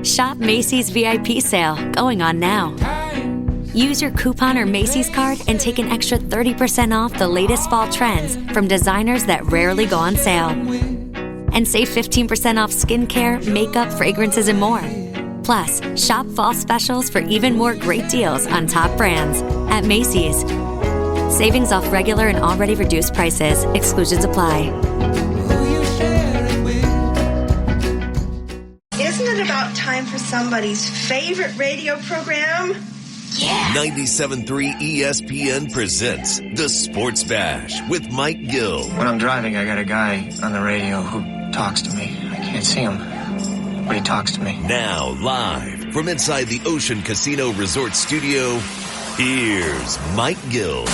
Shop Macy's VIP sale, going on now. Use your coupon or Macy's card and take an extra 30% off the latest fall trends from designers that rarely go on sale. And save 15% off skincare, makeup, fragrances, and more. Plus, shop fall specials for even more great deals on top brands at Macy's. Savings off regular and already reduced prices. Exclusions apply. Isn't it about time for somebody's favorite radio program? Yeah. 97.3 ESPN presents The Sports Bash with Mike Gill. When I'm driving, I got a guy on the radio who talks to me. I can't see him, but he talks to me. Now, live from inside the Ocean Casino Resort Studio, here's Mike Gill.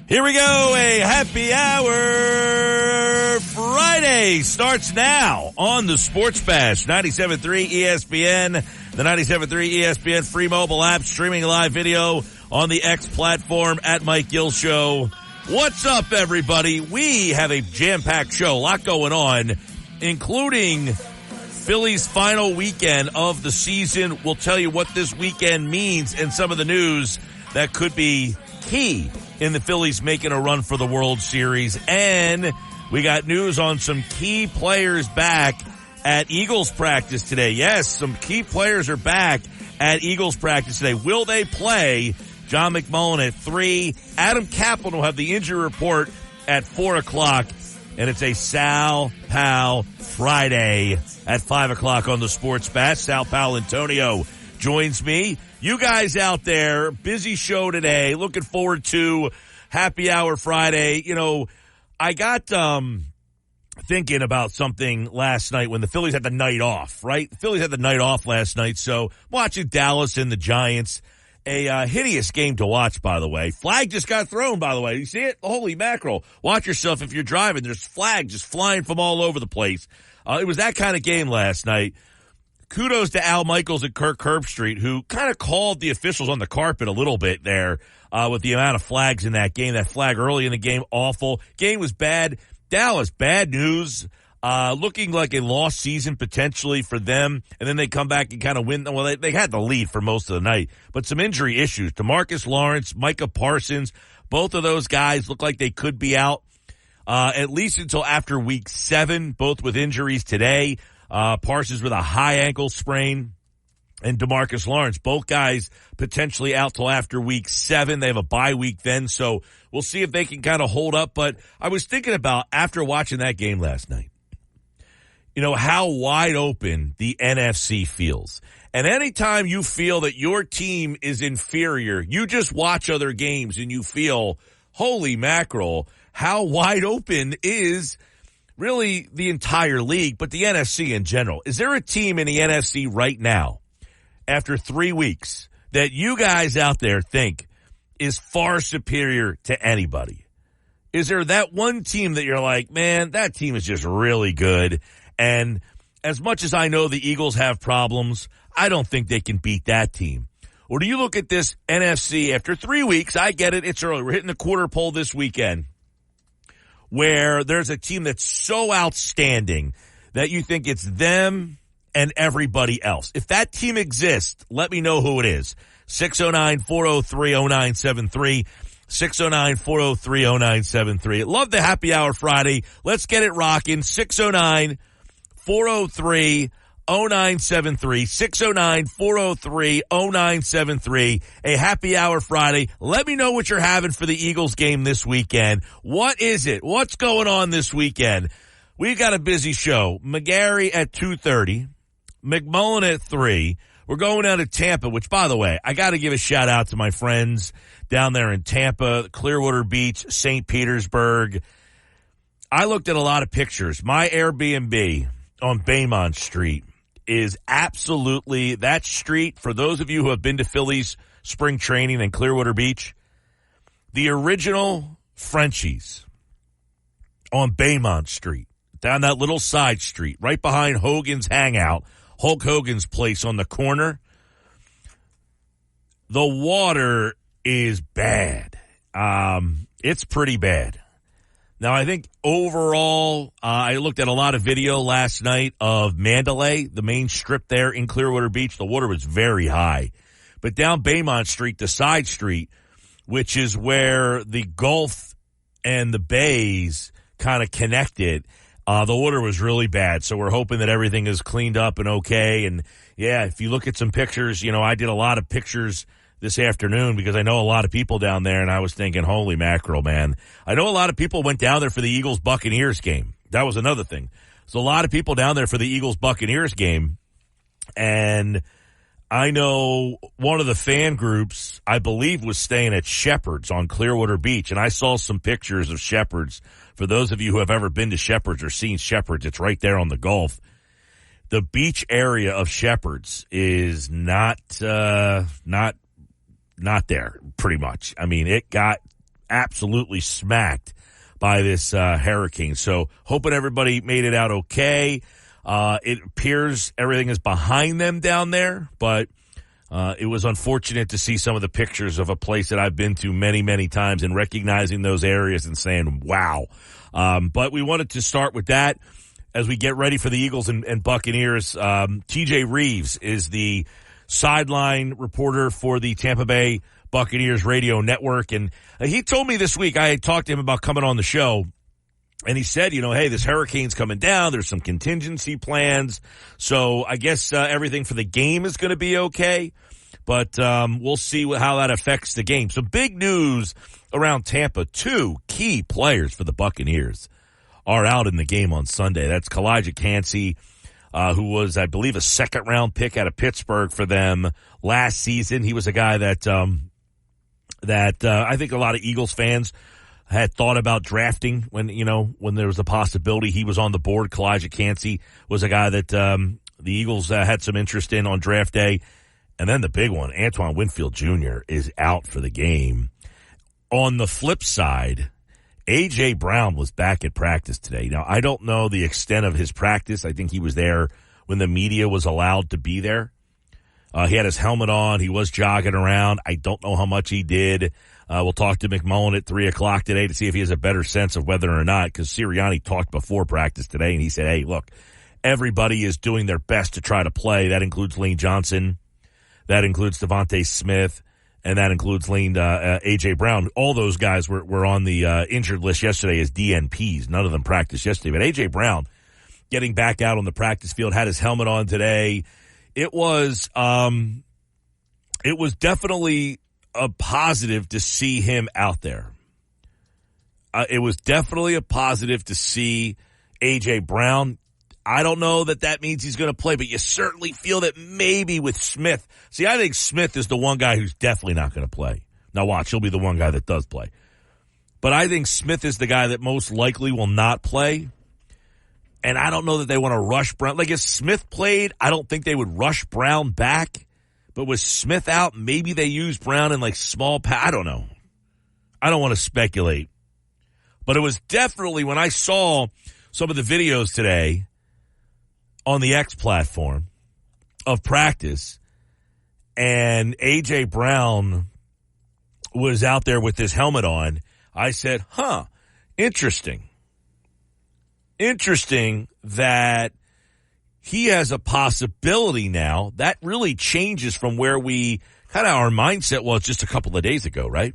Here we go. A happy hour Friday starts now on the Sports Bash. 97.3 ESPN, the 97.3 ESPN free mobile app, streaming live video on the X platform at Mike Gill Show. What's up, everybody? We have a jam-packed show, a lot going on, including Phillies' final weekend of the season. We'll tell you what this weekend means and some of the news that could be key in the Phillies making a run for the World Series. And we got news on some key players back at Eagles practice today. Yes, some key players are back at Eagles practice today. Will they play? John McMullen at 3. Adam Kaplan will have the injury report at 4 o'clock. And it's a Sal Pal Friday at 5 o'clock on the Sports Bash. Sal Paolantonio joins me. You guys out there, busy show today. Looking forward to Happy Hour Friday. You know, I got thinking about something last night when the Phillies had the night off, right? The Phillies had the night off last night, so watching Dallas and the Giants. A hideous game to watch, by the way. Flag just got thrown, by the way. You see it? Holy mackerel. Watch yourself if you're driving. There's flag just flying from all over the place. It was that kind of game last night. Kudos to Al Michaels and Kirk Herbstreit, who kind of called the officials on the carpet a little bit there with the amount of flags in that game. That flag early in the game, awful. Game was bad. Dallas, bad news. Looking like a lost season potentially for them. And then they come back and kind of win. Well, they had the lead for most of the night. But some injury issues. DeMarcus Lawrence, Micah Parsons, both of those guys look like they could be out at least until after week 7, both with injuries today. Parsons with a high ankle sprain, and DeMarcus Lawrence, both guys potentially out till after week 7. They have a bye week then, so we'll see if they can kind of hold up. But I was thinking about, after watching that game last night, you know, how wide open the NFC feels. And anytime you feel that your team is inferior, you just watch other games and you feel, holy mackerel, how wide open is really the entire league, but the NFC in general. Is there a team in the NFC right now, after 3 weeks, that you guys out there think is far superior to anybody? Is there that one team that you're like, man, that team is just really good? And as much as I know the Eagles have problems, I don't think they can beat that team. Or do you look at this NFC after 3 weeks? I get it. It's early. We're hitting the quarter pole this weekend, where there's a team that's so outstanding that you think it's them and everybody else. If that team exists, let me know who it is. 609-403-0973. 609-403-0973. Love the Happy Hour Friday. Let's get it rocking. 609-403-0973. 609-403-0973. A Happy Hour Friday. Let me know what you're having for the Eagles game this weekend. What is it? What's going on this weekend? We've got a busy show. McGarry at 2:30. McMullen at 3. We're going down to Tampa, which, by the way, I got to give a shout out to my friends down there in Tampa, Clearwater Beach, St. Petersburg. I looked at a lot of pictures. My Airbnb on Baymont Street is absolutely that street. For those of you who have been to Phillies spring training in Clearwater Beach, the original Frenchies on Baymont Street, down that little side street, right behind Hogan's Hangout, Hulk Hogan's place on the corner. The water is bad. It's pretty bad. Now, I think overall, I looked at a lot of video last night of Mandalay, the main strip there in Clearwater Beach. The water was very high. But down Baymont Street, the side street, which is where the Gulf and the bays kind of connected, the water was really bad. So we're hoping that everything is cleaned up and okay. And, yeah, if you look at some pictures, I did a lot of pictures this afternoon because I know a lot of people down there, and I was thinking, holy mackerel, man. I know a lot of people went down there for the Eagles-Buccaneers game. That was another thing. There's a lot of people down there for the Eagles-Buccaneers game, and I know one of the fan groups, I believe, was staying at Shepherd's on Clearwater Beach, and I saw some pictures of Shepherd's. For those of you who have ever been to Shepherd's or seen Shepherd's, it's right there on the Gulf. The beach area of Shepherd's is not there, pretty much. I mean, it got absolutely smacked by this hurricane. So hoping everybody made it out okay. It appears everything is behind them down there, but it was unfortunate to see some of the pictures of a place that I've been to many, many times and recognizing those areas and saying, wow. But we wanted to start with that as we get ready for the Eagles and Buccaneers. TJ Reeves is the sideline reporter for the Tampa Bay Buccaneers radio network. And he told me this week, I had talked to him about coming on the show, and he said, hey, this hurricane's coming down. There's some contingency plans. So I guess everything for the game is going to be okay. But we'll see how that affects the game. So big news around Tampa. 2 key players for the Buccaneers are out in the game on Sunday. That's Kalijah Kancey, who was, I believe, a second-round pick out of Pittsburgh for them last season. He was a guy that I think a lot of Eagles fans had thought about drafting when there was a possibility he was on the board. Kalijah Kancey was a guy that the Eagles had some interest in on draft day. And then the big one, Antoine Winfield Jr. is out for the game. On the flip side, A.J. Brown was back at practice today. Now, I don't know the extent of his practice. I think he was there when the media was allowed to be there. He had his helmet on. He was jogging around. I don't know how much he did. We'll talk to McMullen at 3 o'clock today to see if he has a better sense of whether or not, because Sirianni talked before practice today, and he said, hey, look, everybody is doing their best to try to play. That includes Lane Johnson. That includes Devontae Smith. And that includes A.J. Brown. All those guys were on the injured list yesterday as DNPs. None of them practiced yesterday. But A.J. Brown getting back out on the practice field, had his helmet on today. It was definitely a positive to see him out there. It was definitely a positive to see A.J. Brown. I don't know that means he's going to play, but you certainly feel that maybe with Smith. See, I think Smith is the one guy who's definitely not going to play. Now watch, he'll be the one guy that does play. But I think Smith is the guy that most likely will not play. And I don't know that they want to rush Brown. Like if Smith played, I don't think they would rush Brown back. But with Smith out, maybe they use Brown in like small I don't know. I don't want to speculate. But it was definitely, when I saw some of the videos today on the X platform of practice, and A.J. Brown was out there with his helmet on, I said, interesting. Interesting that he has a possibility now. That really changes from where we kind of our mindset was just a couple of days ago, right?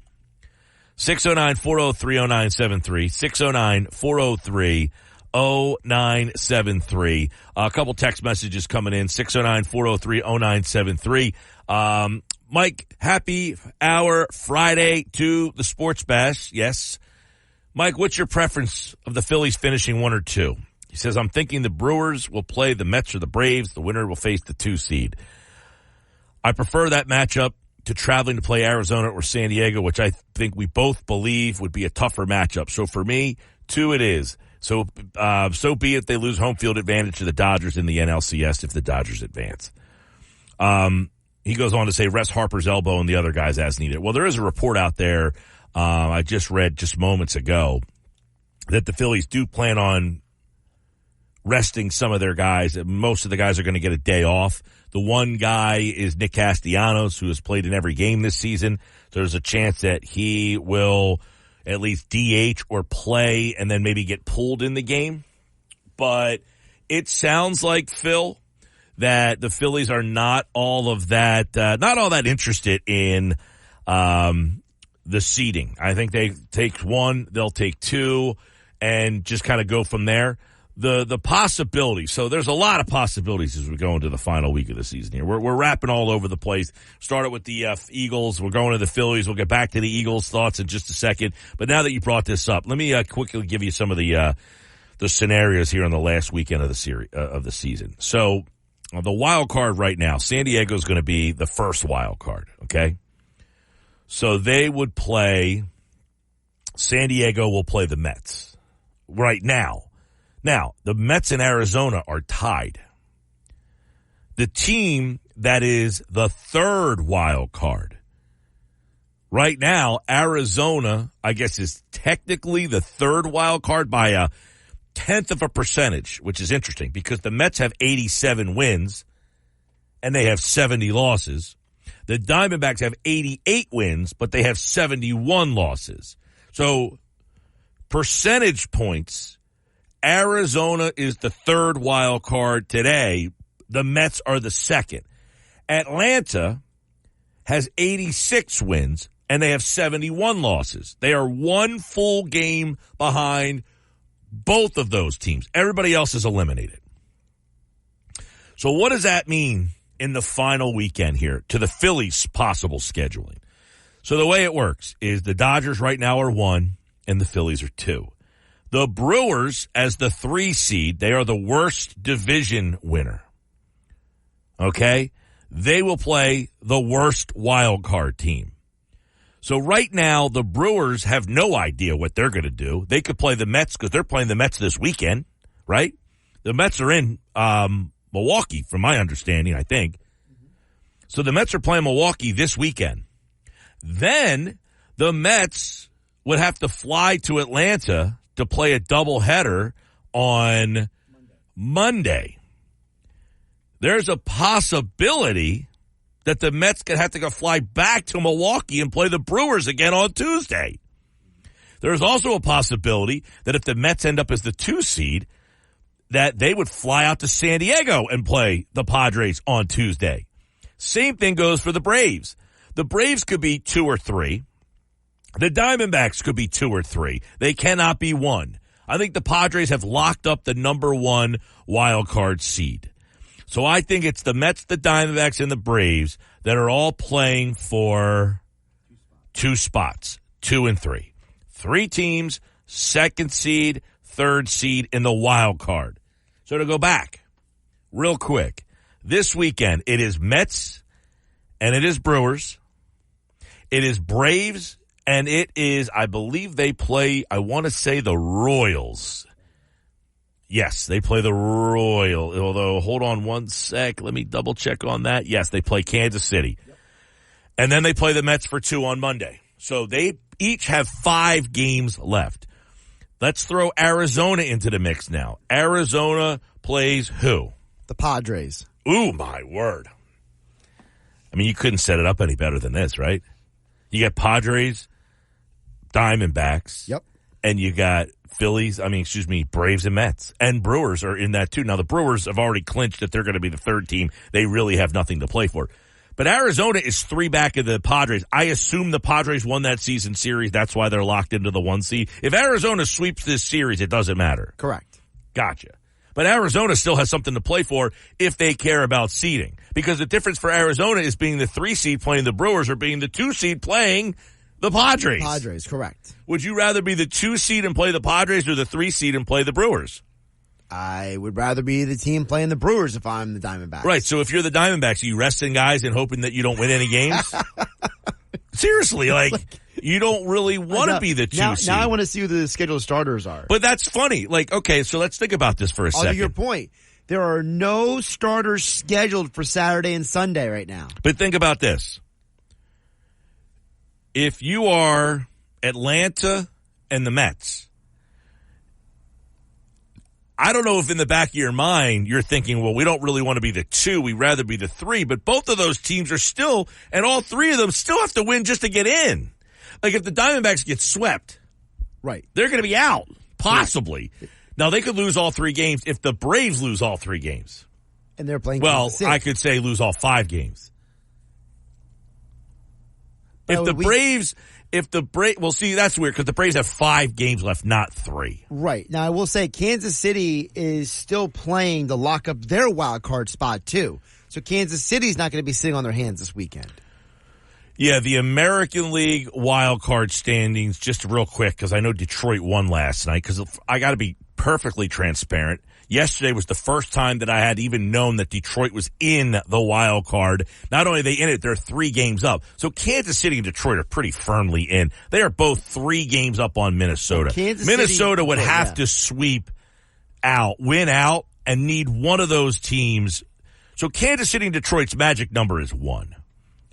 609-403-0973, 609-403-0973. A couple text messages coming in, 609-403-0973. Mike, happy hour Friday to the Sports Bash. Yes. Mike, what's your preference of the Phillies finishing 1 or 2? He says, I'm thinking the Brewers will play the Mets or the Braves. The winner will face the 2 seed. I prefer that matchup to traveling to play Arizona or San Diego, which I think we both believe would be a tougher matchup. So for me, 2 it is. So be it. They lose home field advantage to the Dodgers in the NLCS if the Dodgers advance. He goes on to say rest Harper's elbow and the other guys as needed. Well, there is a report out there I just read just moments ago that the Phillies do plan on resting some of their guys. Most of the guys are going to get a day off. The one guy is Nick Castellanos, who has played in every game this season. So there's a chance that he will, at least DH or play and then maybe get pulled in the game. But it sounds like, Phil, that the Phillies are not all that interested in the seeding. I think they take one, they'll take two, and just kind of go from there. The possibilities. So there's a lot of possibilities as we go into the final week of the season here. We're wrapping all over the place. Started with the Eagles. We're going to the Phillies. We'll get back to the Eagles' thoughts in just a second. But now that you brought this up, let me quickly give you some of the scenarios here on the last weekend of the series of the season. So the wild card right now, San Diego is going to be the first wild card. Okay, so they would play. San Diego will play the Mets right now. Now, the Mets in Arizona are tied. The team that is the third wild card. Right now, Arizona, I guess, is technically the third wild card by a 10th of a percentage, which is interesting because the Mets have 87 wins and they have 70 losses. The Diamondbacks have 88 wins, but they have 71 losses. So, percentage points, Arizona is the third wild card today. The Mets are the second. Atlanta has 86 wins, and they have 71 losses. They are one full game behind both of those teams. Everybody else is eliminated. So what does that mean in the final weekend here to the Phillies' possible scheduling? So the way it works is the Dodgers right now are 1, and the Phillies are 2. The Brewers, as the 3 seed, they are the worst division winner. Okay? They will play the worst wild card team. So right now, the Brewers have no idea what they're going to do. They could play the Mets because they're playing the Mets this weekend, right? The Mets are in Milwaukee, from my understanding, I think. So the Mets are playing Milwaukee this weekend. Then the Mets would have to fly to Atlanta to play a doubleheader on Monday. There's a possibility that the Mets could have to go fly back to Milwaukee and play the Brewers again on Tuesday. There's also a possibility that if the Mets end up as the 2 seed, that they would fly out to San Diego and play the Padres on Tuesday. Same thing goes for the Braves. The Braves could be 2 or 3. The Diamondbacks could be 2 or 3. They cannot be 1. I think the Padres have locked up the number 1 wild card seed. So I think it's the Mets, the Diamondbacks, and the Braves that are all playing for 2 spots, 2 and 3. 3 teams, 2nd seed, 3rd seed in the wild card. So to go back real quick, this weekend it is Mets and it is Brewers. It is Braves. And it is, I believe they play, I want to say the Royals. Yes, they play the Royals. Although, hold on one sec. Let me double check on that. Yes, they play Kansas City. Yep. And then they play the Mets for 2 on Monday. So they each have 5 games left. Let's throw Arizona into the mix now. Arizona plays who? The Padres. Ooh, my word. I mean, you couldn't set it up any better than this, right? You got Padres, Diamondbacks. Yep. And you got Braves and Mets. And Brewers are in that too. Now, the Brewers have already clinched that they're going to be the 3rd team. They really have nothing to play for. But Arizona is 3 back of the Padres. I assume the Padres won that season series. That's why they're locked into the 1 seed. If Arizona sweeps this series, it doesn't matter. Correct. Gotcha. But Arizona still has something to play for if they care about seeding. Because the difference for Arizona is being the 3 seed playing the Brewers or being the 2 seed playing the Padres. Padres, correct. Would you rather be the 2 seed and play the Padres or the 3 seed and play the Brewers? I would rather be the team playing the Brewers if I'm the Diamondbacks. Right. So if you're the Diamondbacks, are you resting guys and hoping that you don't win any games? Seriously, you don't really want to be the 2 seed. Now I want to see who the scheduled starters are. But that's funny. Okay, so let's think about this for a second. To your point, there are no starters scheduled for Saturday and Sunday right now. But think about this. If you are Atlanta and the Mets, I don't know if in the back of your mind you're thinking, well, we don't really want to be the 2. We'd rather be the 3. But both of those teams are still, and all 3 of them still have to win just to get in. Like if the Diamondbacks get swept, Right. They're going to be out, possibly. Now, they could lose all 3 games if the Braves lose all 3 games. And they're playing Well, Kansas City. I could say lose all 5 games. Well, see, that's weird because the Braves have 5 games left, not 3. Right. Now, I will say Kansas City is still playing to lock up their wild card spot, too. So Kansas City's not going to be sitting on their hands this weekend. Yeah, the American League wild card standings, just real quick, because I know Detroit won last night, because I got to be perfectly transparent. Yesterday was the first time that I had even known that Detroit was in the wild card. Not only are they in it, they're 3 games up. So Kansas City and Detroit are pretty firmly in. They are both 3 games up on Minnesota. Minnesota would have to win out, and need one of those teams. So Kansas City and Detroit's magic number is 1.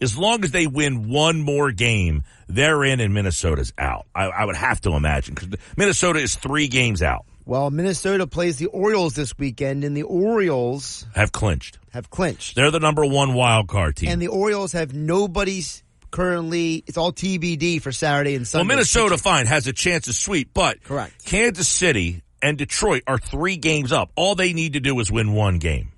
As long as they win one more game, they're in and Minnesota's out. I would have to imagine, because Minnesota is 3 games out. Well, Minnesota plays the Orioles this weekend, and the Orioles have clinched. They're the number 1 wild card team. And the Orioles have nobody's currently, it's all TBD for Saturday and Sunday. Well, Minnesota, fine, has a chance to sweep, but correct. Kansas City and Detroit are 3 games up. All they need to do is win 1 game.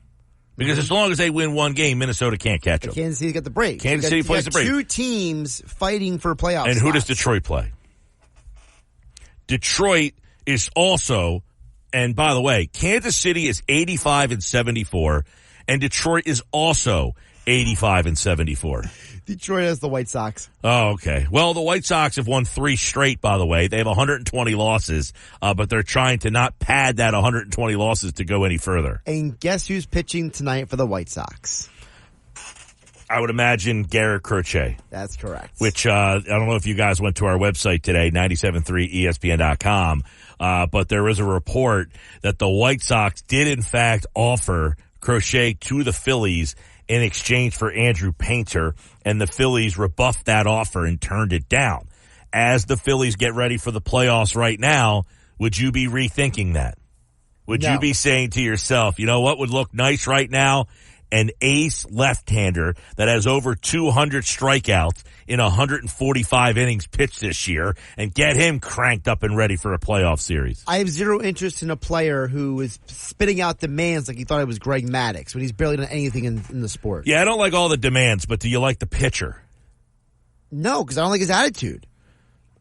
Because as long as they win 1 game, Minnesota can't catch them. Kansas City's got the break. Kansas City plays the break. 2 teams fighting for playoffs. And who does Detroit play? Detroit is also, and by the way, Kansas City is 85-74, and Detroit is also 85-74. Detroit has the White Sox. Oh, okay. Well, the White Sox have won 3 straight, by the way. They have 120 losses, but they're trying to not pad that 120 losses to go any further. And guess who's pitching tonight for the White Sox? I would imagine Garrett Crochet. That's correct. Which, I don't know if you guys went to our website today, 973ESPN.com, but there was a report that the White Sox did in fact offer Crochet to the Phillies in exchange for Andrew Painter, and the Phillies rebuffed that offer and turned it down. As the Phillies get ready for the playoffs right now, would you be rethinking that? Would you be saying to yourself, you know what would look nice right now? An ace left-hander that has over 200 strikeouts in 145 innings pitched this year, and get him cranked up and ready for a playoff series. I have zero interest in a player who is spitting out demands like he thought it was Greg Maddux when he's barely done anything in the sport. Yeah, I don't like all the demands, but do you like the pitcher? No, because I don't like his attitude.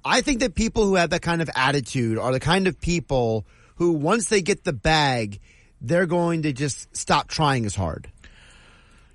I think that people who have that kind of attitude are the kind of people who, once they get the bag, they're going to just stop trying as hard.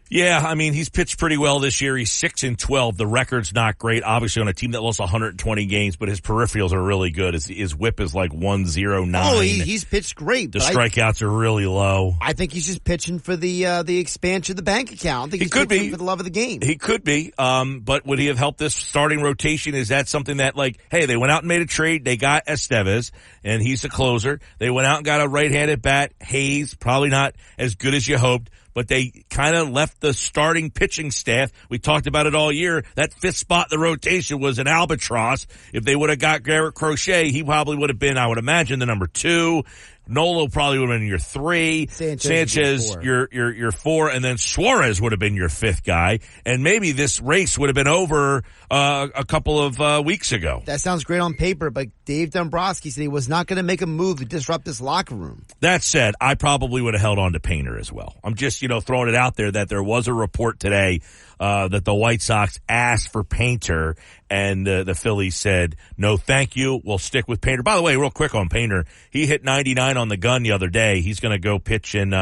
Yeah, I mean, he's pitched pretty well this year. He's 6-12. The record's not great, obviously, on a team that lost 120 games, but his peripherals are really good. His whip is like 109. Oh, he's pitched great. The strikeouts are really low. I think he's just pitching for the expansion of the bank account. I think he's pitching for the love of the game. He could be. But would he have helped this starting rotation? Is that something that, like, hey, they went out and made a trade. They got Estevez, and he's a closer. They went out and got a right-handed bat. Hayes, probably not as good as you hoped, but they kind of left the starting pitching staff. We talked about it all year. That 5th spot in the rotation was an albatross. If they would have got Garrett Crochet, he probably would have been, I would imagine, the number 2. Nolo probably would have been your 3. Sanchez your 4, and then Suarez would have been your 5th guy. And maybe this race would have been over a couple of weeks ago. That sounds great on paper, but Dave Dombrowski said he was not going to make a move to disrupt this locker room. That said, I probably would have held on to Painter as well. I'm just, throwing it out there that there was a report today that the White Sox asked for Painter, and the Phillies said, no, thank you. We'll stick with Painter. By the way, real quick on Painter, he hit 99 on the gun the other day. He's going to go pitch in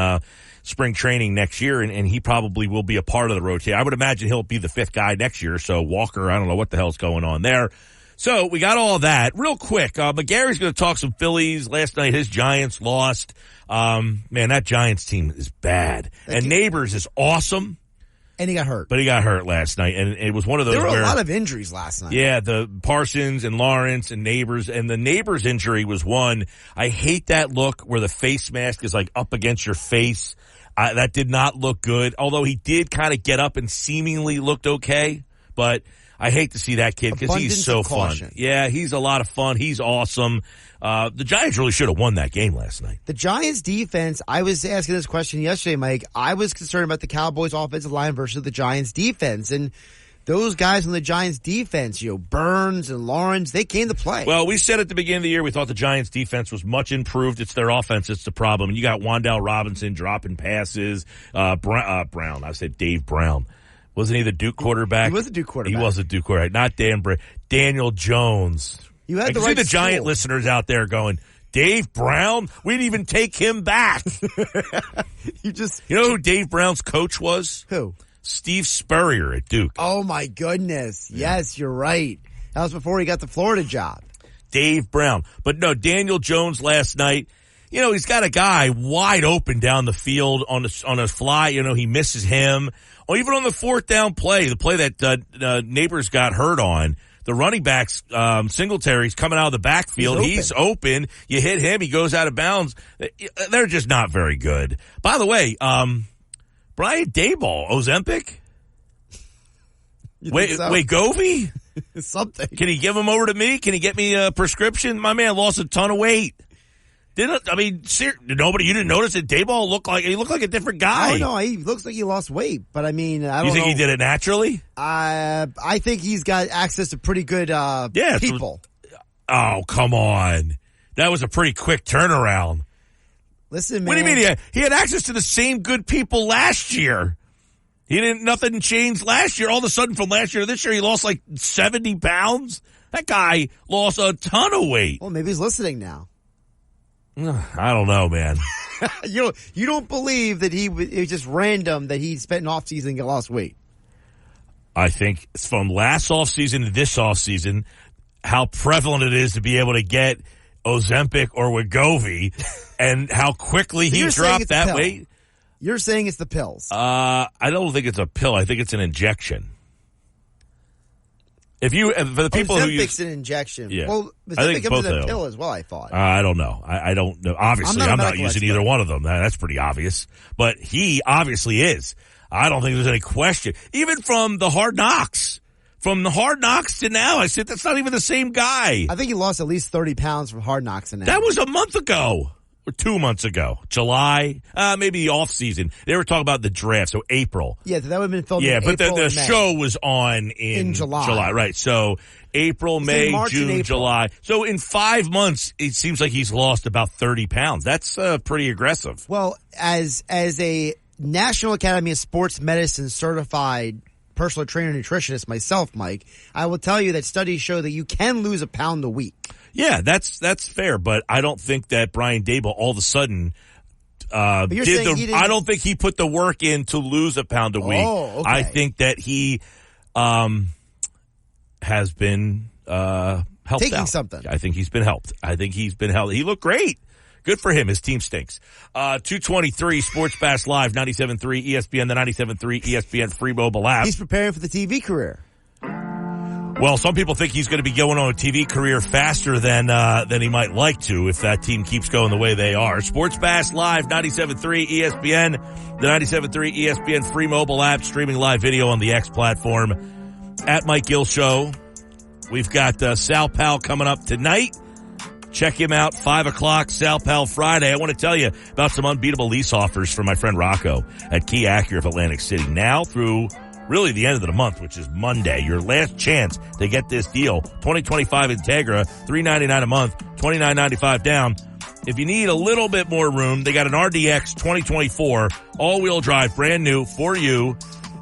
spring training next year, and he probably will be a part of the rotation. I would imagine he'll be the 5th guy next year. So Walker, I don't know what the hell's going on there. So we got all that. Real quick, McGarry's going to talk some Phillies. Last night his Giants lost. Man, that Giants team is bad. And Neighbors is awesome. And he got hurt. But he got hurt last night, and it was one of those There were where, a lot of injuries last night. Yeah, the Parsons and Lawrence and Neighbors, and the Neighbors injury was one. I hate that look where the face mask is like up against your face. That did not look good, although he did kind of get up and seemingly looked okay, but I hate to see that kid because he's so fun. Yeah, he's a lot of fun. He's awesome. The Giants really should have won that game last night. The Giants defense, I was asking this question yesterday, Mike. I was concerned about the Cowboys offensive line versus the Giants defense. And those guys on the Giants defense, Burns and Lawrence, they came to play. Well, we said at the beginning of the year we thought the Giants defense was much improved. It's their offense that's the problem. And you got Wan'Dale Robinson dropping passes. Brown. I said Dave Brown. Wasn't he the Duke quarterback? He was a Duke quarterback. He was a Duke quarterback. Not Dan Brown. Daniel Jones. You had I the can right see the Giant school. listeners out there going, Dave Brown? We didn't even take him back. You know who Dave Brown's coach was? Who? Steve Spurrier at Duke. Oh, my goodness. Yes, you're right. That was before he got the Florida job. Dave Brown. But no, Daniel Jones last night, he's got a guy wide open down the field on a fly. He misses him. Or even on the fourth down play, the play that Neighbors got hurt on, the running back's Singletary's coming out of the backfield. He's open. You hit him. He goes out of bounds. They're just not very good. By the way, Brian Daboll, Ozempic? Wegovy? Something. Can he give him over to me? Can he get me a prescription? My man lost a ton of weight. You didn't notice that Daboll looked like a different guy. Oh, no, he looks like he lost weight. But, I don't know. You think he did it naturally? I think he's got access to pretty good people. Oh, come on. That was a pretty quick turnaround. Listen, man. What do you mean? He had access to the same good people last year. Nothing changed last year. All of a sudden from last year to this year, he lost like 70 pounds. That guy lost a ton of weight. Well, maybe he's listening now. I don't know, man. You don't believe that it was just random that he spent an offseason and lost weight. I think from last offseason to this offseason, how prevalent it is to be able to get Ozempic or Wegovy and how quickly he dropped that weight. You're saying it's the pills. I don't think it's a pill. I think it's an injection. For the people who use an injection. Yeah. Well, I think comes both in of a them. pill as well, I thought. I don't know. I don't know. Obviously, I'm not using either one of them. That's pretty obvious. But he obviously is. I don't think there's any question. Even from the Hard Knocks. From the Hard Knocks to now, I said that's not even the same guy. I think he lost at least 30 pounds from Hard Knocks to now. That was a month ago. Or 2 months ago. July, maybe the off season. They were talking about the draft, so April. Yeah, that would have been filmed in April. Yeah, but the May. show was on in July. Right. So April, May, June, July. So in 5 months, it seems like he's lost about 30 pounds. That's pretty aggressive. Well, as a National Academy of Sports Medicine certified personal trainer nutritionist myself, Mike, I will tell you that studies show that you can lose a pound a week. Yeah, that's fair, but I don't think that Brian Daboll all of a sudden I don't think he put the work in to lose a pound a week. Oh, okay. I think that he has been helped taking out. Something. I think he's been helped. He looked great. Good for him. His team stinks. 223 Sports Bash Live, 97.3 ESPN, the 97.3 ESPN free mobile app. He's preparing for the TV career. Well, some people think he's going to be going on a TV career faster than he might like to if that team keeps going the way they are. Sports Bash Live, 97.3 ESPN, the 97.3 ESPN free mobile app, streaming live video on the X platform. At Mike Gill Show. We've got Sal Pal coming up tonight. Check him out, 5 o'clock, Sal Pal Friday. I want to tell you about some unbeatable lease offers from my friend Rocco at Key Acura of Atlantic City. Now through really the end of the month, which is Monday, your last chance to get this deal. 2025 Integra, $399 a month, $29.95 down. If you need a little bit more room, they got an RDX 2024 all-wheel drive, brand new for you,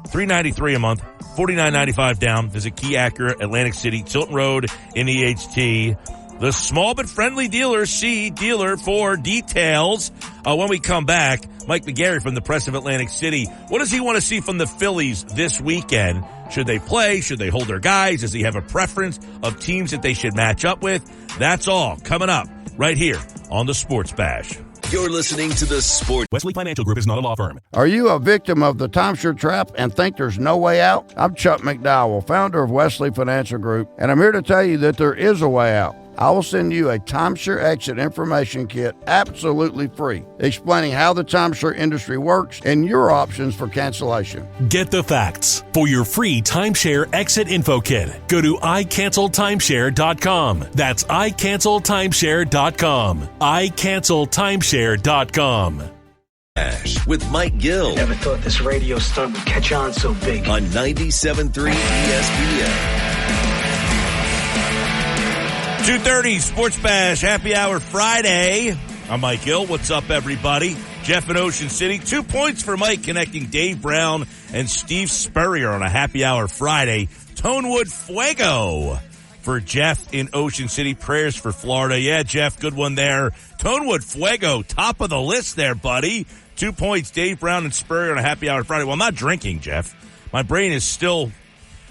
$393 a month, $49.95 down. Visit Key Acura, Atlantic City, Tilton Road in EHT. The small but friendly dealer, see dealer for details. When we come back, Mike McGarry from the Press of Atlantic City. What does he want to see from the Phillies this weekend? Should they play? Should they hold their guys? Does he have a preference of teams that they should match up with? That's all coming up right here on the Sports Bash. You're listening to the Sports. Wesley Financial Group is not a law firm. Are you a victim of the timeshare trap and think there's no way out? I'm Chuck McDowell, founder of Wesley Financial Group, and I'm here to tell you that there is a way out. I will send you a timeshare exit information kit absolutely free, explaining how the timeshare industry works and your options for cancellation. Get the facts. For your free timeshare exit info kit, go to iCancelTimeshare.com. That's iCancelTimeshare.com. iCancelTimeshare.com. with Mike Gill. Never thought this radio stunt would catch on so big. On 97.3 ESPN. 2:30 Sports Bash Happy Hour Friday. I'm Mike Gill. What's up, everybody? Jeff in Ocean City. 2 points for Mike, connecting Dave Brown and Steve Spurrier on a Happy Hour Friday. Tonewood Fuego for Jeff in Ocean City. Prayers for Florida. Yeah, Jeff, good one there. Tonewood Fuego, top of the list there, buddy. 2 points, Dave Brown and Spurrier on a Happy Hour Friday. Well, I'm not drinking, Jeff. My brain is still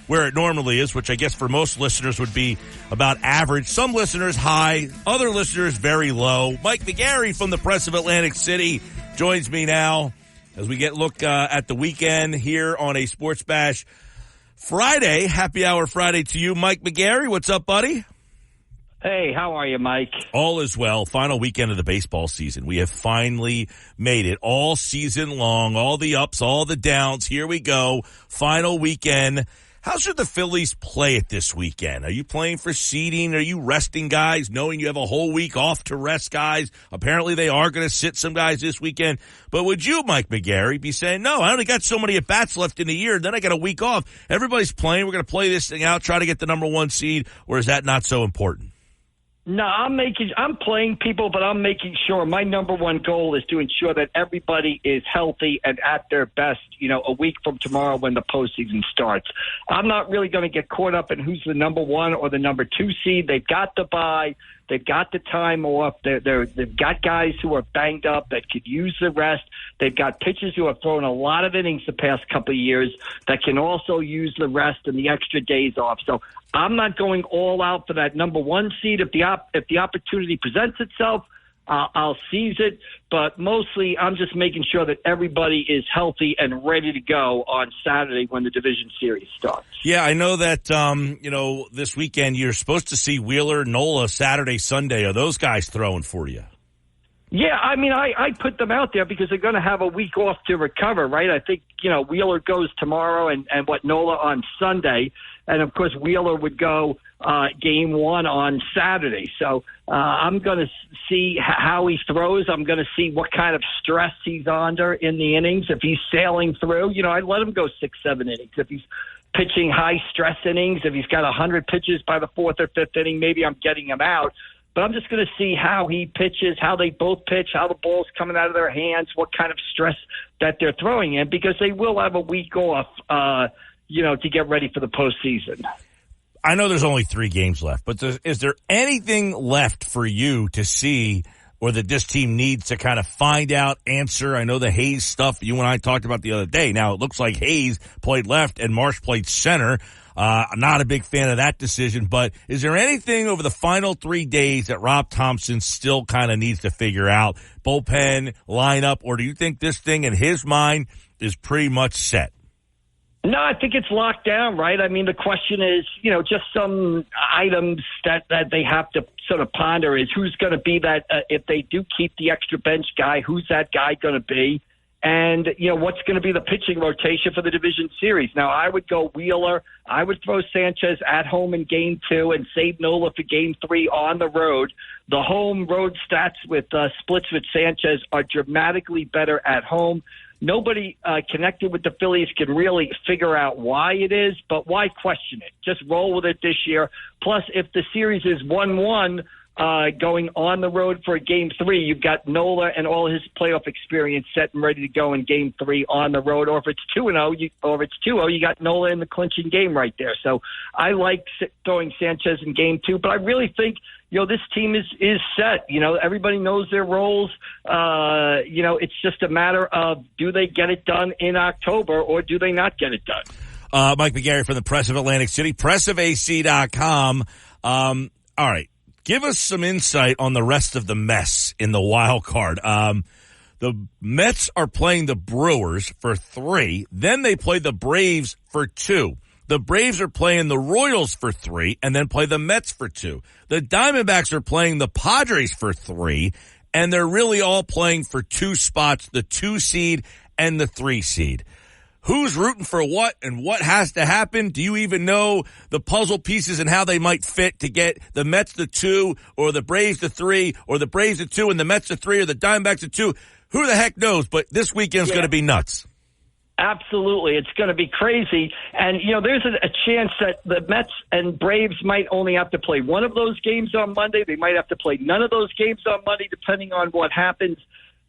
where it normally is, which I guess for most listeners would be about average. Some listeners high, other listeners very low. Mike McGarry from the Press of Atlantic City joins me now as we get look at the weekend here on a Sports Bash Friday. Happy Hour Friday to you, Mike McGarry. What's up, buddy? Hey, how are you, Mike? All is well. Final weekend of the baseball season. We have finally made it all season long. All the ups, all the downs. Here we go. Final weekend. How should the Phillies play it this weekend? Are you playing for seeding? Are you resting guys, knowing you have a whole week off to rest guys? Apparently they are going to sit some guys this weekend. But would you, Mike McGarry, be saying, no, I only got so many at-bats left in the year, then I got a week off. Everybody's playing. We're going to play this thing out, try to get the number one seed, or is that not so important? No, I'm playing people, but I'm making sure my number one goal is to ensure that everybody is healthy and at their best, a week from tomorrow when the postseason starts. I'm not really going to get caught up in who's the number one or the number two seed. They've got the bye. They've got the time off. They've got guys who are banged up that could use the rest. They've got pitchers who have thrown a lot of innings the past couple of years that can also use the rest and the extra days off. So I'm not going all out for that number one seed. If the opportunity presents itself, I'll seize it. But mostly I'm just making sure that everybody is healthy and ready to go on Saturday when the division series starts. Yeah, I know that, this weekend you're supposed to see Wheeler, Nola Saturday, Sunday. Are those guys throwing for you? Yeah, I mean, I put them out there because they're going to have a week off to recover, right? I think, Wheeler goes tomorrow and Nola on Sunday. And, of course, Wheeler would go game one on Saturday. So I'm going to see how he throws. I'm going to see what kind of stress he's under in the innings. If he's sailing through, I'd let him go 6-7 innings. If he's pitching high-stress innings, if he's got 100 pitches by the fourth or fifth inning, maybe I'm getting him out. But I'm just going to see how he pitches, how they both pitch, how the ball's coming out of their hands, what kind of stress that they're throwing in, because they will have a week off, to get ready for the postseason. I know there's only 3 games left, but is there anything left for you to see or that this team needs to kind of find out, answer? I know the Hayes stuff you and I talked about the other day. Now, it looks like Hayes played left and Marsh played center. I'm not a big fan of that decision, but is there anything over the final 3 days that Rob Thompson still kind of needs to figure out? Bullpen, lineup, or do you think this thing in his mind is pretty much set? No, I think it's locked down, right? I mean, the question is, just some items that they have to sort of ponder is who's going to be that, if they do keep the extra bench guy, who's that guy going to be? And, what's going to be the pitching rotation for the division series? Now, I would go Wheeler. I would throw Sanchez at home in game 2 and save Nola for game 3 on the road. The home road stats with splits with Sanchez are dramatically better at home. Nobody connected with the Phillies can really figure out why it is, but why question it? Just roll with it this year. Plus, if the series is 1-1, going on the road for game 3, you've got Nola and all his playoff experience set and ready to go in game 3 on the road. Or if it's 2-0, you got Nola in the clinching game right there. So I like throwing Sanchez in game 2, but I really think, this team is set. Everybody knows their roles. It's just a matter of, do they get it done in October or do they not get it done? Mike McGarry from the Press of Atlantic City, pressofac.com. All right. Give us some insight on the rest of the mess in the wild card. The Mets are playing the Brewers for 3. Then they play the Braves for 2. The Braves are playing the Royals for 3 and then play the Mets for 2. The Diamondbacks are playing the Padres for 3, and they're really all playing for 2 spots, the 2 seed and the 3 seed. Who's rooting for what and what has to happen? Do you even know the puzzle pieces and how they might fit to get the Mets to 2 or the Braves to 3 or the Braves to 2 and the Mets to 3 or the Diamondbacks to 2? Who the heck knows? But this weekend's going to be nuts. Absolutely. It's going to be crazy. And, there's a chance that the Mets and Braves might only have to play one of those games on Monday. They might have to play none of those games on Monday, depending on what happens.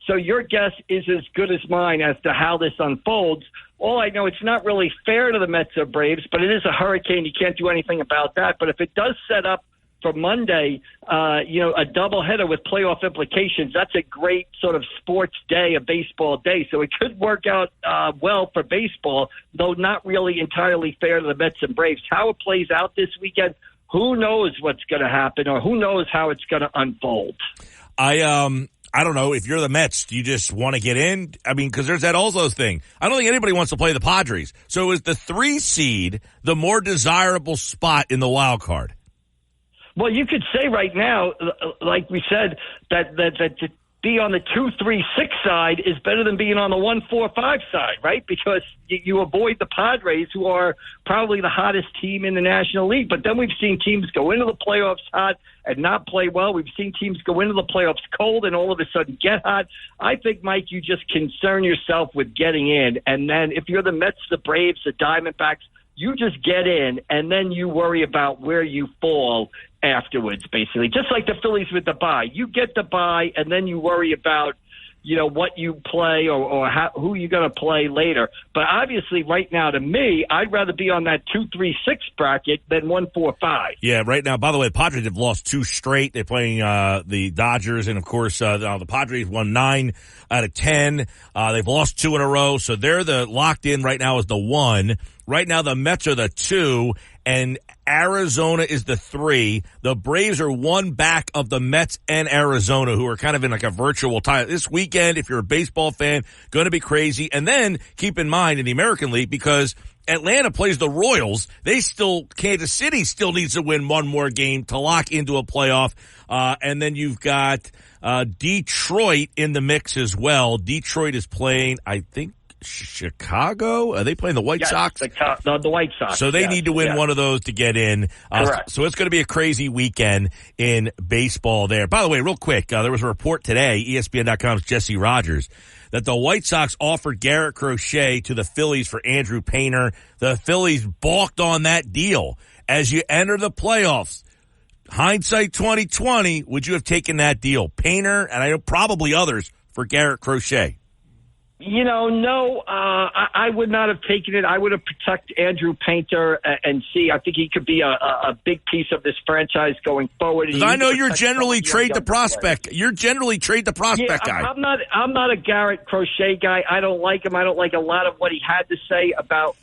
So your guess is as good as mine as to how this unfolds. All I know, it's not really fair to the Mets or Braves, but it is a hurricane. You can't do anything about that. But if it does set up for Monday, a doubleheader with playoff implications, that's a great sort of sports day, a baseball day. So it could work out well for baseball, though not really entirely fair to the Mets and Braves. How it plays out this weekend, who knows what's going to happen, or who knows how it's going to unfold. I don't know. If you're the Mets, do you just want to get in? I mean, because there's that Alzos thing. I don't think anybody wants to play the Padres. So is the 3 seed the more desirable spot in the wild card? Well, you could say right now, like we said, that to be on the 2-3-6 side is better than being on the 1-4-5 side, right? Because you avoid the Padres, who are probably the hottest team in the National League. But then we've seen teams go into the playoffs hot and not play well. We've seen teams go into the playoffs cold and all of a sudden get hot. I think, Mike, you just concern yourself with getting in. And then if you're the Mets, the Braves, the Diamondbacks, you just get in, and then you worry about where you fall afterwards, basically. Just like the Phillies with the bye. You get the bye, and then you worry about, what you play or who you're going to play later. But obviously, right now, to me, I'd rather be on that 2-3-6 bracket than 1-4-5. Yeah, right now, by the way, the Padres have lost 2 straight. They're playing the Dodgers, and, of course, the Padres won 9 out of 10. They've lost 2 in a row, so they're the locked in right now as the 1. Right now, the Mets are the 2, and Arizona is the 3. The Braves are 1 back of the Mets and Arizona, who are kind of in like a virtual tie. This weekend, if you're a baseball fan, going to be crazy. And then keep in mind in the American League, because Atlanta plays the Royals, Kansas City still needs to win 1 more game to lock into a playoff. And then you've got Detroit in the mix as well. Detroit is playing, I think, Chicago? Are they playing the White Sox? The White Sox. So they need to win one of those to get in. So it's going to be a crazy weekend in baseball there. By the way, real quick, there was a report today, ESPN.com's Jesse Rogers, that the White Sox offered Garrett Crochet to the Phillies for Andrew Painter. The Phillies balked on that deal. As you enter the playoffs, hindsight 2020, would you have taken that deal? Painter, and I know probably others, for Garrett Crochet? No, I would not have taken it. I would have protected Andrew Painter and see. I think he could be a big piece of this franchise going forward. Because I know you're generally trade the prospect. You're generally trade the prospect guy. I'm not a Garrett Crochet guy. I don't like him. I don't like a lot of what he had to say about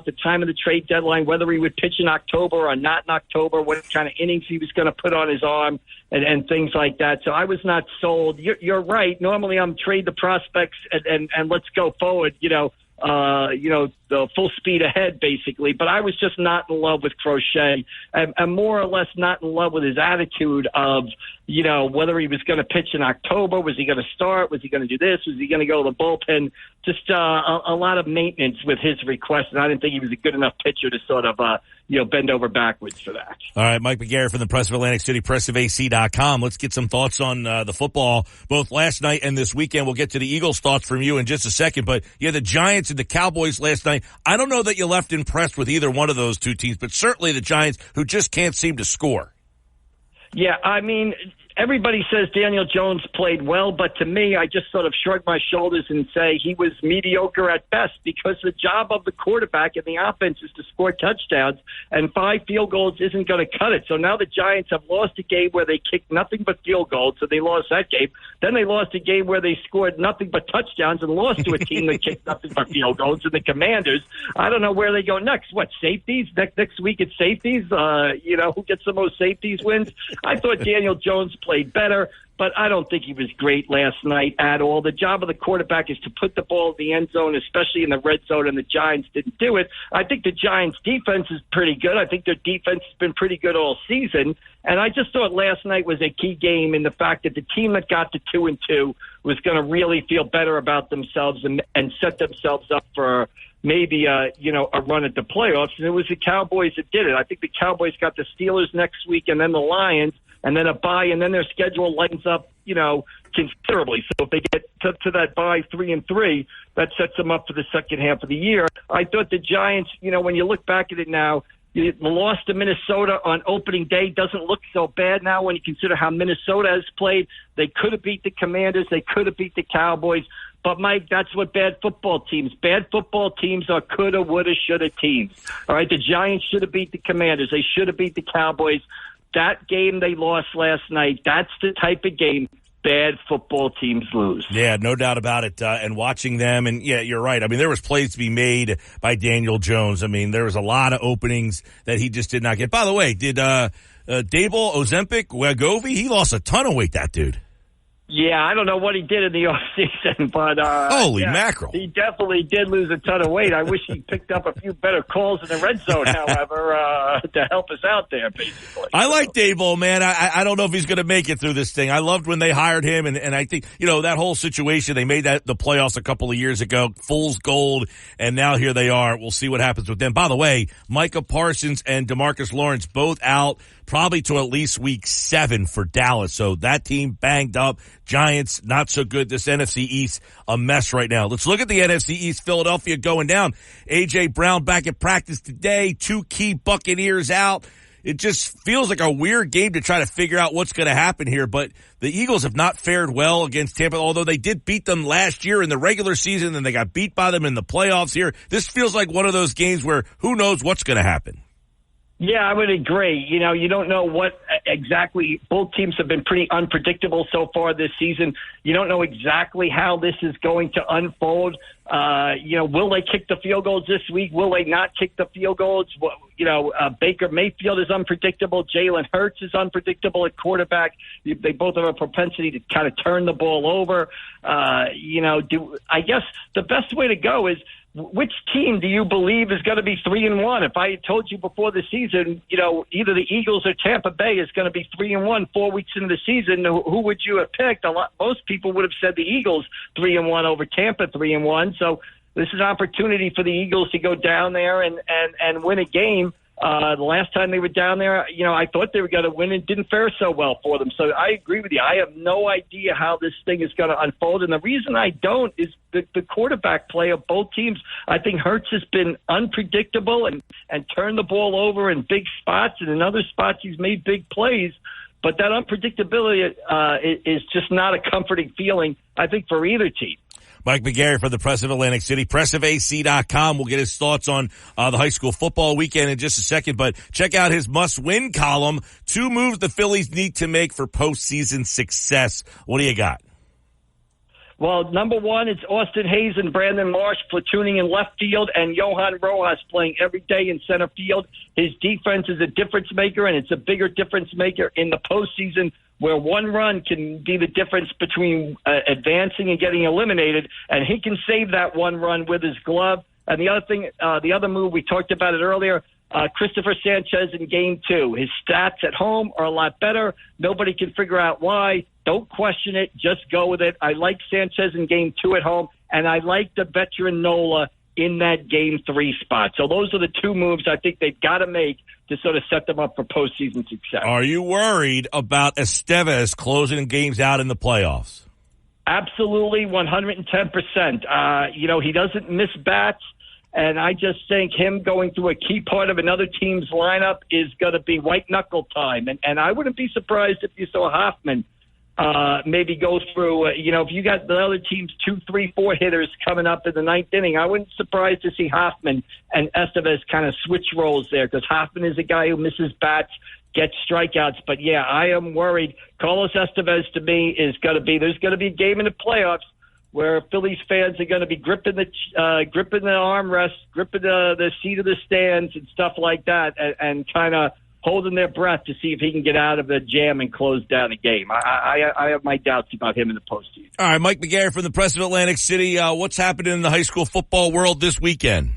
the time of the trade deadline, whether he would pitch in October or not in October, what kind of innings he was going to put on his arm, and things like that. So I was not sold. You're right. Normally I'm trade the prospects and let's go forward, the full speed ahead, basically. But I was just not in love with Crochet, and more or less not in love with his attitude of, whether he was going to pitch in October, was he going to start, was he going to do this, was he going to go to the bullpen? Just a lot of maintenance with his request, and I didn't think he was a good enough pitcher to sort of, bend over backwards for that. All right, Mike McGarrett from the Press of Atlantic City, PressOfAC.com. Let's get some thoughts on the football, both last night and this weekend. We'll get to the Eagles' thoughts from you in just a second, but the Giants and the Cowboys last night. I don't know that you left impressed with either one of those two teams, but certainly the Giants, who just can't seem to score. Yeah, I mean, everybody says Daniel Jones played well, but to me, I just sort of shrug my shoulders and say he was mediocre at best, because the job of the quarterback and the offense is to score touchdowns, and 5 field goals isn't going to cut it. So now the Giants have lost a game where they kicked nothing but field goals, so they lost that game. Then they lost a game where they scored nothing but touchdowns and lost to a team that kicked nothing but field goals, and the Commanders. I don't know where they go next. What, safeties? Next week it's safeties? Who gets the most safeties wins? I thought Daniel Jones played better, but I don't think he was great last night at all. The job of the quarterback is to put the ball in the end zone, especially in the red zone, and the Giants didn't do it. I think the Giants' defense is pretty good. I think their defense has been pretty good all season, and I just thought last night was a key game in the fact that the team that got to 2-2 was going to really feel better about themselves and set themselves up for maybe a run at the playoffs, and it was the Cowboys that did it. I think the Cowboys got the Steelers next week and then the Lions, and then a bye, and then their schedule lightens up considerably. So if they get to that bye 3-3, that sets them up for the second half of the year. I thought the Giants, when you look back at it now, the loss to Minnesota on opening day doesn't look so bad now when you consider how Minnesota has played. They could have beat the Commanders. They could have beat the Cowboys. But, Mike, that's what bad football teams are coulda, woulda, shoulda teams. All right, the Giants should have beat the Commanders. They should have beat the Cowboys. That game they lost last night, that's the type of game bad football teams lose. Yeah, no doubt about it. And watching them, and yeah, you're right. I mean, there was plays to be made by Daniel Jones. I mean, there was a lot of openings that he just did not get. By the way, did Dable Ozempic Wegovy? He lost a ton of weight, that dude. Yeah, I don't know what he did in the offseason, but holy mackerel. He definitely did lose a ton of weight. I wish he picked up a few better calls in the red zone, however, to help us out there, basically. I like Dable, man. I don't know if he's going to make it through this thing. I loved when they hired him, and I think, that whole situation, they made that the playoffs a couple of years ago, fool's gold, and now here they are. We'll see what happens with them. By the way, Micah Parsons and DeMarcus Lawrence both out probably to at least week 7 for Dallas. So that team banged up. Giants, not so good. This NFC East, a mess right now. Let's look at the NFC East. Philadelphia going down. A.J. Brown back at practice today. 2 key Buccaneers out. It just feels like a weird game to try to figure out what's going to happen here. But the Eagles have not fared well against Tampa, although they did beat them last year in the regular season, and they got beat by them in the playoffs here. This feels like one of those games where who knows what's going to happen. Yeah, I would agree. You don't know what exactly. Both teams have been pretty unpredictable so far this season. You don't know exactly how this is going to unfold. Will they kick the field goals this week? Will they not kick the field goals? Baker Mayfield is unpredictable. Jalen Hurts is unpredictable at quarterback. They both have a propensity to kind of turn the ball over. I guess the best way to go is, which team do you believe is going to be 3-1? If I had told you before the season, either the Eagles or Tampa Bay is going to be 3-1 4 weeks into the season, who would you have picked? Most people would have said the Eagles 3-1 over Tampa 3-1. So this is an opportunity for the Eagles to go down there and win a game. The last time they were down there, I thought they were going to win. It didn't fare so well for them. So I agree with you. I have no idea how this thing is going to unfold. And the reason I don't is the quarterback play of both teams. I think Hurts has been unpredictable and turned the ball over in big spots. And in other spots, he's made big plays. But that unpredictability is just not a comforting feeling, I think, for either team. Mike McGarry from the Press of Atlantic City, pressofac.com. We'll get his thoughts on the high school football weekend in just a second, but check out his must-win column, 2 moves the Phillies need to make for postseason success. What do you got? Well, number one, it's Austin Hayes and Brandon Marsh platooning in left field and Johan Rojas playing every day in center field. His defense is a difference maker, and it's a bigger difference maker in the postseason, where one run can be the difference between advancing and getting eliminated, and he can save that one run with his glove. And the other thing, the other move, we talked about it earlier, Christopher Sanchez in Game 2. His stats at home are a lot better. Nobody can figure out why. Don't question it. Just go with it. I like Sanchez in Game 2 at home, and I like the veteran Nola in that Game 3 spot. So those are the 2 moves I think they've got to make to sort of set them up for postseason success. Are you worried about Estevez closing games out in the playoffs? Absolutely, 110%. He doesn't miss bats, and I just think him going through a key part of another team's lineup is going to be white-knuckle time. And I wouldn't be surprised if you saw Hoffman maybe go through, if you got the other team's 2, 3, 4 hitters coming up in the 9th inning, I wouldn't be surprised to see Hoffman and Estevez kind of switch roles there, because Hoffman is a guy who misses bats, gets strikeouts. But, yeah, I am worried. Carlos Estevez, to me, there's going to be a game in the playoffs where Phillies fans are going to be gripping the armrest, gripping the seat of the stands and stuff like that, and kind of holding their breath to see if he can get out of the jam and close down the game. I have my doubts about him in the postseason. All right, Mike McGarry from the Press of Atlantic City. What's happening in the high school football world this weekend?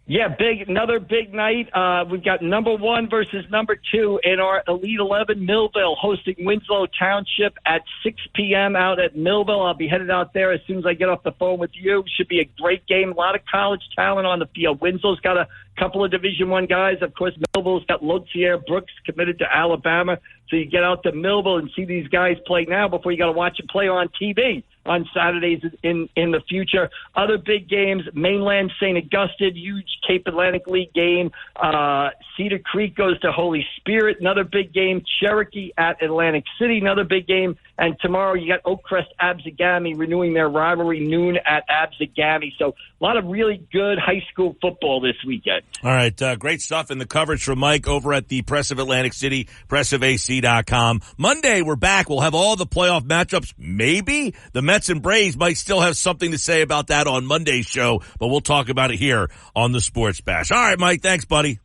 Yeah, another big night. We've got number 1 versus number 2 in our Elite 11. Millville hosting Winslow Township at 6 p.m. out at Millville. I'll be headed out there as soon as I get off the phone with you. Should be a great game. A lot of college talent on the field. Winslow's got a couple of Division I guys. Of course, Millville's got Lothier Brooks committed to Alabama. So you get out to Millville and see these guys play now before you got to watch them play on TV on Saturdays in the future. Other big games, Mainland St. Augustine, huge Cape Atlantic League game. Cedar Creek goes to Holy Spirit, another big game. Cherokee at Atlantic City, another big game. And tomorrow you got Oakcrest Absegami renewing their rivalry noon at Absegami. So a lot of really good high school football this weekend. All right, great stuff in the coverage from Mike over at the Press of Atlantic City, pressofac.com. Monday, we're back. We'll have all the playoff matchups. Maybe the Mets and Braves might still have something to say about that on Monday's show, but we'll talk about it here on the Sports Bash. All right, Mike, thanks, buddy.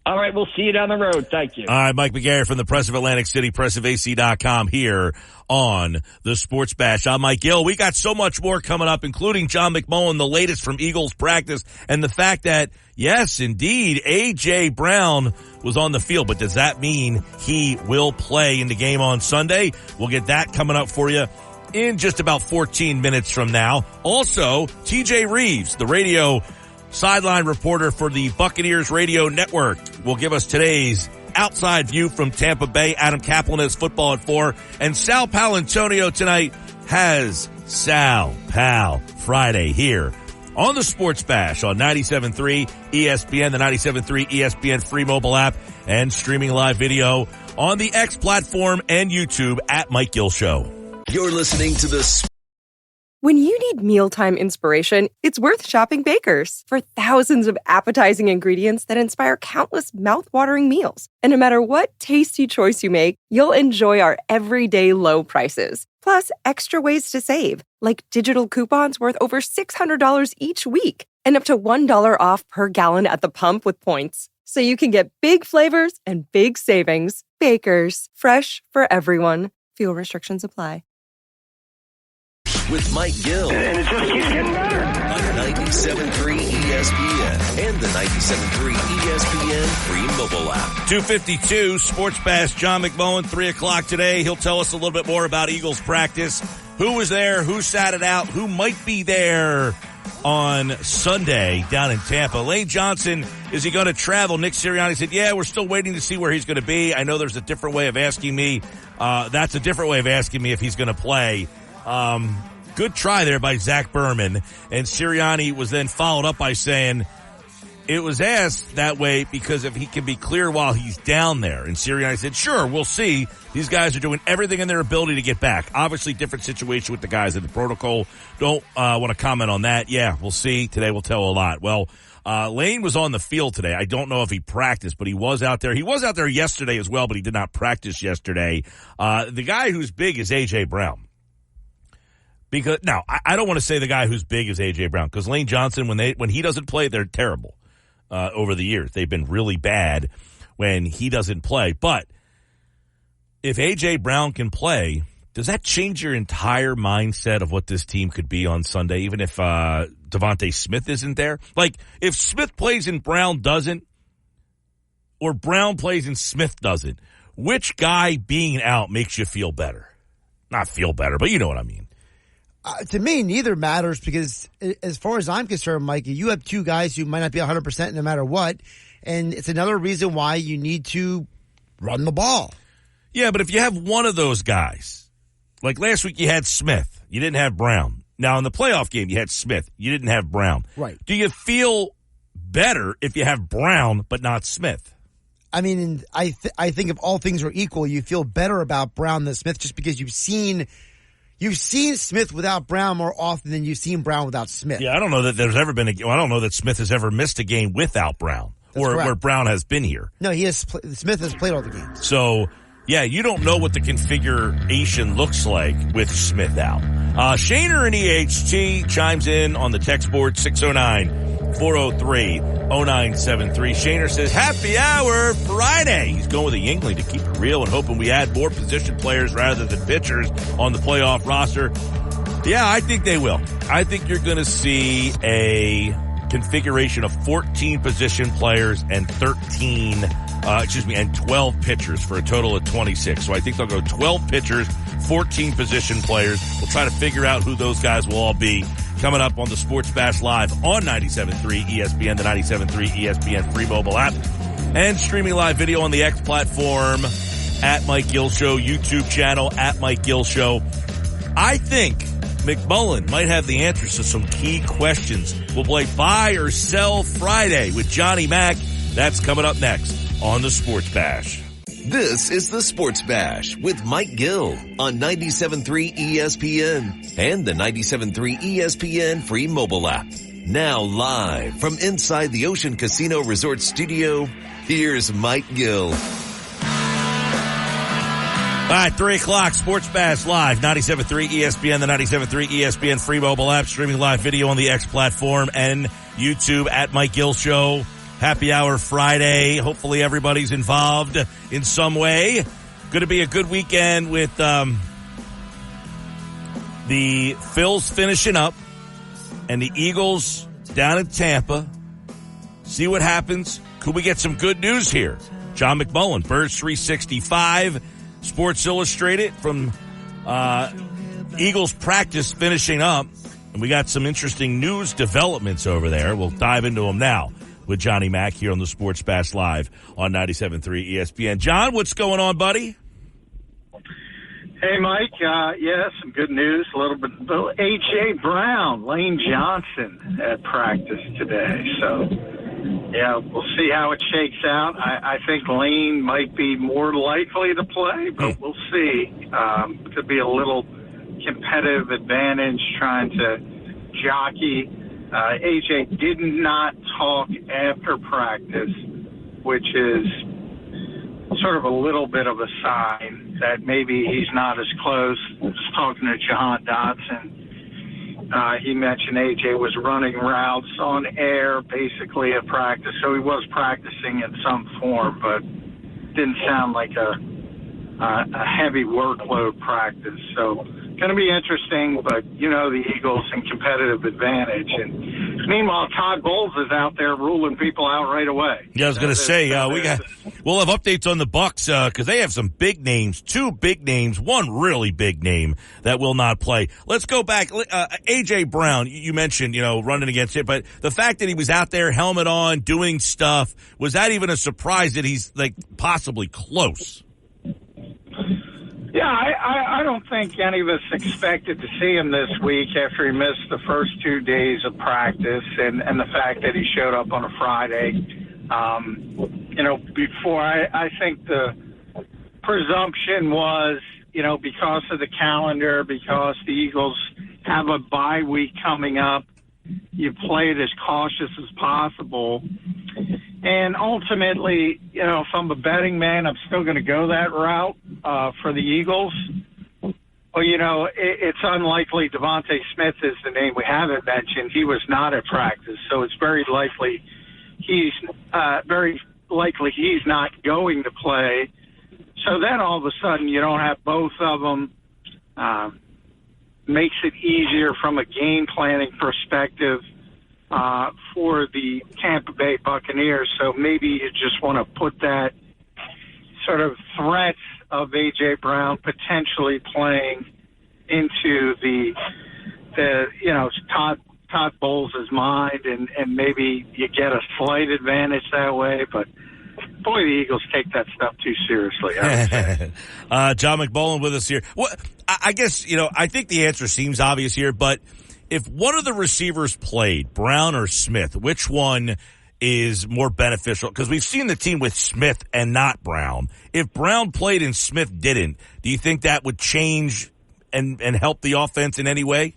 All right, we'll see you down the road. Thank you. All right, Mike McGarry from the Press of Atlantic City, pressofac.com here on the Sports Bash. I'm Mike Gill. We got so much more coming up, including John McMullen, the latest from Eagles practice, and the fact that, yes, indeed, A.J. Brown was on the field, but does that mean he will play in the game on Sunday? We'll get that coming up for you in just about 14 minutes from now. Also, TJ Reeves, the radio sideline reporter for the Buccaneers Radio Network, will give us today's outside view from Tampa Bay. Adam Kaplan has football at 4. And Sal Paolantonio tonight has Sal Pal Friday here on the Sports Bash on 97.3 ESPN, the 97.3 ESPN free mobile app, and streaming live video on the X platform and YouTube at Mike Gill Show. You're listening to the When you need mealtime inspiration, it's worth shopping Baker's for thousands of appetizing ingredients that inspire countless mouth-watering meals. And no matter what tasty choice you make, you'll enjoy our everyday low prices. Plus, extra ways to save, like digital coupons worth over $600 each week and up to $1 off per gallon at the pump with points. So you can get big flavors and big savings. Baker's, fresh for everyone. Fuel restrictions apply. With Mike Gill. And it just keeps getting better. On 97.3 ESPN and the 97.3 ESPN free mobile app. 2:52 Sports Bash. John McMullen, 3 o'clock today. He'll tell us a little bit more about Eagles practice. Who was there? Who sat it out? Who might be there on Sunday down in Tampa? Lane Johnson, is he going to travel? Nick Sirianni said, yeah, we're still waiting to see where he's going to be. I know there's a different way of asking me. That's a different way of asking me if he's going to play. Good try there by Zach Berman. And Sirianni was then followed up by saying it was asked that way because if he can be clear while he's down there. And Sirianni said, sure, we'll see. These guys are doing everything in their ability to get back. Obviously, different situation with the guys in the protocol. Don't want to comment on that. Yeah, we'll see. Today will tell a lot. Well, Lane was on the field today. I don't know if he practiced, but he was out there. He was out there yesterday as well, but he did not practice yesterday. The guy who's big is A.J. Brown. Because now I don't want to say the guy who's big is A.J. Brown because Lane Johnson, when he doesn't play, they're terrible over the years. They've been really bad when he doesn't play. But if A.J. Brown can play, does that change your entire mindset of what this team could be on Sunday, even if Devontae Smith isn't there? Like, if Smith plays and Brown doesn't, or Brown plays and Smith doesn't, which guy being out makes you feel better? Not feel better, but you know what I mean. To me, neither matters because as far as I'm concerned, Mikey, you have two guys who might not be 100% no matter what, and it's another reason why you need to run the ball. Yeah, but if you have one of those guys, like last week you had Smith, you didn't have Brown. Now in the playoff game you had Smith, you didn't have Brown. Right. Do you feel better if you have Brown but not Smith? I mean, I think if all things are equal, you feel better about Brown than Smith just because you've seen Smith without Brown more often than you've seen Brown without Smith. Yeah, I don't know that there's ever been I don't know that Smith has ever missed a game without Brown. That's correct. Where Brown has been here. No, Smith has played all the games. So, yeah, you don't know what the configuration looks like with Smith out. Shaner in EHT chimes in on the text board 609-403-0973. Shaner says, happy hour Friday. He's going with the Yingling to keep it real and hoping we add more position players rather than pitchers on the playoff roster. Yeah, I think they will. I think you're going to see a configuration of 14 position players and 12 pitchers for a total of 26. So I think they'll go 12 pitchers, 14 position players. We'll try to figure out who those guys will all be coming up on the Sports Bash Live on 97.3 ESPN, the 97.3 ESPN free mobile app, and streaming live video on the X platform at Mike Gill Show, YouTube channel at Mike Gill Show. I think McMullen might have the answers to some key questions. We'll play Buy or Sell Friday with Johnny Mack. That's coming up next on the Sports Bash. This is the Sports Bash with Mike Gill on 97.3 ESPN and the 97.3 ESPN free mobile app. Now live from inside the Ocean Casino Resort Studio, here's Mike Gill. All right, 3 o'clock, Sports Bash Live, 97.3 ESPN, the 97.3 ESPN free mobile app, streaming live video on the X platform and YouTube at Mike Gill Show. Happy Hour Friday. Hopefully everybody's involved in some way. Going to be a good weekend with the Phils finishing up and the Eagles down in Tampa. See what happens. Could we get some good news here? John McMullen, Birds 365, Sports Illustrated from Eagles practice finishing up. And we got some interesting news developments over there. We'll dive into them now with Johnny Mack here on the Sports Bash Live on 97.3 ESPN. John, what's going on, buddy? Hey, Mike. Some good news. A little bit. A.J. Brown, Lane Johnson at practice today. So, yeah, we'll see how it shakes out. I think Lane might be more likely to play, but we'll see. Could be a little competitive advantage trying to jockey. AJ did not talk after practice, which is sort of a little bit of a sign that maybe he's not as close. I was talking to Jahan Dotson. He mentioned AJ was running routes on air basically at practice, so he was practicing in some form, but didn't sound like a heavy workload practice. So going to be interesting, but the Eagles in competitive advantage. And meanwhile, Todd Bowles is out there ruling people out right away. Yeah, I was going to say we'll have updates on the Bucs because they have some big names, 2 big names, 1 really big name that will not play. Let's go back. A.J. Brown, you mentioned running against it, but the fact that he was out there, helmet on, doing stuff, was that even a surprise that he's possibly close? Yeah, I don't think any of us expected to see him this week after he missed the first 2 days of practice and the fact that he showed up on a Friday. Before I think the presumption was, because of the calendar, because the Eagles have a bye week coming up, you play it as cautious as possible. And ultimately, if I'm a betting man, I'm still going to go that route for the Eagles. Well, it's unlikely Devontae Smith is the name we haven't mentioned. He was not at practice, so it's very likely he's not going to play. So then all of a sudden you don't have both of them. Makes it easier from a game planning perspective for the Tampa Bay Buccaneers. So maybe you just want to put that sort of threat of A.J. Brown potentially playing into the Todd Bowles' mind, and maybe you get a slight advantage that way, but boy, the Eagles take that stuff too seriously. I would say. John McMullen with us here. I guess, I think the answer seems obvious here, but if one of the receivers played, Brown or Smith, which one is more beneficial? Because we've seen the team with Smith and not Brown. If Brown played and Smith didn't, do you think that would change and help the offense in any way?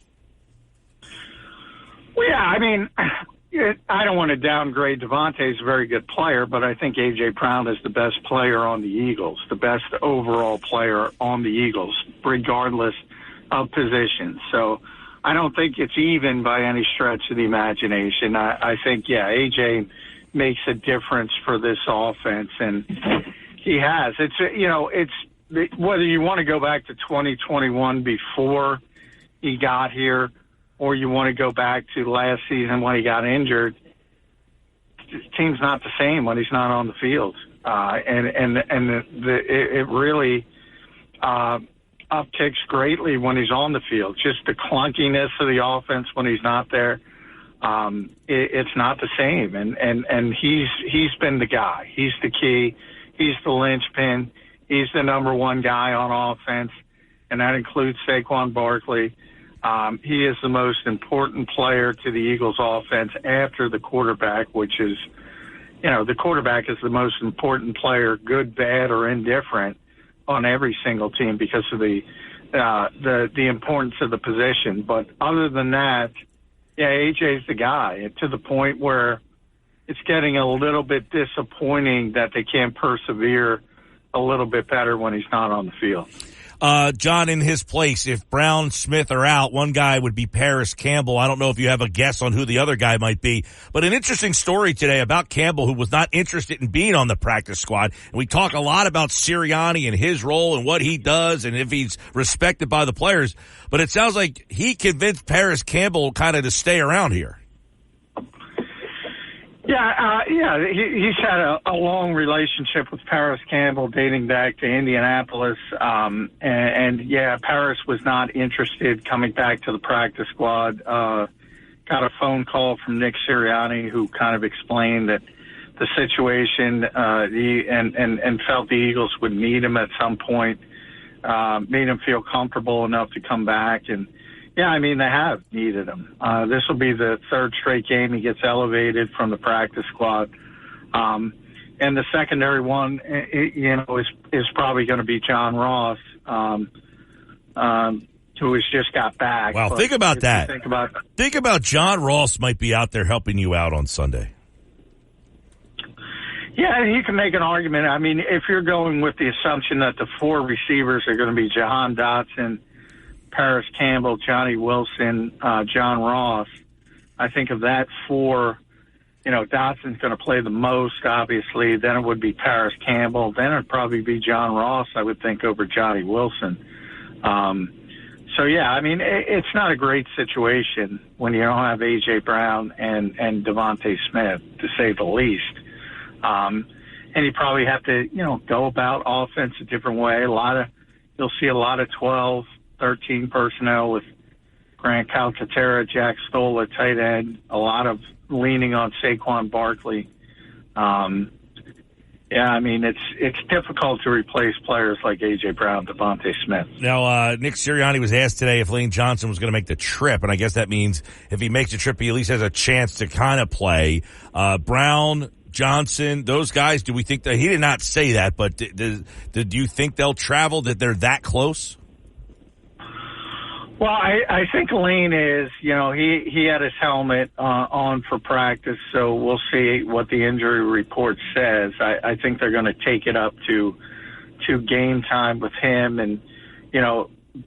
Well, yeah, I mean, I don't want to downgrade Devontae. He's a very good player, but I think A.J. Brown is the best player on the Eagles, the best overall player on the Eagles, regardless of position. So I don't think it's even by any stretch of the imagination. I think, A.J. makes a difference for this offense, and he has. It's whether you want to go back to 2021 before he got here, or you want to go back to last season when he got injured, his team's not the same when he's not on the field. It really upticks greatly when he's on the field. Just the clunkiness of the offense when he's not there, it's not the same. And he's been the guy. He's the key. He's the linchpin. He's the number one guy on offense, and that includes Saquon Barkley. He is the most important player to the Eagles offense after the quarterback, which is, the quarterback is the most important player, good, bad, or indifferent, on every single team because of the importance of the position. But other than that, AJ's the guy, to the point where it's getting a little bit disappointing that they can't persevere a little bit better when he's not on the field. John, in his place, if Brown, Smith are out, one guy would be Paris Campbell. I don't know if you have a guess on who the other guy might be, but an interesting story today about Campbell, who was not interested in being on the practice squad. And we talk a lot about Sirianni and his role and what he does and if he's respected by the players, but it sounds like he convinced Paris Campbell kind of to stay around here. He's had a long relationship with Paris Campbell dating back to Indianapolis. Paris was not interested coming back to the practice squad. Got a phone call from Nick Sirianni, who kind of explained that the situation, and felt the Eagles would need him at some point, made him feel comfortable enough to come back. And they have needed him. This will be the third straight game he gets elevated from the practice squad. And the secondary one, is probably going to be John Ross, who has just got back. Wow, think about that. Think about John Ross might be out there helping you out on Sunday. Yeah, you can make an argument. I mean, if you're going with the assumption that the four receivers are going to be Jahan Dotson, Paris Campbell, Johnny Wilson, John Ross, I think of that four, Dotson's going to play the most, obviously. Then it would be Paris Campbell. Then it would probably be John Ross, I would think, over Johnny Wilson. It's not a great situation when you don't have A.J. Brown and Devontae Smith, to say the least. And you probably have to, go about offense a different way. You'll see a lot of 12, 13 personnel with Grant Calcaterra, Jack Stoll at tight end, a lot of leaning on Saquon Barkley. It's difficult to replace players like A.J. Brown, Devontae Smith. Now, Nick Sirianni was asked today if Lane Johnson was going to make the trip, and I guess that means if he makes the trip, he at least has a chance to kind of play. Brown, Johnson, those guys, do we think that he did not say that, but do you think they'll travel, that they're that close? Well, I think Lane is, he had his helmet on for practice, so we'll see what the injury report says. I think they're going to take it up to game time with him, and,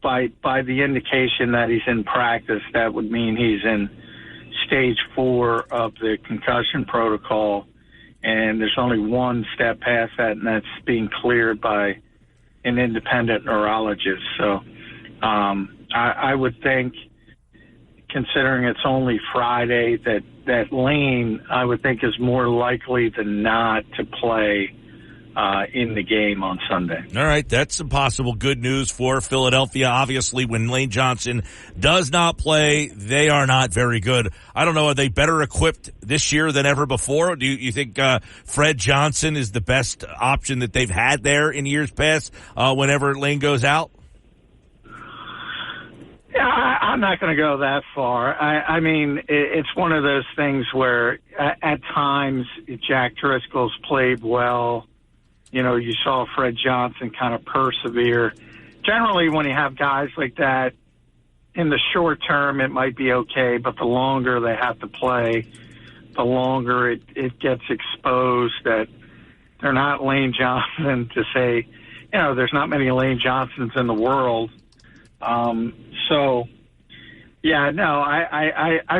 by the indication that he's in practice, that would mean he's in stage 4 of the concussion protocol, and there's only one step past that, and that's being cleared by an independent neurologist. So, I would think, considering it's only Friday, that Lane, I would think, is more likely than not to play in the game on Sunday. All right, that's some possible good news for Philadelphia. Obviously, when Lane Johnson does not play, they are not very good. I don't know, are they better equipped this year than ever before? Do you think Fred Johnson is the best option that they've had there in years past whenever Lane goes out? Yeah, I'm not going to go that far. It's one of those things where at times Jack Driscoll's played well. You saw Fred Johnson kind of persevere. Generally, when you have guys like that, in the short term, it might be okay, but the longer they have to play, the longer it gets exposed that they're not Lane Johnson, to say, there's not many Lane Johnsons in the world. I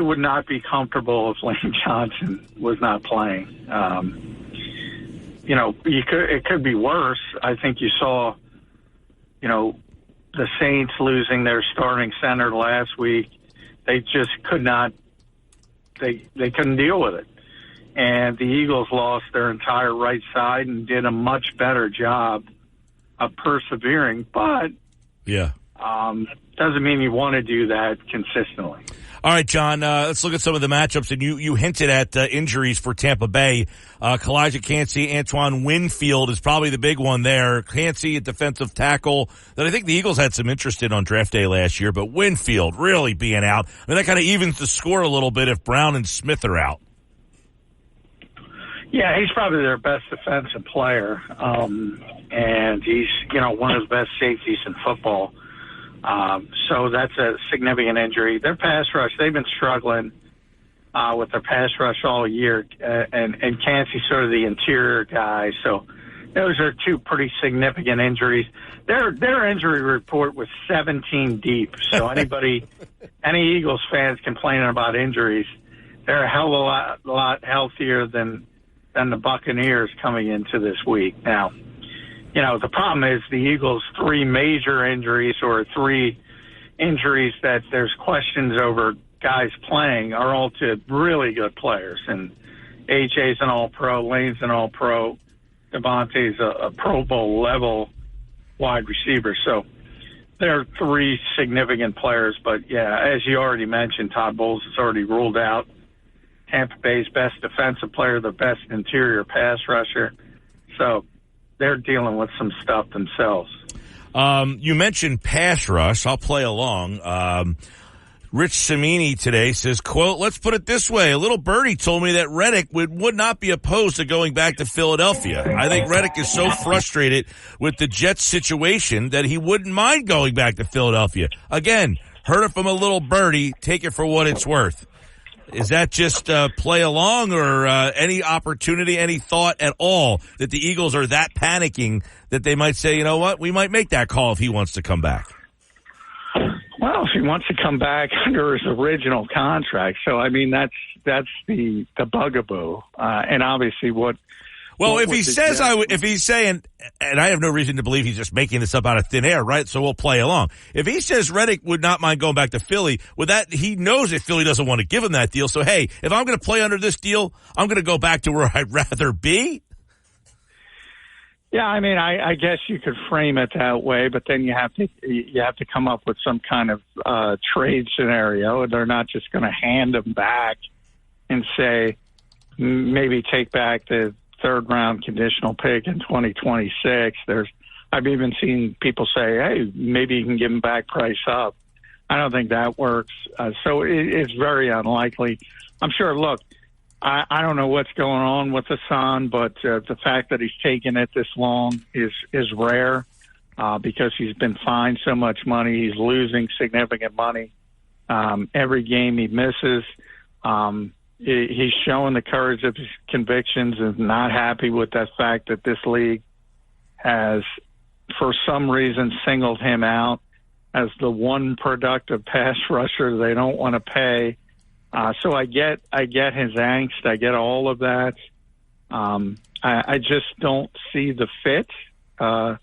would not be comfortable if Lane Johnson was not playing. It could be worse. I think you saw, the Saints losing their starting center last week. They just could not, they couldn't deal with it. And the Eagles lost their entire right side and did a much better job of persevering. But, yeah. doesn't mean you want to do that consistently. All right, John, let's look at some of the matchups. And you hinted at injuries for Tampa Bay. Kalijah Kancey, Antoine Winfield is probably the big one there. Kancey, a defensive tackle that I think the Eagles had some interest in on draft day last year, but Winfield really being out. I mean, that kind of evens the score a little bit if Brown and Smith are out. Yeah, he's probably their best defensive player, and he's one of the best safeties in football. So that's a significant injury. Their pass rush, they've been struggling with their pass rush all year, and Kancey's sort of the interior guy. So those are two pretty significant injuries. Their injury report was 17 deep. So any Eagles fans complaining about injuries, they're a hell of a lot healthier than the Buccaneers coming into this week. Now, the problem is the Eagles' three major injuries or three injuries that there's questions over guys playing are all to really good players. And AJ's an All-Pro, Lane's an All-Pro, Devontae's a Pro Bowl level wide receiver. So there are three significant players. But, yeah, as you already mentioned, Todd Bowles has already ruled out Tampa Bay's best defensive player, the best interior pass rusher. So they're dealing with some stuff themselves. You mentioned pass rush. I'll play along. Rich Cimini today says, quote, let's put it this way. A little birdie told me that Reddick would not be opposed to going back to Philadelphia. I think Reddick is so frustrated with the Jets situation that he wouldn't mind going back to Philadelphia. Again, heard it from a little birdie. Take it for what it's worth. Is that just play along or any opportunity, any thought at all that the Eagles are that panicking that they might say, you know what, we might make that call if he wants to come back? Well, if he wants to come back under his original contract. So, I mean, that's the bugaboo. And obviously if he's saying, and I have no reason to believe he's just making this up out of thin air, right? So we'll play along. If he says Reddick would not mind going back to Philly, he knows that Philly doesn't want to give him that deal. So, hey, if I'm going to play under this deal, I'm going to go back to where I'd rather be. Yeah, I mean, I guess you could frame it that way, but then you have to come up with some kind of trade scenario. They're not just going to hand him back and say, maybe take back the third-round conditional pick in 2026. I've even seen people say, hey, maybe you can give him back price up. I don't think that works. So it's very unlikely. I'm sure, look, I don't know what's going on with Hassan, but the fact that he's taken it this long is rare because he's been fined so much money. He's losing significant money every game he misses. He's showing the courage of his convictions and not happy with the fact that this league has, for some reason, singled him out as the one productive pass rusher they don't want to pay. So I get his angst. I get all of that. I just don't see the fit. I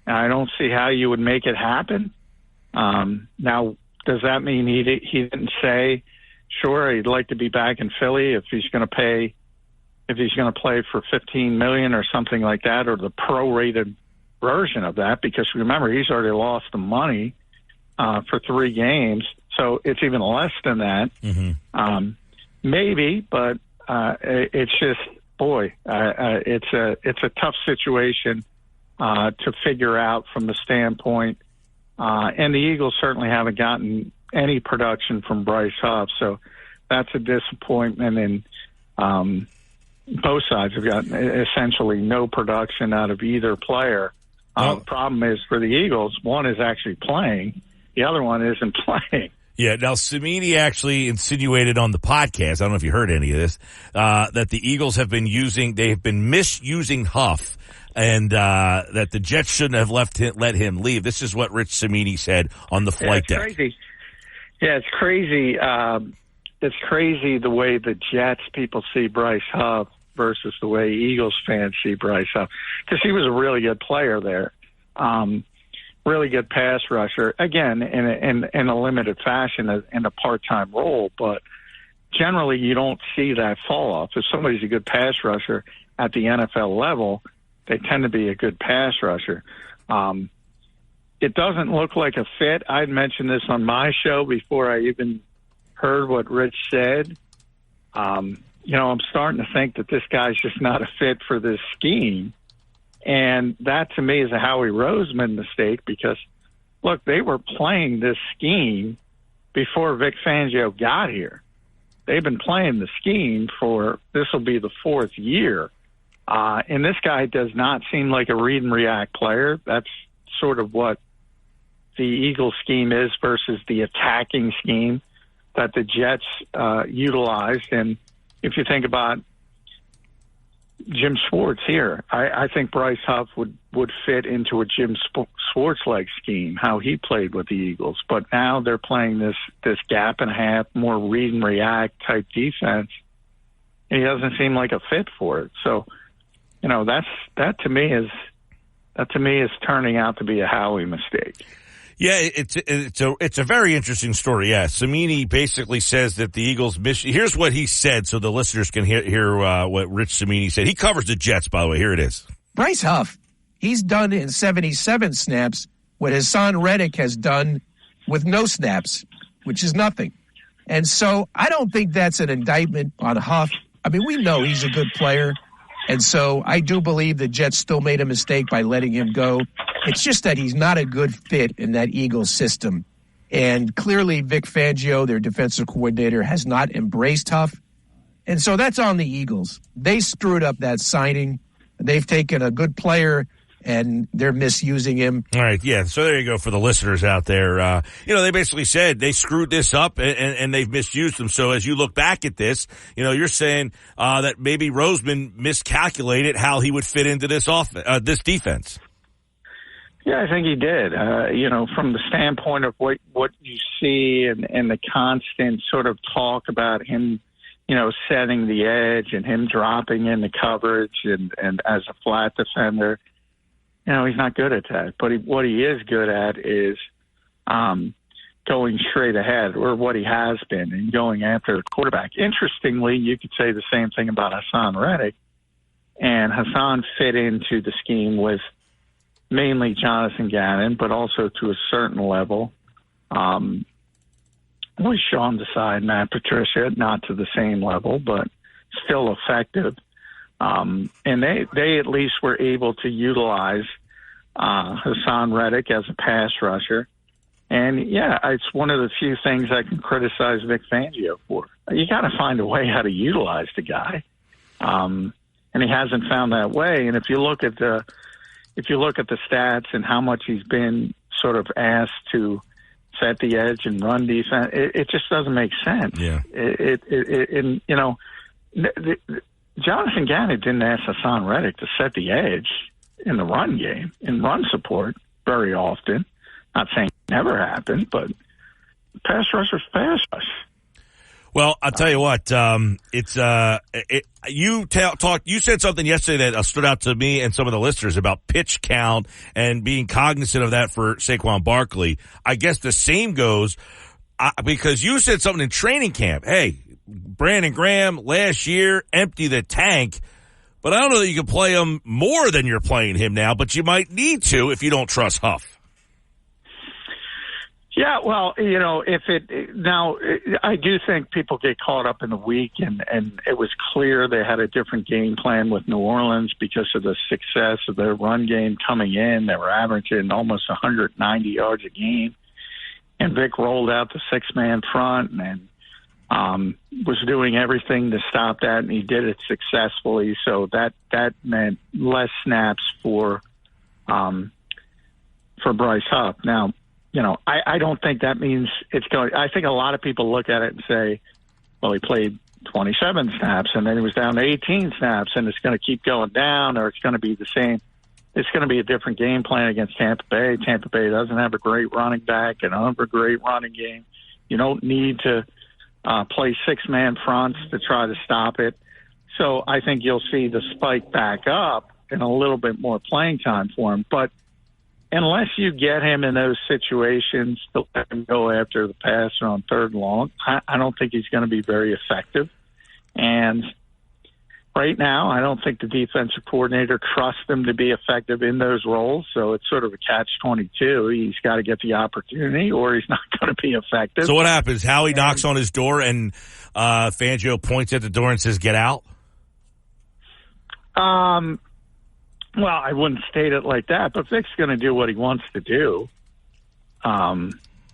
don't see how you would make it happen. Now, does that mean he didn't say, sure, he'd like to be back in Philly if he's going to play for $15 million or something like that, or the prorated version of that? Because remember, he's already lost the money for 3 games. So it's even less than that. Mm-hmm. Maybe, but it's just, it's a tough situation to figure out from the standpoint. And the Eagles certainly haven't gotten any production from Bryce Huff, so that's a disappointment. And both sides have gotten essentially no production out of either player. The problem is for the Eagles, one is actually playing, the other one isn't playing. Yeah, now Cimini actually insinuated on the podcast, I don't know if you heard any of this, that the Eagles have been misusing Huff, and that the Jets shouldn't have let him leave. This is what Rich Cimini said on the flight deck. Crazy. Yeah, it's crazy. It's crazy the way the Jets people see Bryce Huff versus the way Eagles fans see Bryce Huff, because he was a really good player there. Really good pass rusher, again, in a limited fashion, in a part-time role, but generally you don't see that fall off. If somebody's a good pass rusher at the NFL level, they tend to be a good pass rusher. It doesn't look like a fit. I'd mentioned this on my show before I even heard what Rich said. I'm starting to think that this guy's just not a fit for this scheme. And that, to me, is a Howie Roseman mistake because, look, they were playing this scheme before Vic Fangio got here. They've been playing the scheme for, this will be the fourth year. And this guy does not seem like a read and react player. That's sort of what the Eagles scheme is versus the attacking scheme that the Jets utilized. And if you think about Jim Schwartz here, I think Bryce Huff would fit into a Jim Schwartz-like scheme, how he played with the Eagles. But now they're playing this gap and a half, more read and react type defense, and he doesn't seem like a fit for it. So, that to me is turning out to be a Howie mistake. Yeah, it's a very interesting story. Yeah, Cimini basically says that the Eagles miss. Here's what he said, so the listeners can hear what Rich Cimini said. He covers the Jets, by the way. Here it is. Bryce Huff, he's done in 77 snaps what Hassan Reddick has done with no snaps, which is nothing. And so I don't think that's an indictment on Huff. I mean, we know he's a good player. And so I do believe the Jets still made a mistake by letting him go. It's just that he's not a good fit in that Eagles system. And clearly Vic Fangio, their defensive coordinator, has not embraced Huff. And so that's on the Eagles. They screwed up that signing. They've taken a good player and they're misusing him. All right, yeah. So there you go for the listeners out there. They basically said they screwed this up and they've misused them. So as you look back at this, you're saying that maybe Roseman miscalculated how he would fit into this this defense. Yeah, I think he did. From the standpoint of what you see and the constant sort of talk about him, setting the edge and him dropping in the coverage and as a flat defender. He's not good at that. But what he is good at is going straight ahead, or what he has been, and going after the quarterback. Interestingly, you could say the same thing about Hassan Reddick. And Hassan fit into the scheme with mainly Jonathan Gannon, but also to a certain level with Sean Desai and Matt Patricia, not to the same level, but still effective. And they at least were able to utilize Hassan Reddick as a pass rusher. And, yeah, it's one of the few things I can criticize Vic Fangio for. You got to find a way how to utilize the guy. And he hasn't found that way. And if you look at the stats and how much he's been sort of asked to set the edge and run defense, it just doesn't make sense. Yeah. Jonathan Gannon didn't ask Hassan Reddick to set the edge in the run game, in run support very often. Not saying it never happened, but pass rusher's pass rush. Well, I'll tell you what, you said something yesterday that stood out to me and some of the listeners about pitch count and being cognizant of that for Saquon Barkley. I guess the same goes, because you said something in training camp. Hey, Brandon Graham last year, empty the tank, but I don't know that you can play him more than you're playing him now, but you might need to if you don't trust Huff. Yeah, well, I do think people get caught up in the week, and it was clear they had a different game plan with New Orleans because of the success of their run game coming in. They were averaging almost 190 yards a game, and Vic rolled out the six-man front and was doing everything to stop that, and he did it successfully. So that meant less snaps for Bryce Huff. Now, I don't think that means it's going. I think a lot of people look at it and say, well, he played 27 snaps and then he was down to 18 snaps and it's going to keep going down, or it's going to be the same. It's going to be a different game plan against Tampa Bay. Tampa Bay doesn't have a great running back and don't have a great running game. You don't need to play six-man fronts to try to stop it. So I think you'll see the spike back up and a little bit more playing time for him. But unless you get him in those situations to let him go after the passer on third and long, I don't think he's going to be very effective. And, right now, I don't think the defensive coordinator trusts him to be effective in those roles. So it's sort of a catch-22. He's got to get the opportunity or he's not going to be effective. So what happens? Howie knocks on his door and Fangio points at the door and says, "Get out"? Well, I wouldn't state it like that, but Vic's going to do what he wants to do.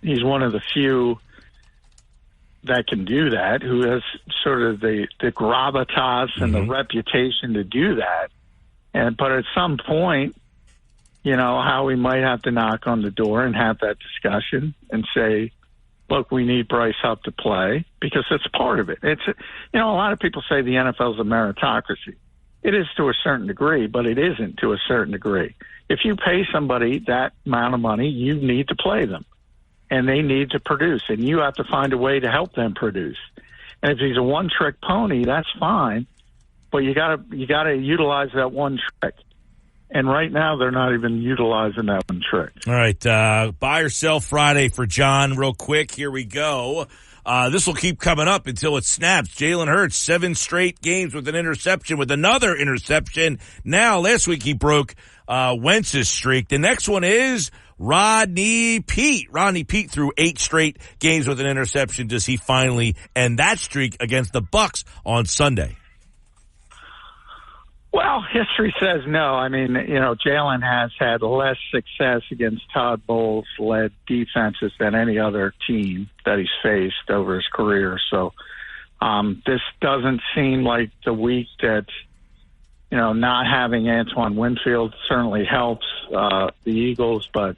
He's one of the few that can do that, who has sort of the gravitas and the reputation to do that. But at some point, Howie might have to knock on the door and have that discussion and say, look, we need Bryce Huff to play, because it's part of it. It's, a lot of people say the NFL is a meritocracy. It is to a certain degree, but it isn't to a certain degree. If you pay somebody that amount of money, you need to play them, and they need to produce, and you have to find a way to help them produce. And if he's a one-trick pony, that's fine, but you gotta utilize that one trick. And right now, they're not even utilizing that one trick. All right, buy or sell Friday for John. Real quick, here we go. This will keep coming up until it snaps. Jalen Hurts, 7 straight games with an interception, with another interception. Now, last week he broke Wentz's streak. The next one is Rodney Peete. Rodney Peete threw 8 straight games with an interception. Does he finally end that streak against the Bucs on Sunday? Well, history says no. I mean, Jalen has had less success against Todd Bowles-led defenses than any other team that he's faced over his career. So this doesn't seem like the week that, not having Antoine Winfield certainly helps the Eagles. But,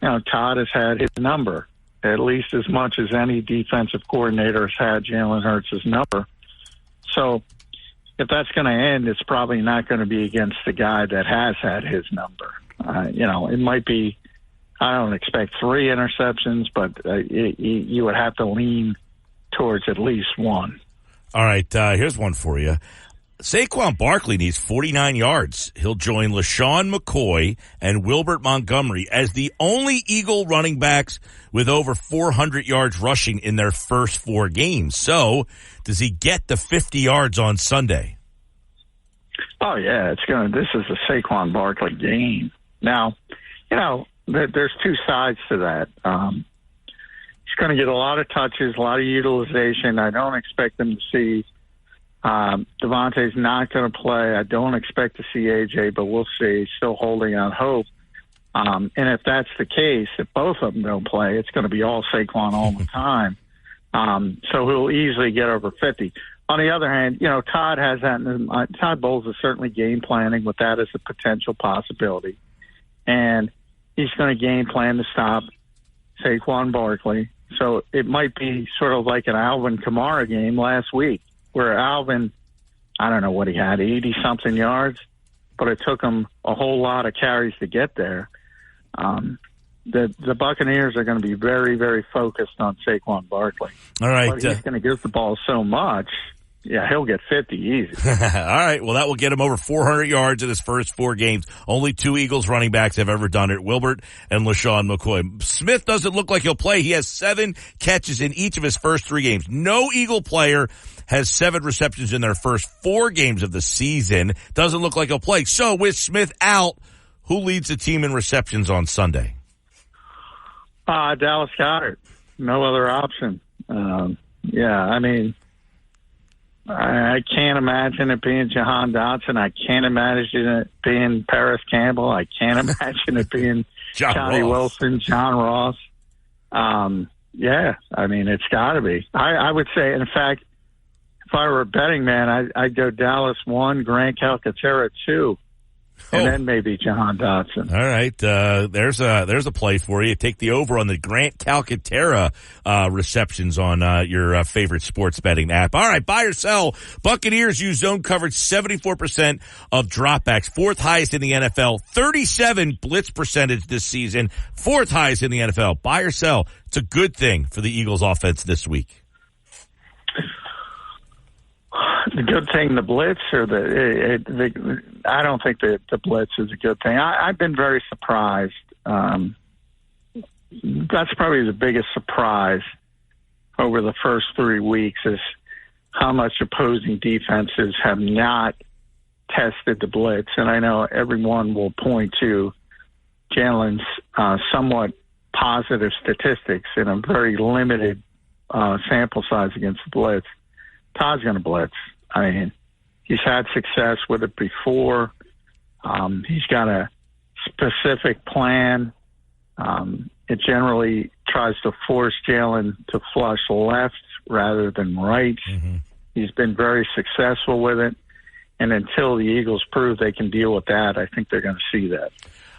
Todd has had his number, at least as much as any defensive coordinator has had Jalen Hurts' number. So if that's going to end, it's probably not going to be against the guy that has had his number. It might be, I don't expect 3 interceptions, but you would have to lean towards at least 1. All right, here's one for you. Saquon Barkley needs 49 yards. He'll join LaShawn McCoy and Wilbert Montgomery as the only Eagle running backs with over 400 yards rushing in their first 4 games. So, does he get the 50 yards on Sunday? Oh, yeah, this is a Saquon Barkley game. Now, there's 2 sides to that. He's going to get a lot of touches, a lot of utilization. I don't expect him to see Devontae's not going to play. I don't expect to see AJ, but we'll see. He's still holding on hope. And if that's the case, if both of them don't play, it's going to be all Saquon all the time. So he'll easily get over 50. On the other hand, Todd has that. Todd Bowles is certainly game planning with that as a potential possibility. And he's going to game plan to stop Saquon Barkley. So it might be sort of like an Alvin Kamara game last week, where Alvin, I don't know what he had, 80-something yards, but it took him a whole lot of carries to get there. The Buccaneers are going to be very, very focused on Saquon Barkley. All right. But he's going to give the ball so much. Yeah, he'll get 50 easy. All right. Well, that will get him over 400 yards in his first 4 games. Only 2 Eagles running backs have ever done it, Wilbert and LaShawn McCoy. Smith doesn't look like he'll play. He has 7 catches in each of his first 3 games. No Eagle player has 7 receptions in their first 4 games of the season. Doesn't look like he'll play. So with Smith out, who leads the team in receptions on Sunday? Dallas Goedert. No other option. I can't imagine it being Jahan Dotson. I can't imagine it being Paris Campbell. I can't imagine it being Johnny Wilson, John Ross. It's got to be. I would say, in fact, if I were a betting man, I'd go Dallas 1, Grant Calcaterra 2. And then maybe Jahan Dotson. All right. There's a play for you. Take the over on the Grant Calcaterra receptions on your favorite sports betting app. All right. Buy or sell. Buccaneers use zone coverage 74% of dropbacks. 4th highest in the NFL. 37 blitz percentage this season. 4th highest in the NFL. Buy or sell. It's a good thing for the Eagles offense this week. The good thing, the blitz, or I don't think that the blitz is a good thing. I've been very surprised. That's probably the biggest surprise over the first 3 weeks is how much opposing defenses have not tested the blitz. And I know everyone will point to Jalen's somewhat positive statistics in a very limited sample size against the blitz. Todd's going to blitz. I mean, he's had success with it before. He's got a specific plan. It generally tries to force Jalen to flush left rather than right. Mm-hmm. He's been very successful with it. And until the Eagles prove they can deal with that, I think they're going to see that.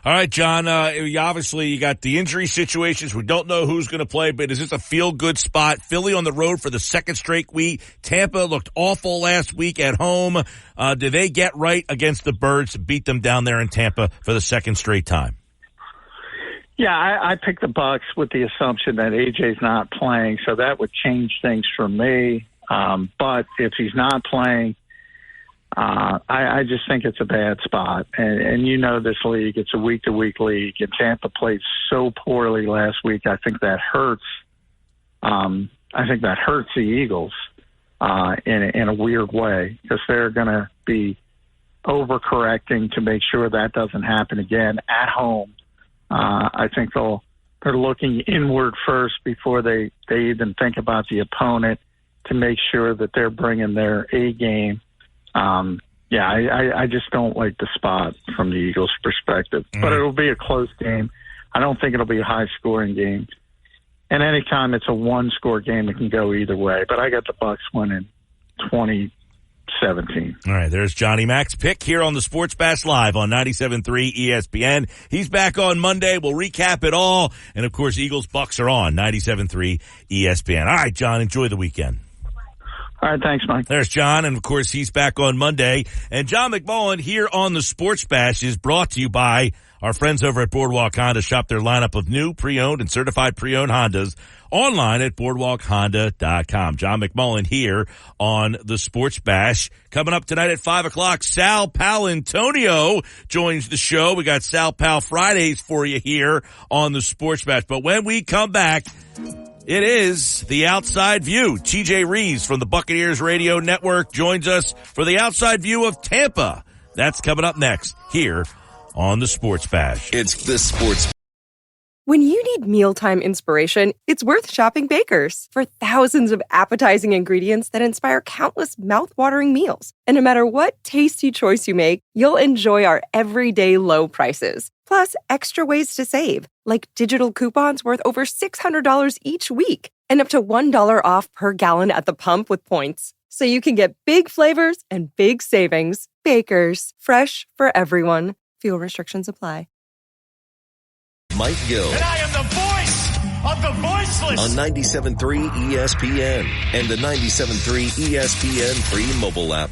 All right, John, obviously you got the injury situations. We don't know who's going to play, but is this a feel-good spot? Philly on the road for the second straight week. Tampa looked awful last week at home. Did they get right against the Birds, beat them down there in Tampa for the second straight time? Yeah, I picked the Bucs with the assumption that AJ's not playing, so that would change things for me. But if he's not playing, I just think it's a bad spot. And you know this league, it's a week-to-week league, and Tampa played so poorly last week. I think that hurts. I think that hurts the Eagles in a weird way, because they're going to be overcorrecting to make sure that doesn't happen again at home. I think they're looking inward first before they even think about the opponent to make sure that they're bringing their A game. I just don't like the spot from the Eagles' perspective. But it'll be a close game. I don't think it'll be a high-scoring game. And anytime it's a one-score game, it can go either way. But I got the Bucs winning 20-17. All right, there's Johnny Mac's pick here on the Sports Bash Live on 97.3 ESPN. He's back on Monday. We'll recap it all. And, of course, Eagles-Bucs are on 97.3 ESPN. All right, John, enjoy the weekend. All right, thanks, Mike. There's John, and, of course, he's back on Monday. And John McMullen here on the Sports Bash is brought to you by our friends over at Boardwalk Honda. Shop their lineup of new, pre-owned, and certified pre-owned Hondas online at BoardwalkHonda.com. John McMullen here on the Sports Bash. Coming up tonight at 5 o'clock, Sal Paolantonio joins the show. We got Sal Pal Fridays for you here on the Sports Bash. But when we come back, it is the Outside View. TJ Reeves from the Buccaneers Radio Network joins us for the Outside View of Tampa. That's coming up next here on the Sports Bash. It's the Sports. When you need mealtime inspiration, it's worth shopping Baker's. For thousands of appetizing ingredients that inspire countless mouth-watering meals. And no matter what tasty choice you make, you'll enjoy our everyday low prices. Plus, extra ways to save, like digital coupons worth over $600 each week and up to $1 off per gallon at the pump with points. So you can get big flavors and big savings. Baker's, fresh for everyone. Fuel restrictions apply. Mike Gill. And I am the voice of the voiceless. On 97.3 ESPN and the 97.3 ESPN free mobile app.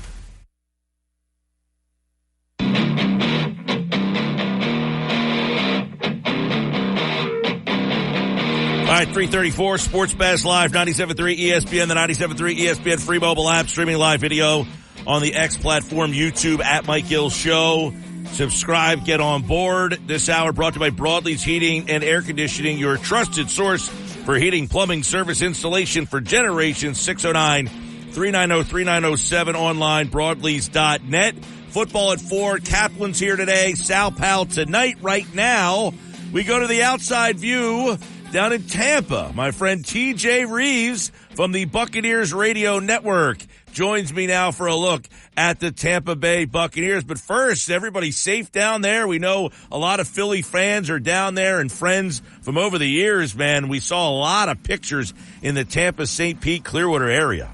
All right, 3:34, Sports Bash Live, 97.3 ESPN, the 97.3 ESPN free mobile app, streaming live video on the X platform, YouTube, at Mike Gill Show. Subscribe, get on board. This hour brought to you by Broadleys Heating and Air Conditioning, your trusted source for heating, plumbing, service, installation for generations. 609-390-3907, online, broadleys.net. Football at 4, Kaplan's here today, Sal Pal tonight. Right now, we go to the Outside View down in Tampa. My friend TJ Reeves from the Buccaneers Radio Network joins me now for a look at the Tampa Bay Buccaneers. But first, everybody's safe down there. We know a lot of Philly fans are down there and friends from over the years, man. We saw a lot of pictures in the Tampa, St. Pete, Clearwater area.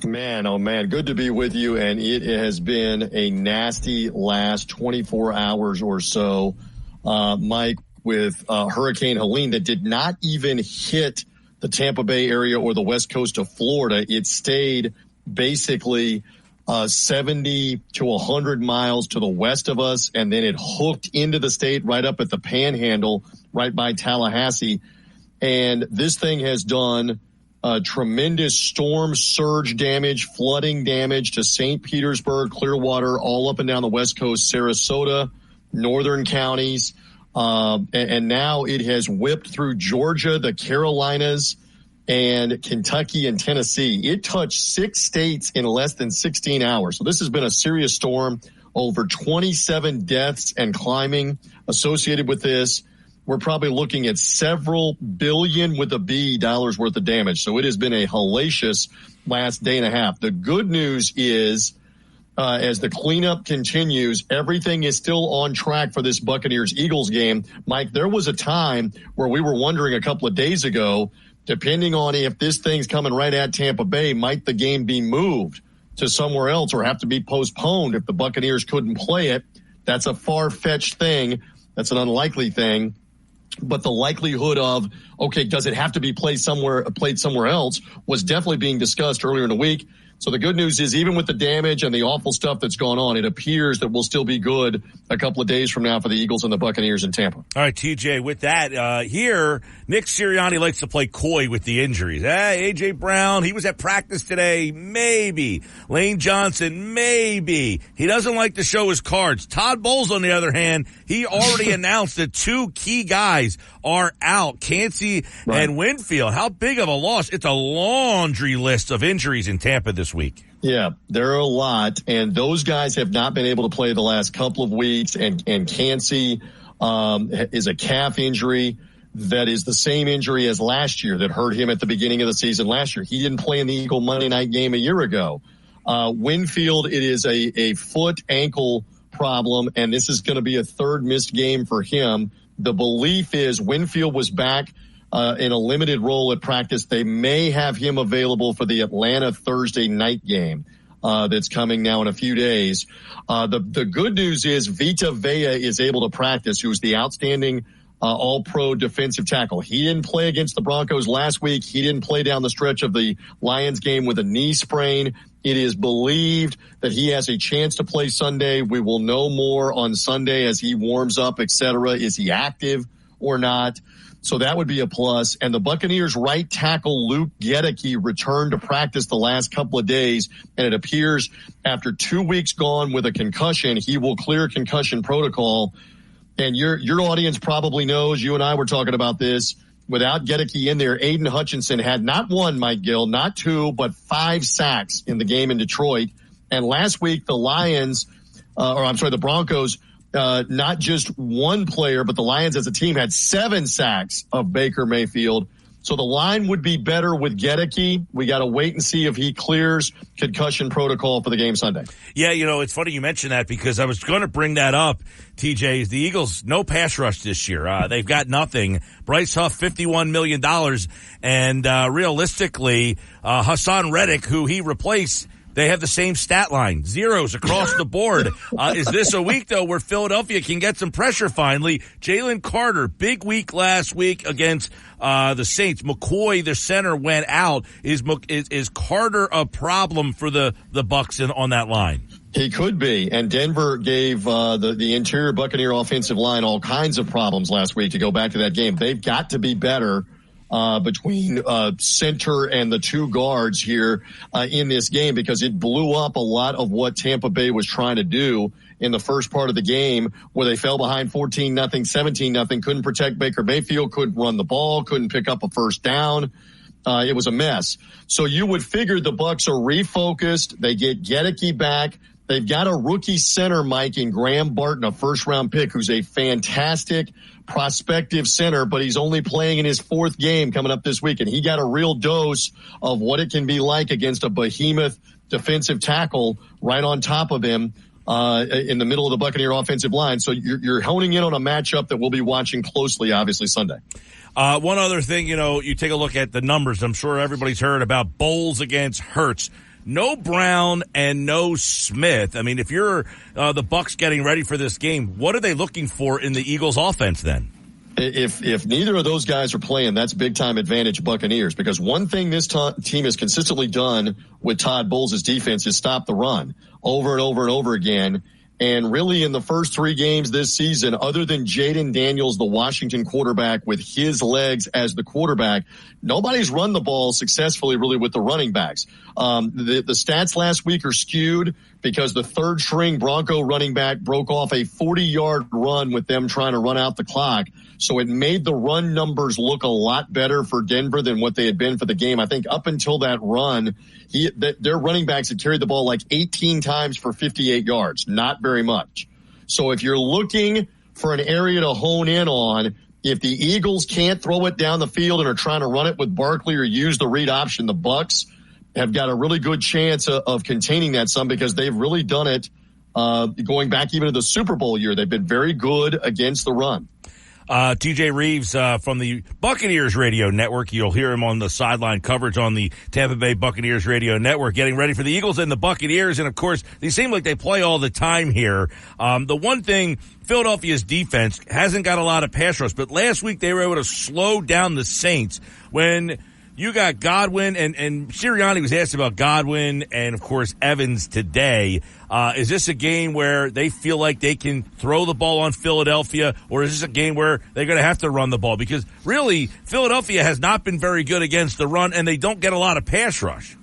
Man, oh man, good to be with you. And it has been a nasty last 24 hours or so, Mike, with Hurricane Helene that did not even hit the Tampa Bay area or the west coast of Florida. It stayed basically 70 to 100 miles to the west of us, and then it hooked into the state right up at the Panhandle, right by Tallahassee. And this thing has done tremendous storm surge damage, flooding damage to St. Petersburg, Clearwater, all up and down the west coast, Sarasota, northern counties. And now it has whipped through Georgia, the Carolinas, and Kentucky and Tennessee. It touched 6 states in less than 16 hours. So this has been a serious storm. Over 27 deaths and climbing associated with this. We're probably looking at several billion with a B dollars worth of damage. So it has been a hellacious last day and a half. The good news is, as the cleanup continues, everything is still on track for this Buccaneers-Eagles game. Mike, there was a time where we were wondering a couple of days ago, depending on if this thing's coming right at Tampa Bay, might the game be moved to somewhere else or have to be postponed if the Buccaneers couldn't play it? That's a far-fetched thing. That's an unlikely thing. But the likelihood of, okay, does it have to be played somewhere else was definitely being discussed earlier in the week. So the good news is, even with the damage and the awful stuff that's gone on, it appears that we'll still be good a couple of days from now for the Eagles and the Buccaneers in Tampa. All right, TJ, with that, here, Nick Sirianni likes to play coy with the injuries. A.J. Brown, he was at practice today, maybe. Lane Johnson, maybe. He doesn't like to show his cards. Todd Bowles, on the other hand, he already announced that 2 key guys are out, Cansey and Winfield. How big of a loss? It's a laundry list of injuries in Tampa this week. Yeah, there are a lot, and those guys have not been able to play the last couple of weeks, and Cansey is a calf injury that is the same injury as last year that hurt him at the beginning of the season last year. He didn't play in the Eagle Monday night game a year ago. Winfield, it is a foot ankle problem, and this is going to be a 3rd missed game for him. The belief is Winfield was back in a limited role at practice. They may have him available for the Atlanta Thursday night game that's coming now in a few days. The good news is Vita Vea is able to practice, who's the outstanding all-pro defensive tackle. He didn't play against the Broncos last week. He didn't play down the stretch of the Lions game with a knee sprain. It is believed that he has a chance to play Sunday. We will know more on Sunday as he warms up, etc. Is he active or not? So that would be a plus. And the Buccaneers right tackle Luke Gedeke returned to practice the last couple of days, and it appears after 2 weeks gone with a concussion, he will clear concussion protocol. And your audience probably knows, you and I were talking about this, without Gedeke in there, Aiden Hutchinson had not 1, Mike Gill, not 2, but 5 sacks in the game in Detroit. And last week, the Broncos, not just 1 player, but the Lions as a team had 7 sacks of Baker Mayfield. So the line would be better with Gedeke. We got to wait and see if he clears concussion protocol for the game Sunday. Yeah, it's funny you mentioned that because I was going to bring that up, TJ. The Eagles, no pass rush this year. They've got nothing. Bryce Huff, $51 million. And realistically, Hassan Reddick, who he replaced, they have the same stat line, 0s across the board. Is this a week, though, where Philadelphia can get some pressure finally? Jalen Carter, big week last week against the Saints. McCoy, the center, went out. Is Carter a problem for the Bucs on that line? He could be. And Denver gave the interior Buccaneer offensive line all kinds of problems last week to go back to that game. They've got to be better between center and the 2 guards here in this game, because it blew up a lot of what Tampa Bay was trying to do in the first part of the game, where they fell behind 14-0, 17-0, couldn't protect Baker Mayfield, couldn't run the ball, couldn't pick up a first down. It was a mess. So you would figure the Bucs are refocused. They get Gedeke back. They've got a rookie center, Mike, in Graham Barton, a first-round pick, who's a fantastic prospective center, but he's only playing in his 4th game coming up this week, and he got a real dose of what it can be like against a behemoth defensive tackle right on top of him in the middle of the Buccaneer offensive line. So you're honing in on a matchup that we'll be watching closely, obviously, Sunday. One other thing, you take a look at the numbers. I'm sure everybody's heard about Bowles against Hurts. No Brown and no Smith. I mean, if you're the Bucs getting ready for this game, what are they looking for in the Eagles offense then? If neither of those guys are playing, that's big time advantage Buccaneers, because one thing this team has consistently done with Todd Bowles' defense is stop the run over and over and over again. And really in the first 3 games this season, other than Jaden Daniels, the Washington quarterback, with his legs as the quarterback, nobody's run the ball successfully really with the running backs. The stats last week are skewed because the third string Bronco running back broke off a 40-yard run with them trying to run out the clock. So it made the run numbers look a lot better for Denver than what they had been for the game. I think up until that run, their running backs had carried the ball like 18 times for 58 yards. Not very much. So if you're looking for an area to hone in on, if the Eagles can't throw it down the field and are trying to run it with Barkley or use the read option, the Bucs have got a really good chance of containing that some, because they've really done it going back even to the Super Bowl year. They've been very good against the run. TJ Reeves from the Buccaneers Radio Network. You'll hear him on the sideline coverage on the Tampa Bay Buccaneers Radio Network, getting ready for the Eagles and the Buccaneers. And, of course, they seem like they play all the time here. The one thing, Philadelphia's defense hasn't got a lot of pass rush, but last week they were able to slow down the Saints when you got Godwin, and Sirianni was asked about Godwin and, of course, Evans today. Is this a game where they feel like they can throw the ball on Philadelphia, or is this a game where they're going to have to run the ball? Because, really, Philadelphia has not been very good against the run, and they don't get a lot of pass rush.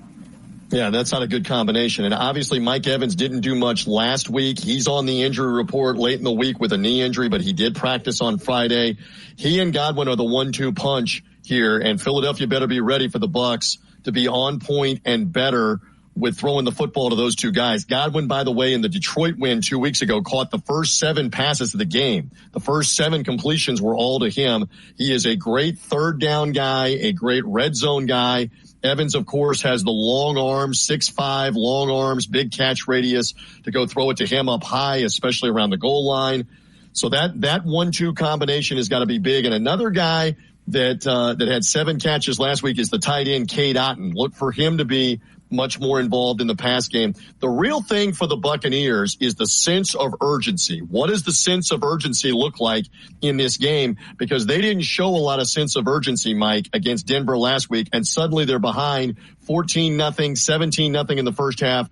Yeah, that's not a good combination. And obviously Mike Evans didn't do much last week. He's on the injury report late in the week with a knee injury, but he did practice on Friday. He and Godwin are the 1-2 punch here, and Philadelphia better be ready for the Bucs to be on point and better with throwing the football to those two guys. Godwin, by the way, in the Detroit win 2 weeks ago, caught the first 7 passes of the game. The first 7 completions were all to him. He is a great third down guy, a great red zone guy. Evans, of course, has the long arms, 6'5", long arms, big catch radius to go throw it to him up high, especially around the goal line. So that 1-2 combination has got to be big. And another guy that had 7 catches last week is the tight end, Cade Otton. Look for him to be much more involved in the pass game. The real thing for the Buccaneers is the sense of urgency. What does the sense of urgency look like in this game? Because they didn't show a lot of sense of urgency, Mike, against Denver last week, and suddenly they're behind 14-0, 17-0 in the first half.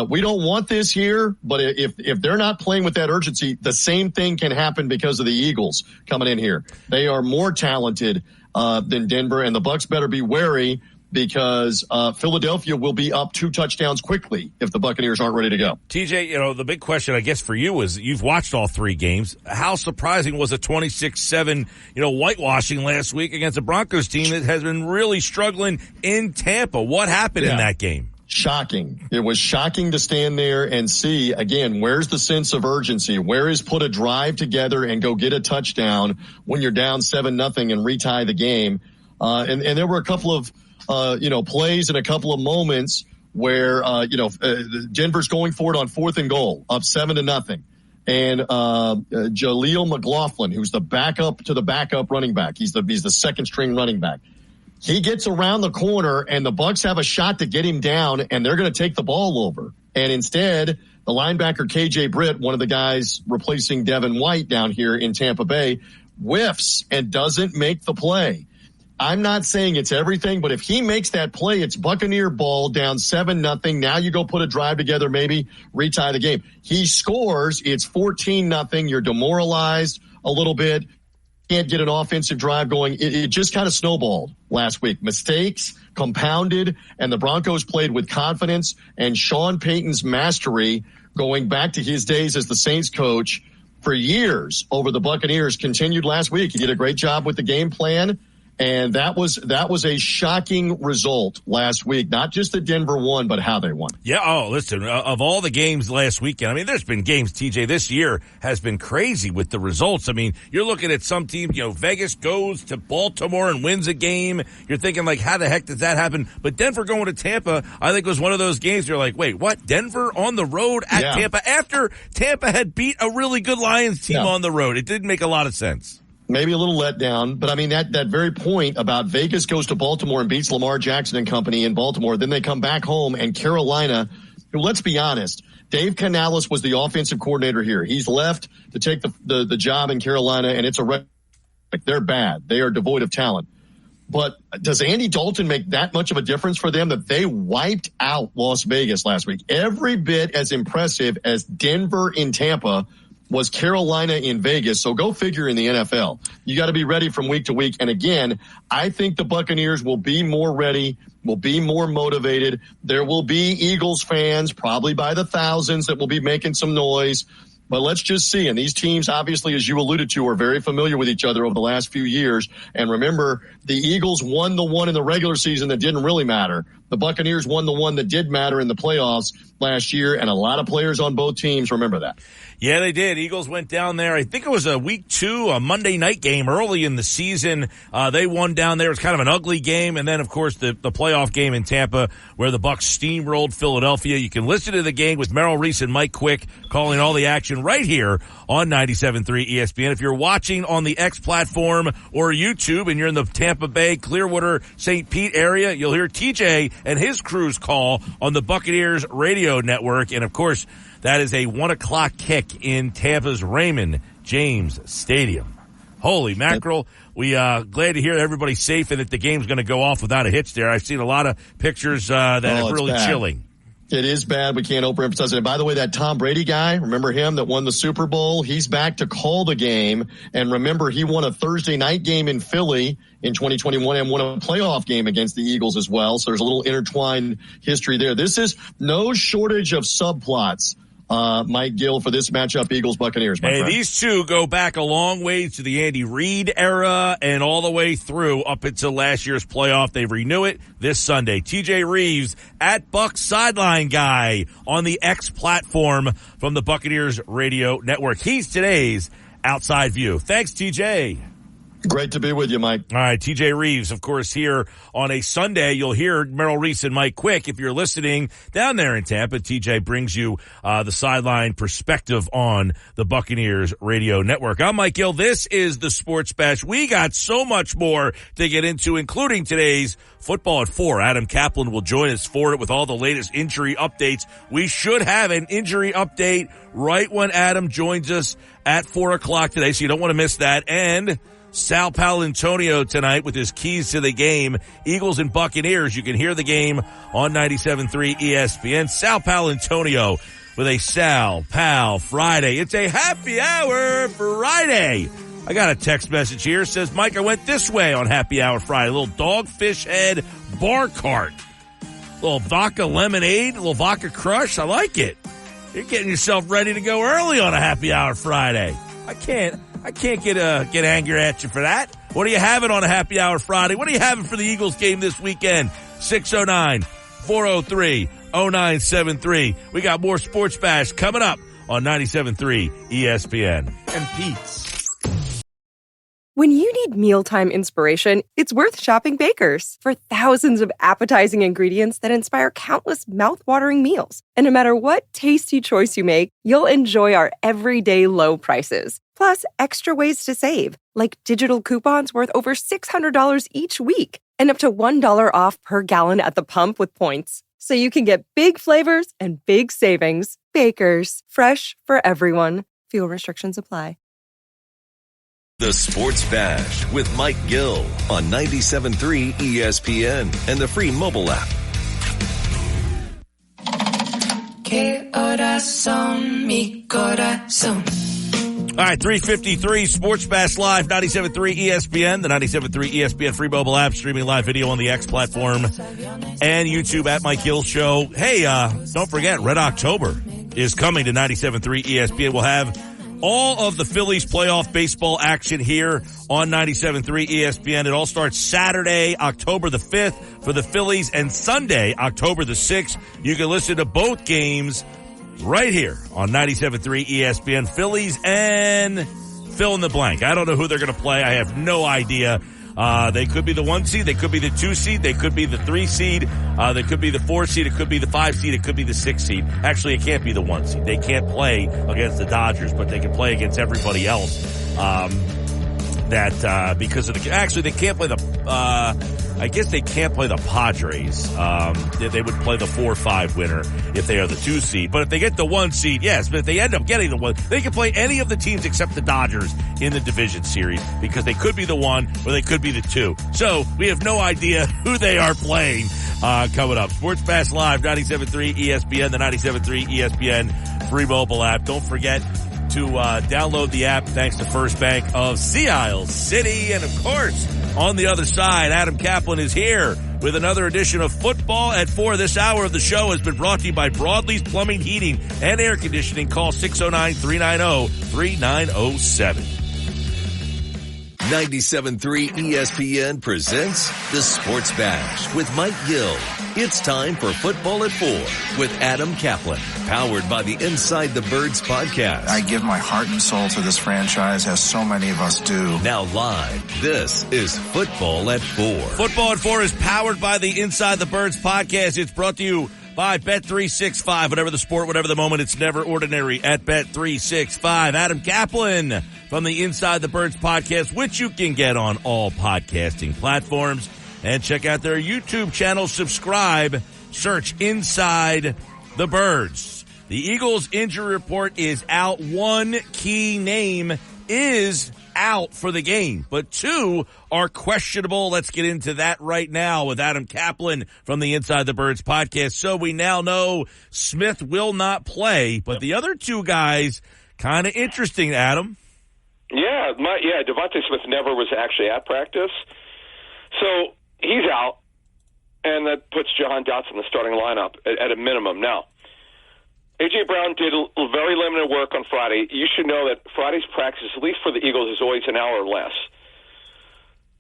We don't want this here, but if they're not playing with that urgency, the same thing can happen because of the Eagles coming in here. They are more talented than Denver, and the Bucs better be wary, because Philadelphia will be up 2 touchdowns quickly if the Buccaneers aren't ready to go. TJ, the big question, I guess, for you is you've watched all 3 games. How surprising was a 26-7, whitewashing last week against a Broncos team that has been really struggling in Tampa? What happened in that game? Shocking. It was shocking to stand there and see, again, where's the sense of urgency? Where is put a drive together and go get a touchdown when you're down 7-0 and retie the game? And there were a couple of plays and a couple of moments where, Denver's going for it on 4th and goal, up 7-0. And, Jaleel McLaughlin, who's the backup to the backup running back. He's the second string running back. He gets around the corner and the Bucs have a shot to get him down, and they're going to take the ball over. And instead, the linebacker KJ Britt, one of the guys replacing Devin White down here in Tampa Bay, whiffs and doesn't make the play. I'm not saying it's everything, but if he makes that play, it's Buccaneer ball down 7-0. Now you go put a drive together, maybe retie the game. He scores. It's 14-0. You're demoralized a little bit. Can't get an offensive drive going. It just kind of snowballed last week. Mistakes compounded, and the Broncos played with confidence, and Sean Payton's mastery going back to his days as the Saints coach for years over the Buccaneers continued last week. He did a great job with the game plan. And that was a shocking result last week. Not just that Denver won, but how they won. Yeah. Oh, listen, of all the games last weekend, I mean, there's been games, TJ, this year has been crazy with the results. I mean, you're looking at some teams, Vegas goes to Baltimore and wins a game. You're thinking, like, how the heck did that happen? But Denver going to Tampa, I think, was one of those games you're like, wait, what? Denver on the road at Tampa after Tampa had beat a really good Lions team on the road. It didn't make a lot of sense. Maybe a little letdown, but I mean, that very point about Vegas goes to Baltimore and beats Lamar Jackson and company in Baltimore. Then they come back home, and Carolina, who, let's be honest, Dave Canales was the offensive coordinator here. He's left to take the job in Carolina, and it's they're bad. They are devoid of talent. But does Andy Dalton make that much of a difference for them that they wiped out Las Vegas last week? Every bit as impressive as Denver in Tampa was Carolina in Vegas. So go figure in the NFL. You got to be ready from week to week. And again, I think the Buccaneers will be more ready will be more motivated. There will be Eagles fans, probably by the thousands, that will be making some noise. But let's just see. And these teams, obviously, as you alluded to, are very familiar with each other over the last few years. And remember, the Eagles won the one in the regular season that didn't really matter. The Buccaneers won the one that did matter in the playoffs last year, and a lot of players on both teams remember that. Yeah, they did. Eagles went down there. I think it was a week 2, a Monday night game early in the season. They won down there. It was kind of an ugly game. And then, of course, the playoff game in Tampa where the Bucs steamrolled Philadelphia. You can listen to the game with Merrill Reese and Mike Quick calling all the action right here on 97.3 ESPN. If you're watching on the X platform or YouTube and you're in the Tampa Bay, Clearwater, St. Pete area, you'll hear TJ and his crew's call on the Buccaneers radio network. And, of course, that is a 1 o'clock kick in Tampa's Raymond James Stadium. Holy mackerel. We glad to hear everybody's safe and that the game's going to go off without a hitch there. I've seen a lot of pictures that are really chilling. It is bad. We can't overemphasize it. And by the way, that Tom Brady guy, remember him that won the Super Bowl? He's back to call the game. And remember, he won a Thursday night game in Philly in 2021 and won a playoff game against the Eagles as well. So there's a little intertwined history there. This is no shortage of subplots. Mike Gill, for this matchup, Eagles-Buccaneers. Hey, these two go back a long way to the Andy Reid era and all the way through up until last year's playoff. They renew it this Sunday. TJ Reeves at Bucs Sideline Guy on the X platform from the Buccaneers radio network. He's today's Outside View. Thanks, TJ. Great to be with you, Mike. All right, TJ Reeves, of course, here on a Sunday. You'll hear Merrill Reese and Mike Quick. If you're listening down there in Tampa, TJ brings you the sideline perspective on the Buccaneers radio network. I'm Mike Gill. This is the Sports Bash. We got so much more to get into, including today's football at 4. Adam Kaplan will join us for it with all the latest injury updates. We should have an injury update right when Adam joins us at 4 o'clock today, so you don't want to miss that. And Sal Paolantonio tonight with his keys to the game. Eagles and Buccaneers. You can hear the game on 97.3 ESPN. Sal Paolantonio with a Sal Pal Friday. It's a happy hour Friday. I got a text message here. It says, Mike, I went this way on happy hour Friday. A little Dogfish Head bar cart. A little vodka lemonade, a little vodka crush. I like it. You're getting yourself ready to go early on a happy hour Friday. I can't get angry at you for that. What are you having on a happy hour Friday? What are you having for the Eagles game this weekend? 609-403-0973. We got more Sports Bash coming up on 97.3 ESPN. And Pete's. When you need mealtime inspiration, it's worth shopping Baker's. For thousands of appetizing ingredients that inspire countless mouth-watering meals. And no matter what tasty choice you make, you'll enjoy our everyday low prices. Plus, extra ways to save, like digital coupons worth over $600 each week and up to $1 off per gallon at the pump with points. So you can get big flavors and big savings. Baker's, fresh for everyone. Fuel restrictions apply. The Sports Bash with Mike Gill on 97.3 ESPN and the free mobile app. Que corazón, mi corazón. All right, 3:53 Sports Bash Live, 97.3 ESPN, the 97.3 ESPN free mobile app, streaming live video on the X platform and YouTube at Mike Gill Show. Hey, don't forget, Red October is coming to 97.3 ESPN. We'll have all of the Phillies playoff baseball action here on 97.3 ESPN. It all starts Saturday, October the 5th for the Phillies, and Sunday, October the 6th. You can listen to both games right here on 97.3 ESPN. Phillies and fill in the blank. I don't know who they're going to play. I have no idea. They could be the 1 seed. They could be the 2 seed. They could be the 3 seed. They could be the 4 seed. It could be the 5 seed. It could be the 6 seed. Actually, it can't be the 1 seed. They can't play against the Dodgers, but they can play against everybody else. Because of actually they can't play I guess they can't play the Padres. They would play the 4-5 winner if they are the 2 seed. But if they get the 1 seed, yes. But if they end up getting the 1, they can play any of the teams except the Dodgers in the division series because they could be the 1 or they could be the 2. So we have no idea who they are playing coming up. Sports Bash Live, 97.3 ESPN, the 97.3 ESPN free mobile app. Don't forget to download the app thanks to First Bank of Sea Isle City. And, of course, on the other side, Adam Kaplan is here with another edition of Football at 4. This hour of the show has been brought to you by Broadleaf Plumbing, Heating, and Air Conditioning. Call 609-390-3907. 97.3 ESPN presents The Sports Bash with Mike Gill. It's time for Football at 4 with Adam Kaplan, powered by the Inside the Birds podcast. I give my heart and soul to this franchise, as so many of us do. Now live, this is Football at 4. Football at 4 is powered by the Inside the Birds podcast. It's brought to you by Bet365. Whatever the sport, whatever the moment, it's never ordinary at Bet365. Adam Kaplan from the Inside the Birds podcast, which you can get on all podcasting platforms. And check out their YouTube channel. Subscribe. Search Inside the Birds. The Eagles injury report is out. One key name is out for the game, but two are questionable. Let's get into that right now with Adam Kaplan from the Inside the Birds podcast. So we now know Smith will not play, but the other two guys, kind of interesting, Adam. Yeah, Devontae Smith never was actually at practice. So he's out, and that puts Jahan Dotson in the starting lineup at a minimum. Now, A.J. Brown did very limited work on Friday. You should know that Friday's practice, at least for the Eagles, is always an hour or less.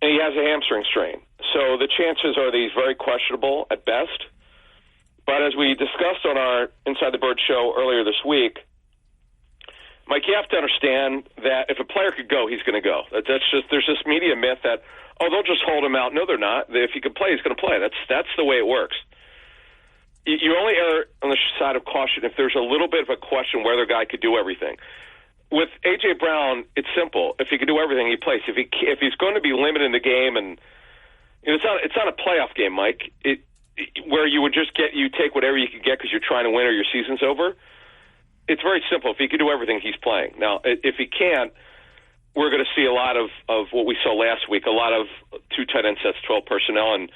And he has a hamstring strain. So the chances are that he's very questionable at best. But as we discussed on our Inside the Bird show earlier this week, Mike, you have to understand that if a player could go, he's going to go. There's this media myth that, they'll just hold him out. No, they're not. If he can play, he's going to play. That's the way it works. You only err on the side of caution if there's a little bit of a question whether a guy could do everything. With A.J. Brown, it's simple. If he can do everything, he plays. If he's going to be limited in the game, and it's not a playoff game, Mike, where you would just you take whatever you can get because you're trying to win or your season's over. It's very simple. If he can do everything, he's playing. Now, if he can't, we're going to see a lot of what we saw last week, a lot of two tight end sets, 12 personnel, and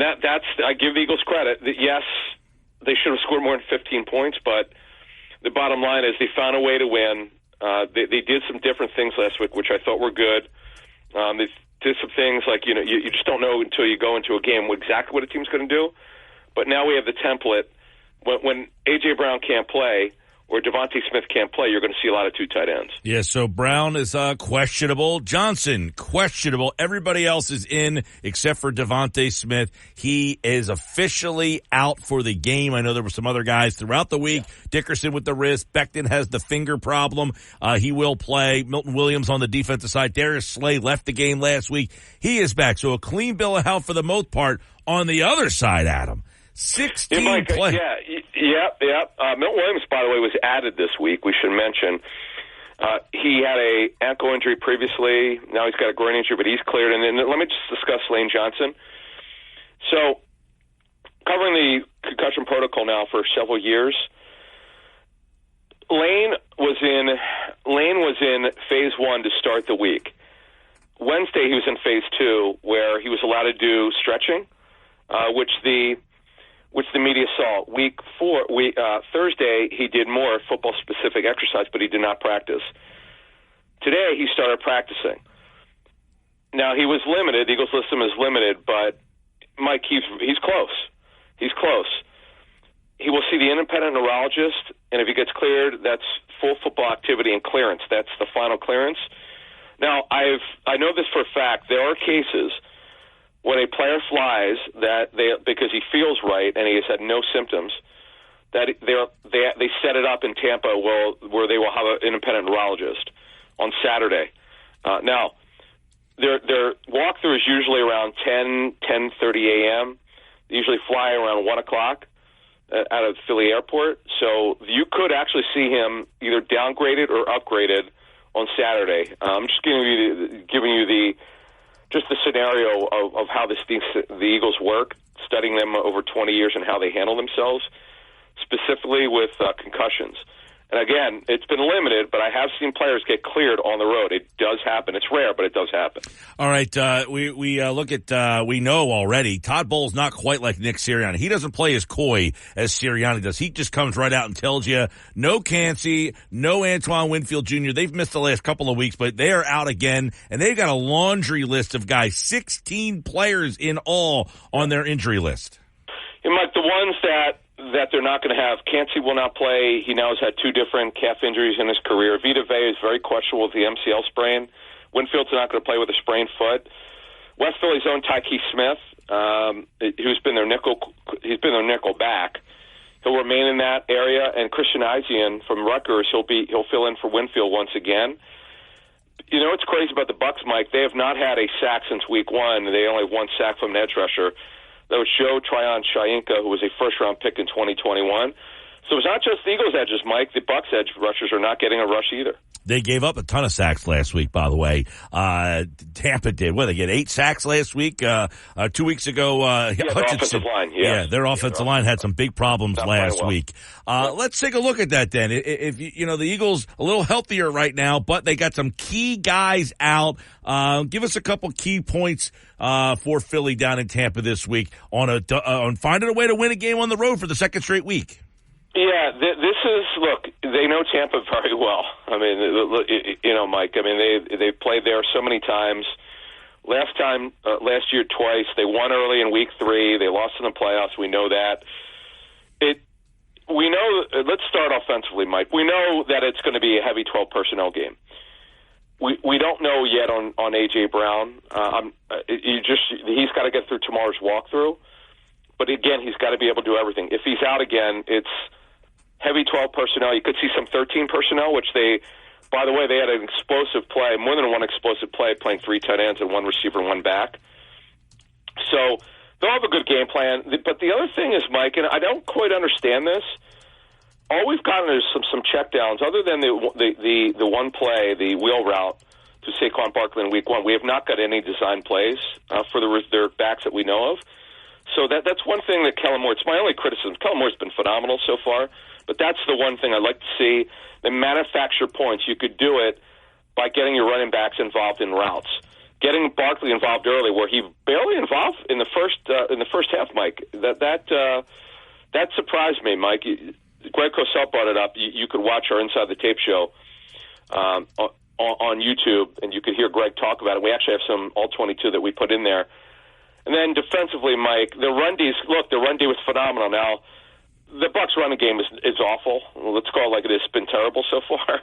that's I give the Eagles credit that, yes, they should have scored more than 15 points, but the bottom line is they found a way to win. They did some different things last week, which I thought were good. They did some things like, you just don't know until you go into a game exactly what a team's going to do. But now we have the template. When A.J. Brown can't play or Devontae Smith can't play, you're going to see a lot of two tight ends. Yeah, so Brown is questionable. Johnson, questionable. Everybody else is in except for Devontae Smith. He is officially out for the game. I know there were some other guys throughout the week. Yeah. Dickerson with the wrist. Becton has the finger problem. He will play. Milton Williams on the defensive side. Darius Slay left the game last week. He is back. So a clean bill of health for the most part. On the other side, Adam, 16 plays. Yeah. Milton Williams, by the way, was added this week. We should mention he had a ankle injury previously. Now he's got a groin injury, but he's cleared. And then let me just discuss Lane Johnson. So, covering the concussion protocol now for several years, Lane was in phase 1 to start the week. Wednesday he was in phase 2, where he was allowed to do stretching, which the media saw. Thursday, he did more football-specific exercise, but he did not practice. Today, he started practicing. Now, he was limited. The Eagles list him as limited, but, Mike, he's close. He's close. He will see the independent neurologist, and if he gets cleared, that's full football activity and clearance. That's the final clearance. Now, I know this for a fact. There are cases when a player flies because he feels right and he has had no symptoms, that they set it up in Tampa where they will have an independent neurologist on Saturday. Now, their walkthrough is usually around 10:30 a.m. They usually fly around 1 o'clock out of Philly Airport. So you could actually see him either downgraded or upgraded on Saturday. I'm just giving you just the scenario of how the Eagles work, studying them over 20 years and how they handle themselves, specifically with concussions. And again, it's been limited, but I have seen players get cleared on the road. It does happen. It's rare, but it does happen. All right, we look at we know already Todd Bowles not quite like Nick Sirianni. He doesn't play as coy as Sirianni does. He just comes right out and tells you no Cansey, no Antoine Winfield Jr. They've missed the last couple of weeks, but they are out again, and they've got a laundry list of guys, 16 players in all on their injury list. And Mike, the ones that they're not going to have, Cansey will not play. He now has had 2 different calf injuries in his career. Vita Vea is very questionable with the MCL sprain. Winfield's not going to play with a sprained foot. West Philly's own Tyke Smith, who's been their nickel back. He'll remain in that area, and Christian Isian from Rutgers, he'll fill in for Winfield once again. You know what's crazy about the Bucs, Mike? They have not had a sack since week 1. They only have 1 sack from an edge rusher. That was Joe Tryon Shayinka, who was a first-round pick in 2021. So it's not just the Eagles' edges, Mike. The Bucs' edge rushers are not getting a rush either. They gave up a ton of sacks last week, by the way. Tampa did. What, they get 8 sacks last week? 2 weeks ago, Their offensive line, yeah, their offensive line had some big problems last week. Let's take a look at that then. If you know, the Eagles a little healthier right now, but they got some key guys out. Give us a couple key points for Philly down in Tampa this week on finding a way to win a game on the road for the second straight week. Yeah, this is, look, they know Tampa very well. I mean, you know, Mike, I mean, they've played there so many times. Last year twice. They won early in week 3. They lost in the playoffs. We know that. We know, let's start offensively, Mike. We know that it's going to be a heavy 12 personnel game. We don't know yet on A.J. Brown. He's got to get through tomorrow's walkthrough. But again, he's got to be able to do everything. If he's out again, it's heavy 12 personnel. You could see some 13 personnel, which by the way, they had an explosive play, more than one explosive play, playing 3 tight ends and 1 receiver and 1 back. So they'll have a good game plan. But the other thing is, Mike, and I don't quite understand this, all we've gotten is some checkdowns. Other than the one play, the wheel route to Saquon Barkley in week 1, we have not got any design plays for their backs that we know of. So that's one thing that Kellen Moore, it's my only criticism. Kellen Moore's been phenomenal so far, but that's the one thing I'd like to see. They manufacture points. You could do it by getting your running backs involved in routes. Getting Barkley involved early, where he barely involved in the first half, Mike. That surprised me, Mike. Greg Cosell brought it up. You could watch our Inside the Tape show on YouTube, and you could hear Greg talk about it. We actually have some All-22 that we put in there. And then defensively, Mike, the run D was phenomenal. Now, the Bucs running game is awful. Let's call it like it is. It's been terrible so far.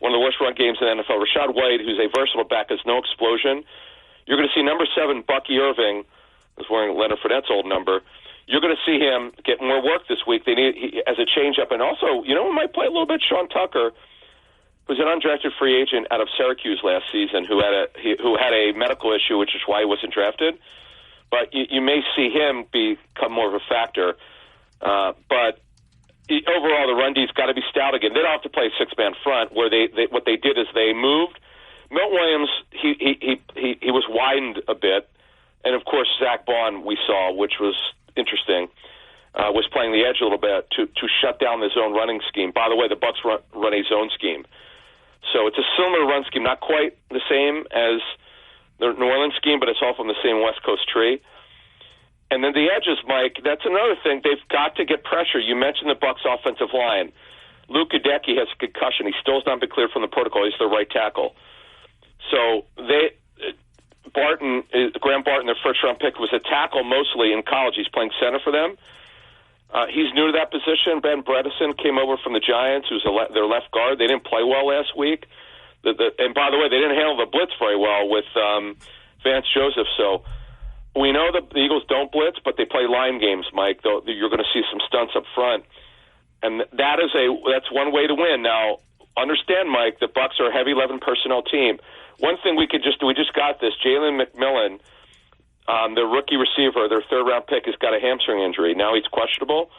One of the worst run games in the NFL. Rashad White, who's a versatile back, has no explosion. You're going to see number 7, Bucky Irving, who's wearing Leonard Fournette's old number. You're going to see him get more work this week. As a change-up. And also, you know who might play a little bit? Sean Tucker, who's an undrafted free agent out of Syracuse last season, who had a medical issue, which is why he wasn't drafted. But you may see him become more of a factor. But overall, the run D's got to be stout again. They don't have to play a 6-man front. Where what they did is they moved Milton Williams. He was widened a bit, and of course Zach Bond we saw, which was interesting, was playing the edge a little bit to shut down the zone running scheme. By the way, the Bucs run a zone scheme, so it's a similar run scheme, not quite the same as the New Orleans scheme, but it's all from the same West Coast tree. And then the edges, Mike, that's another thing. They've got to get pressure. You mentioned the Bucs offensive line. Luke Hideki has a concussion. He still has not been cleared from the protocol. He's their right tackle. So Graham Barton, their first-round pick, was a tackle mostly in college. He's playing center for them. He's new to that position. Ben Bredesen came over from the Giants, who's their left guard. They didn't play well last week. And by the way, they didn't handle the blitz very well with Vance Joseph. So we know the Eagles don't blitz, but they play line games, Mike. You're going to see some stunts up front. And that's one way to win. Now, understand, Mike, the Bucs are a heavy 11 personnel team. One thing we just got this. Jalen McMillan, the rookie receiver, their 3rd-round pick, has got a hamstring injury. Now he's questionable.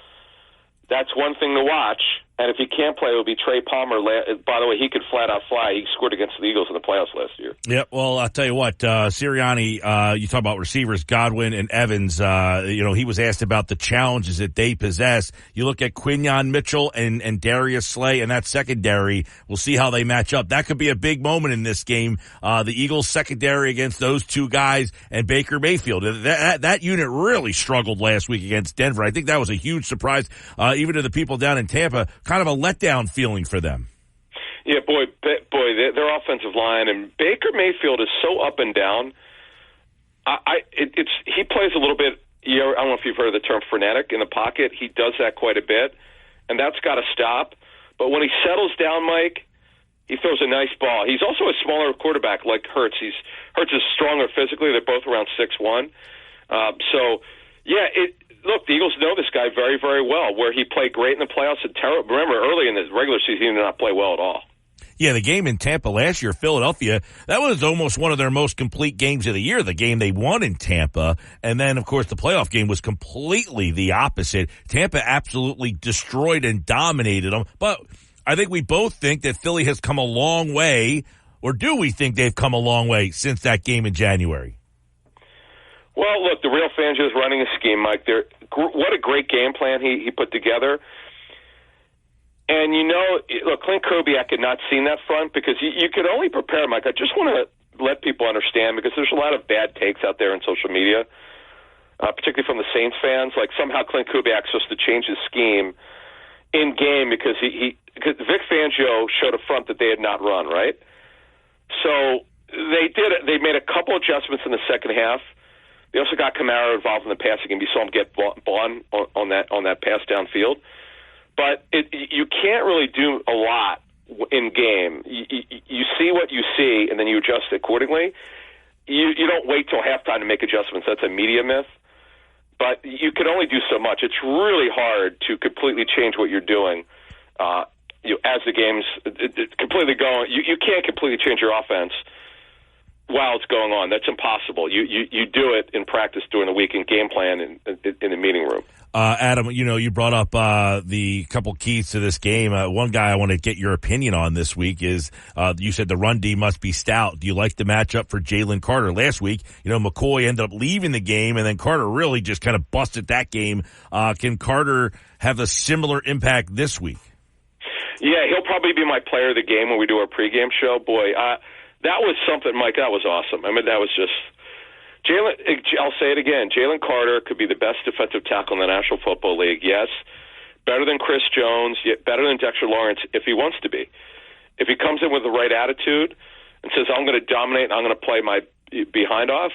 That's one thing to watch. And if he can't play, it will be Trey Palmer. By the way, he could flat out fly. He scored against the Eagles in the playoffs last year. Yep. Well, I'll tell you what, Sirianni, you talk about receivers, Godwin and Evans, he was asked about the challenges that they possess. You look at Quinyon Mitchell and Darius Slay and that secondary. We'll see how they match up. That could be a big moment in this game. The Eagles secondary against those two guys and Baker Mayfield. That unit really struggled last week against Denver. I think that was a huge surprise, even to the people down in Tampa. Kind of a letdown feeling for them. Yeah, boy, their offensive line and Baker Mayfield is so up and down. He plays a little bit. I don't know if you've heard of the term frenetic in the pocket. He does that quite a bit, and that's got to stop. But when he settles down, Mike, he throws a nice ball. He's also a smaller quarterback like Hurts. Hurts is stronger physically. They're both around 6'1". Look, the Eagles know this guy very, very well, where he played great in the playoffs. Remember, early in the regular season, he did not play well at all. Yeah, the game in Tampa last year, Philadelphia, that was almost one of their most complete games of the year, the game they won in Tampa. And then, of course, the playoff game was completely the opposite. Tampa absolutely destroyed and dominated them. But I think we both think that Philly has come a long way, or do we think they've come a long way since that game in January? Well, look, the real Fangio is running a scheme, Mike. What a great game plan he put together. And, look, Clint Kubiak had not seen that front because you could only prepare, Mike. I just want to let people understand because there's a lot of bad takes out there in social media, particularly from the Saints fans. Like somehow Clint Kubiak's supposed to change his scheme in game because because Vic Fangio showed a front that they had not run, right? So they did it. They made a couple adjustments in the second half. They also got Kamara involved in the passing game. You saw him get Bond on that pass downfield. But you can't really do a lot in game. You see what you see, and then you adjust accordingly. You don't wait till halftime to make adjustments. That's a media myth. But you can only do so much. It's really hard to completely change what you're doing as the game's completely going. You can't completely change your offense while it's going on. That's impossible. You do it in practice during the week and game plan in the meeting room. Adam, you brought up the couple keys to this game. One guy I want to get your opinion on this week is you said the run D must be stout. Do you like the matchup for Jalen Carter? Last week, McCoy ended up leaving the game, and then Carter really just kind of busted that game. Can Carter have a similar impact this week? Yeah, he'll probably be my player of the game when we do our pregame show. Boy, that was something, Mike. That was awesome. I mean, that was just Jalen. I'll say it again. Jalen Carter could be the best defensive tackle in the National Football League. Yes, better than Chris Jones, yet better than Dexter Lawrence if he wants to be. If he comes in with the right attitude and says, "I'm going to dominate and I'm going to play my behind off,"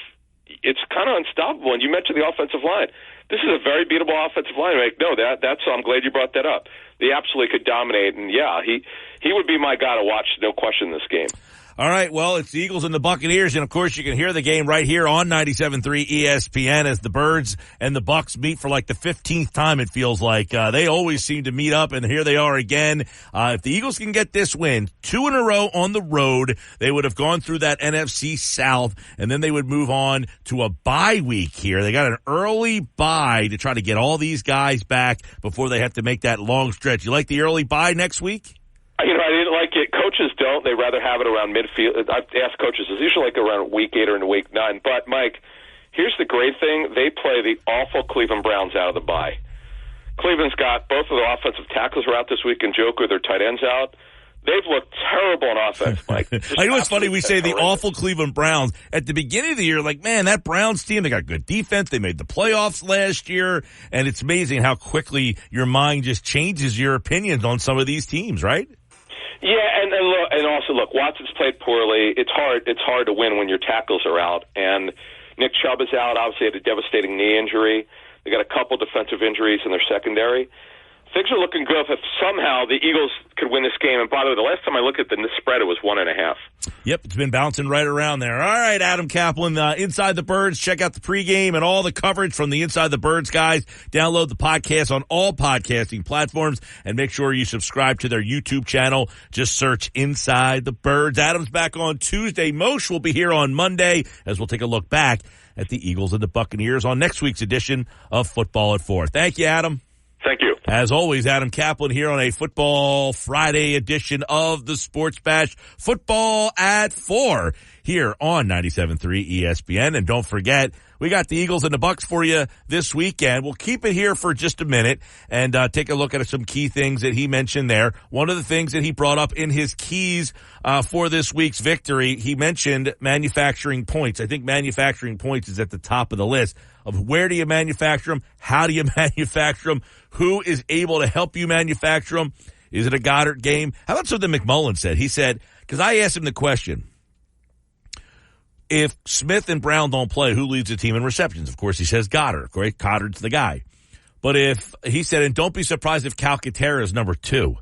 it's kind of unstoppable. And you mentioned the offensive line. This is a very beatable offensive line. Like, no, that's. I'm glad you brought that up. They absolutely could dominate, and yeah, he would be my guy to watch, no question, this game. All right, well, it's the Eagles and the Buccaneers, and of course you can hear the game right here on 97.3 ESPN as the Birds and the Bucs meet for like the 15th time, it feels like. They always seem to meet up, and here they are again. If the Eagles can get this win, 2 in a row on the road, they would have gone through that NFC South, and then they would move on to a bye week here. They got an early bye to try to get all these guys back before they have to make that long stretch. You like the early bye next week? I didn't like it. Coaches don't. They rather have it around midfield. I've asked coaches. It's usually like around week 8 or into week 9. But, Mike, here's the great thing. They play the awful Cleveland Browns out of the bye. Cleveland's got both of their offensive tackles are out this week, and Joker, their tight ends out. They've looked terrible on offense, Mike. I know it's funny we say the awful Cleveland Browns. At the beginning of the year, like, man, that Browns team, they got good defense. They made the playoffs last year. And it's amazing how quickly your mind just changes your opinions on some of these teams, right? Yeah, and also look, Watson's played poorly. It's hard to win when your tackles are out. And Nick Chubb is out. Obviously, had a devastating knee injury. They got a couple defensive injuries in their secondary. Things are looking good if somehow the Eagles could win this game. And by the way, the last time I looked at the spread, it was 1.5. Yep, it's been bouncing right around there. All right, Adam Kaplan, Inside the Birds. Check out the pregame and all the coverage from the Inside the Birds guys. Download the podcast on all podcasting platforms and make sure you subscribe to their YouTube channel. Just search Inside the Birds. Adam's back on Tuesday. Moshe will be here on Monday as we'll take a look back at the Eagles and the Buccaneers on next week's edition of Football at 4. Thank you, Adam. Thank you. As always, Adam Kaplan here on a Football Friday edition of the Sports Bash. Football at 4 here on 97.3 ESPN. And don't forget, we got the Eagles and the Bucks for you this weekend. We'll keep it here for just a minute and take a look at some key things that he mentioned there. One of the things that he brought up in his keys for this week's victory, he mentioned manufacturing points. I think manufacturing points is at the top of the list of where do you manufacture them, how do you manufacture them, who is able to help you manufacture them. Is it a Goddard game? How about something McMullen said? He said, because I asked him the question, if Smith and Brown don't play, who leads the team in receptions? Of course, he says Goddard. Right? Goddard's the guy. But if he said, and don't be surprised if Calcaterra is number 2.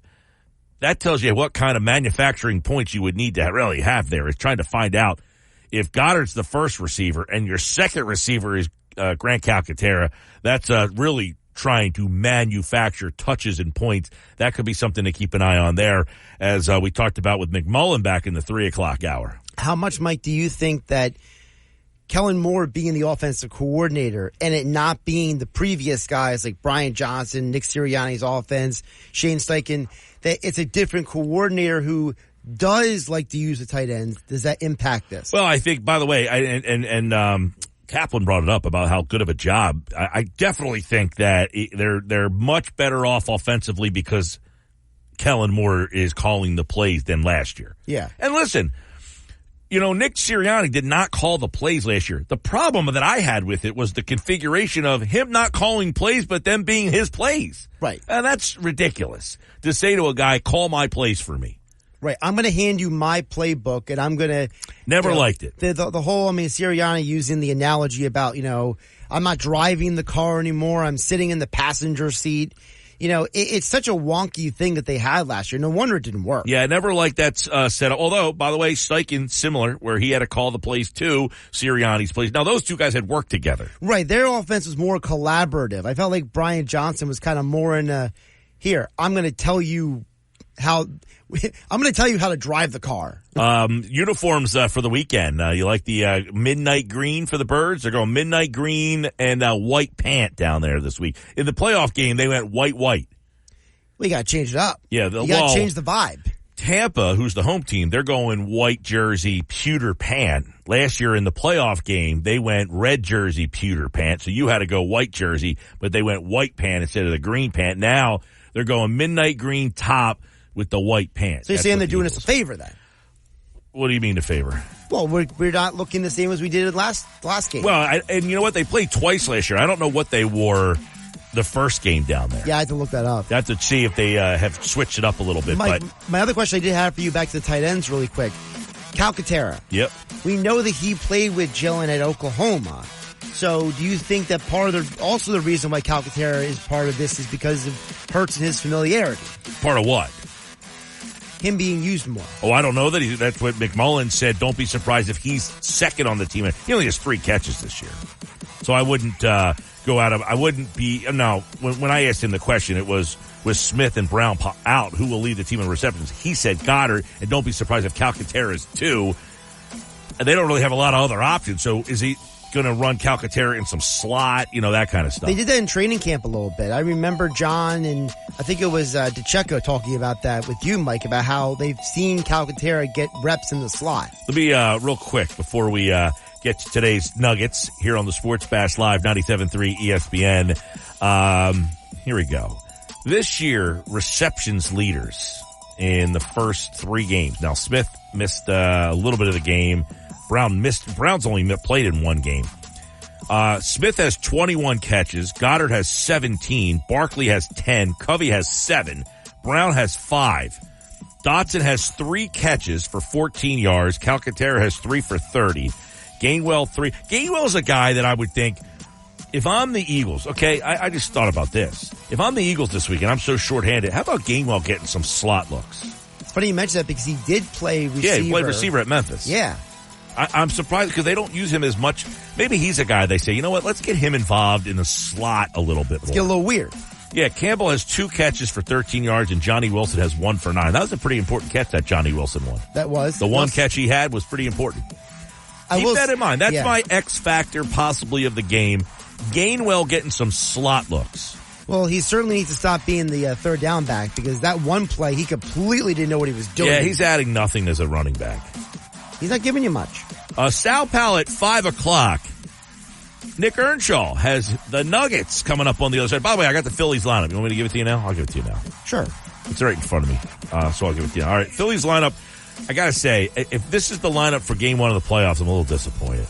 That tells you what kind of manufacturing points you would need to really have there. Is trying to find out if Goddard's the first receiver and your second receiver is Grant Calcaterra. That's really trying to manufacture touches and points. That could be something to keep an eye on there, as we talked about with McMullen back in the 3 o'clock hour. How much, Mike, do you think that Kellen Moore being the offensive coordinator and it not being the previous guys like Brian Johnson, Nick Sirianni's offense, Shane Steichen, that it's a different coordinator who does like to use the tight ends? Does that impact this? Well, I think, by the way, Kaplan brought it up about how good of a job. I definitely think that they're much better off offensively because Kellen Moore is calling the plays than last year. Yeah. And listen, Nick Sirianni did not call the plays last year. The problem that I had with it was the configuration of him not calling plays, but them being his plays. Right. And that's ridiculous to say to a guy, call my plays for me. Right. I'm going to hand you my playbook, and I'm going to... Never liked it. The whole, Sirianni using the analogy about, I'm not driving the car anymore. I'm sitting in the passenger seat. It's such a wonky thing that they had last year. No wonder it didn't work. Yeah, I never liked that setup. Although, by the way, Steichen, similar, where he had to call the plays too, Sirianni's plays. Now, those two guys had worked together. Right. Their offense was more collaborative. I felt like Brian Johnson was kind of more in here, I'm going to tell you how to drive the car. Uniforms for the weekend. You like the midnight green for the Birds? They're going midnight green and white pant down there this week. In the playoff game, they went white. We got to change it up. Yeah, you got to change the vibe. Tampa, who's the home team, they're going white jersey, pewter pant. Last year in the playoff game, they went red jersey, pewter pant. So you had to go white jersey, but they went white pant instead of the green pant. Now they're going midnight green top with the white pants. So you're saying they're doing us a favor then? What do you mean a favor? Well, we're not looking the same as we did last game. Well, and you know what? They played twice last year. I don't know what they wore the first game down there. Yeah, I had to look that up. I have to see if they have switched it up a little bit. My other question I did have for you, back to the tight ends really quick. Calcaterra. Yep. We know that he played with Jalen at Oklahoma. So do you think that also the reason why Calcaterra is part of this is because of Hurts and his familiarity? Part of what? Him being used more. Oh, I don't know that that's what McMullen said. Don't be surprised if he's second on the team. He only has 3 catches this year. So I wouldn't when I asked him the question, it was with Smith and Brown out, who will lead the team in receptions? He said Goddard, and don't be surprised if Calcaterra is 2. And they don't really have a lot of other options. So is he going to run Calcaterra in some slot, that kind of stuff? They did that in training camp a little bit. I remember John and I think it was DeCecco talking about that with you, Mike, about how they've seen Calcaterra get reps in the slot. Let me real quick before we get to today's Nuggets here on the Sports Bash Live 97.3 ESPN. Here we go. This year, receptions leaders in the first 3 games. Now, Smith missed a little bit of the game. Brown's only played in 1 game. Smith has 21 catches. Goddard has 17. Barkley has 10. Covey has 7. Brown has 5. Dotson has 3 catches for 14 yards. Calcaterra has 3 for 30. Gainwell 3. Gainwell's a guy that I would think, if I'm the Eagles, okay, I just thought about this. If I'm the Eagles this week and I'm so shorthanded, how about Gainwell getting some slot looks? It's funny you mention that because he did play receiver. Yeah, he played receiver at Memphis. Yeah. I'm surprised because they don't use him as much. Maybe he's a guy they say, you know what, let's get him involved in the slot a little bit more. Let's get a little weird. Yeah, Campbell has 2 catches for 13 yards and Johnny Wilson has 1 for 9. That was a pretty important catch, that Johnny Wilson one. That was. The one catch he had was pretty important. Keep that in mind. That's my X factor possibly of the game. Gainwell getting some slot looks. Well, he certainly needs to stop being the third down back because that one play, he completely didn't know what he was doing. Yeah, he's adding nothing as a running back. He's not giving you much. Sal Powell at 5 o'clock. Nick Earnshaw has the Nuggets coming up on the other side. By the way, I got the Phillies lineup. You want me to give it to you now? I'll give it to you now. Sure. It's right in front of me, so I'll give it to you. All right, Phillies lineup. I got to say, if this is the lineup for game one of the playoffs, I'm a little disappointed.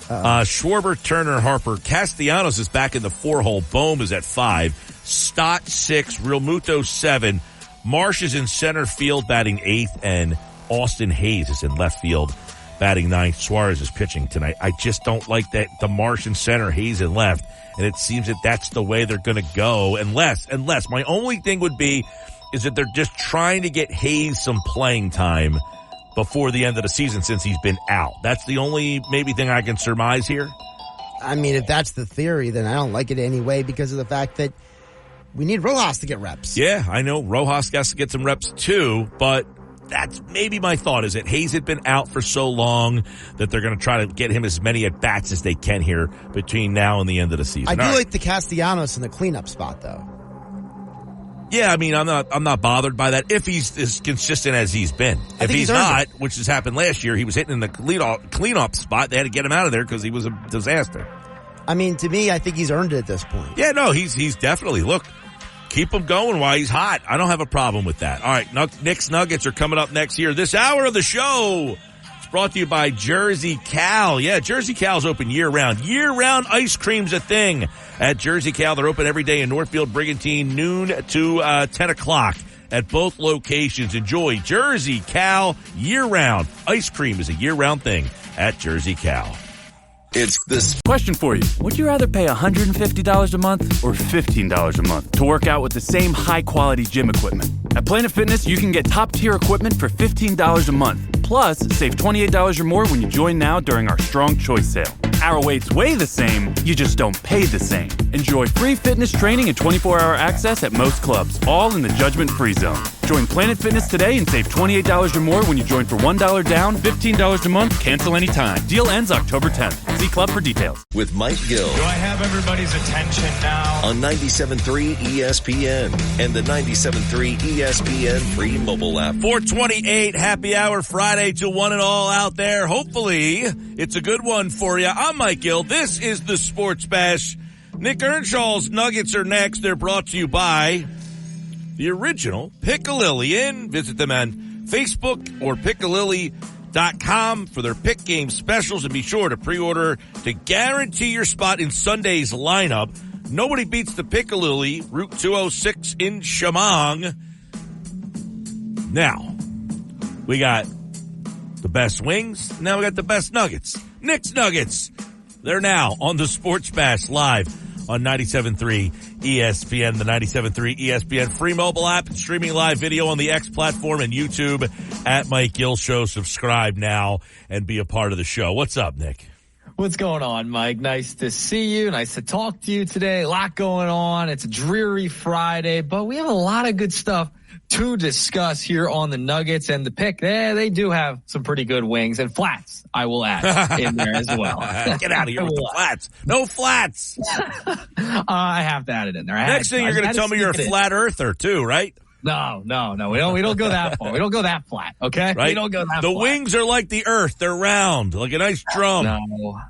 Schwarber, Turner, Harper. Castellanos is back in the 4-hole. Bohm is at 5. Stott 6. Realmuto 7. Marsh is in center field batting 8th, and Austin Hayes is in left field batting 9th. Suarez is pitching tonight. I just don't like that the Marsh in center, Hayes in left, and it seems that that's the way they're going to go unless my only thing would be is that they're just trying to get Hayes some playing time before the end of the season since he's been out. That's the only maybe thing I can surmise here. I mean, if that's the theory, then I don't like it anyway because of the fact that we need Rojas to get reps. Yeah, I know. Rojas has to get some reps too, but that's maybe my thought is that Hayes had been out for so long that they're going to try to get him as many at-bats as they can here between now and the end of the season. I do like the Castellanos in the cleanup spot, though. Yeah, I mean, I'm not bothered by that if he's as consistent as he's been. If he's not, which has happened last year, he was hitting in the cleanup spot. They had to get him out of there because he was a disaster. I mean, to me, I think he's earned it at this point. Yeah, no, he's definitely, look, keep him going while he's hot. I don't have a problem with that. All right, Knicks Nuggets are coming up next here. This hour of the show is brought to you by Jersey Cal. Yeah, Jersey Cal's open year-round. Year-round ice cream's a thing at Jersey Cal. They're open every day in Northfield, Brigantine, noon to 10 o'clock at both locations. Enjoy Jersey Cal year-round. Ice cream is a year-round thing at Jersey Cal. It's this question for you. Would you rather pay $150 a month or $15 a month to work out with the same high-quality gym equipment? At Planet Fitness, you can get top-tier equipment for $15 a month. Plus, save $28 or more when you join now during our Strong Choice sale. Our weights weigh the same, you just don't pay the same. Enjoy free fitness training and 24-hour access at most clubs, all in the judgment-free zone. Join Planet Fitness today and save $28 or more when you join for $1 down, $15 a month, cancel anytime. Deal ends October 10th. See club for details. With Mike Gill. Do I have everybody's attention now? On 97.3 ESPN and the 97.3 ESPN free mobile app. 428 happy hour Friday to one and all out there. Hopefully it's a good one for you. I'm Mike Gill. This is the Sports Bash. Nick Earnshaw's Nuggets are next. They're brought to you by the original Piccalilli Inn. Visit them on Facebook or Piccalilli.com for their pick game specials, and be sure to pre-order to guarantee your spot in Sunday's lineup. Nobody beats the Piccalilli, Route 206 in Shamong. Now, we got the best wings. Now we got the best nuggets. Nick's Nuggets. They're now on the Sports Bash live on 97.3 ESPN, the 97.3 ESPN free mobile app, streaming live video on the X platform and YouTube at Mike Gill Show. Subscribe now and be a part of the show. What's up, Nick? What's going on, Mike? Nice to see you. Nice to talk to you today. A lot going on. It's a dreary Friday, but we have a lot of good stuff to discuss here on the Nuggets and the pick. They do have some pretty good wings and flats, I will add, in there as well. Get out of here with the flats. No flats. I have to add it in there. Next thing you're going to tell me you're a flat earther too, right? No. We don't go that far. We don't go that flat, okay? Right? We don't go that The flat. wings are like the earth. They're round, like a nice drum.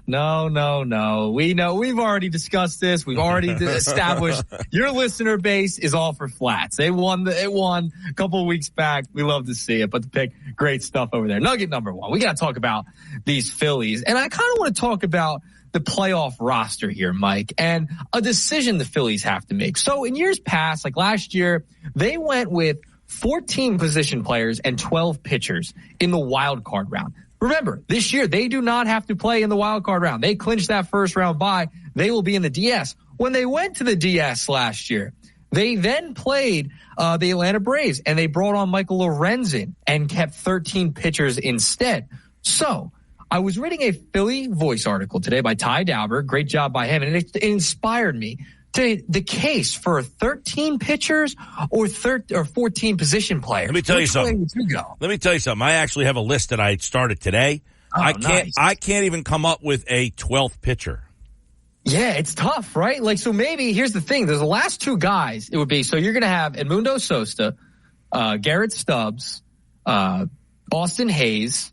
No. We know. We've already discussed this. We've already established your listener base is all for flats. It won a couple of weeks back. We love to see it, but the pick, great stuff over there. Nugget number one. We got to talk about these Phillies, and I kind of want to talk about the playoff roster here, Mike, and a decision the Phillies have to make. So in years past, like last year, they went with 14 position players and 12 pitchers in the wild card round. Remember, this year, they do not have to play in the wild card round. They clinched that first round bye. They will be in the DS. When they went to the DS last year, they then played the Atlanta Braves, and they brought on Michael Lorenzen and kept 13 pitchers instead. So I was reading a Philly Voice article today by Ty Dauber. Great job by him. And it inspired me to the case for 13 pitchers or 14 position players. Let me tell you something. Let me tell you something. I actually have a list that I started today. I can't even come up with a 12th pitcher. Yeah, it's tough, right? Like, so maybe, here's the thing. There's the last two guys it would be. So you're going to have Edmundo Sosa, Garrett Stubbs, Austin Hayes.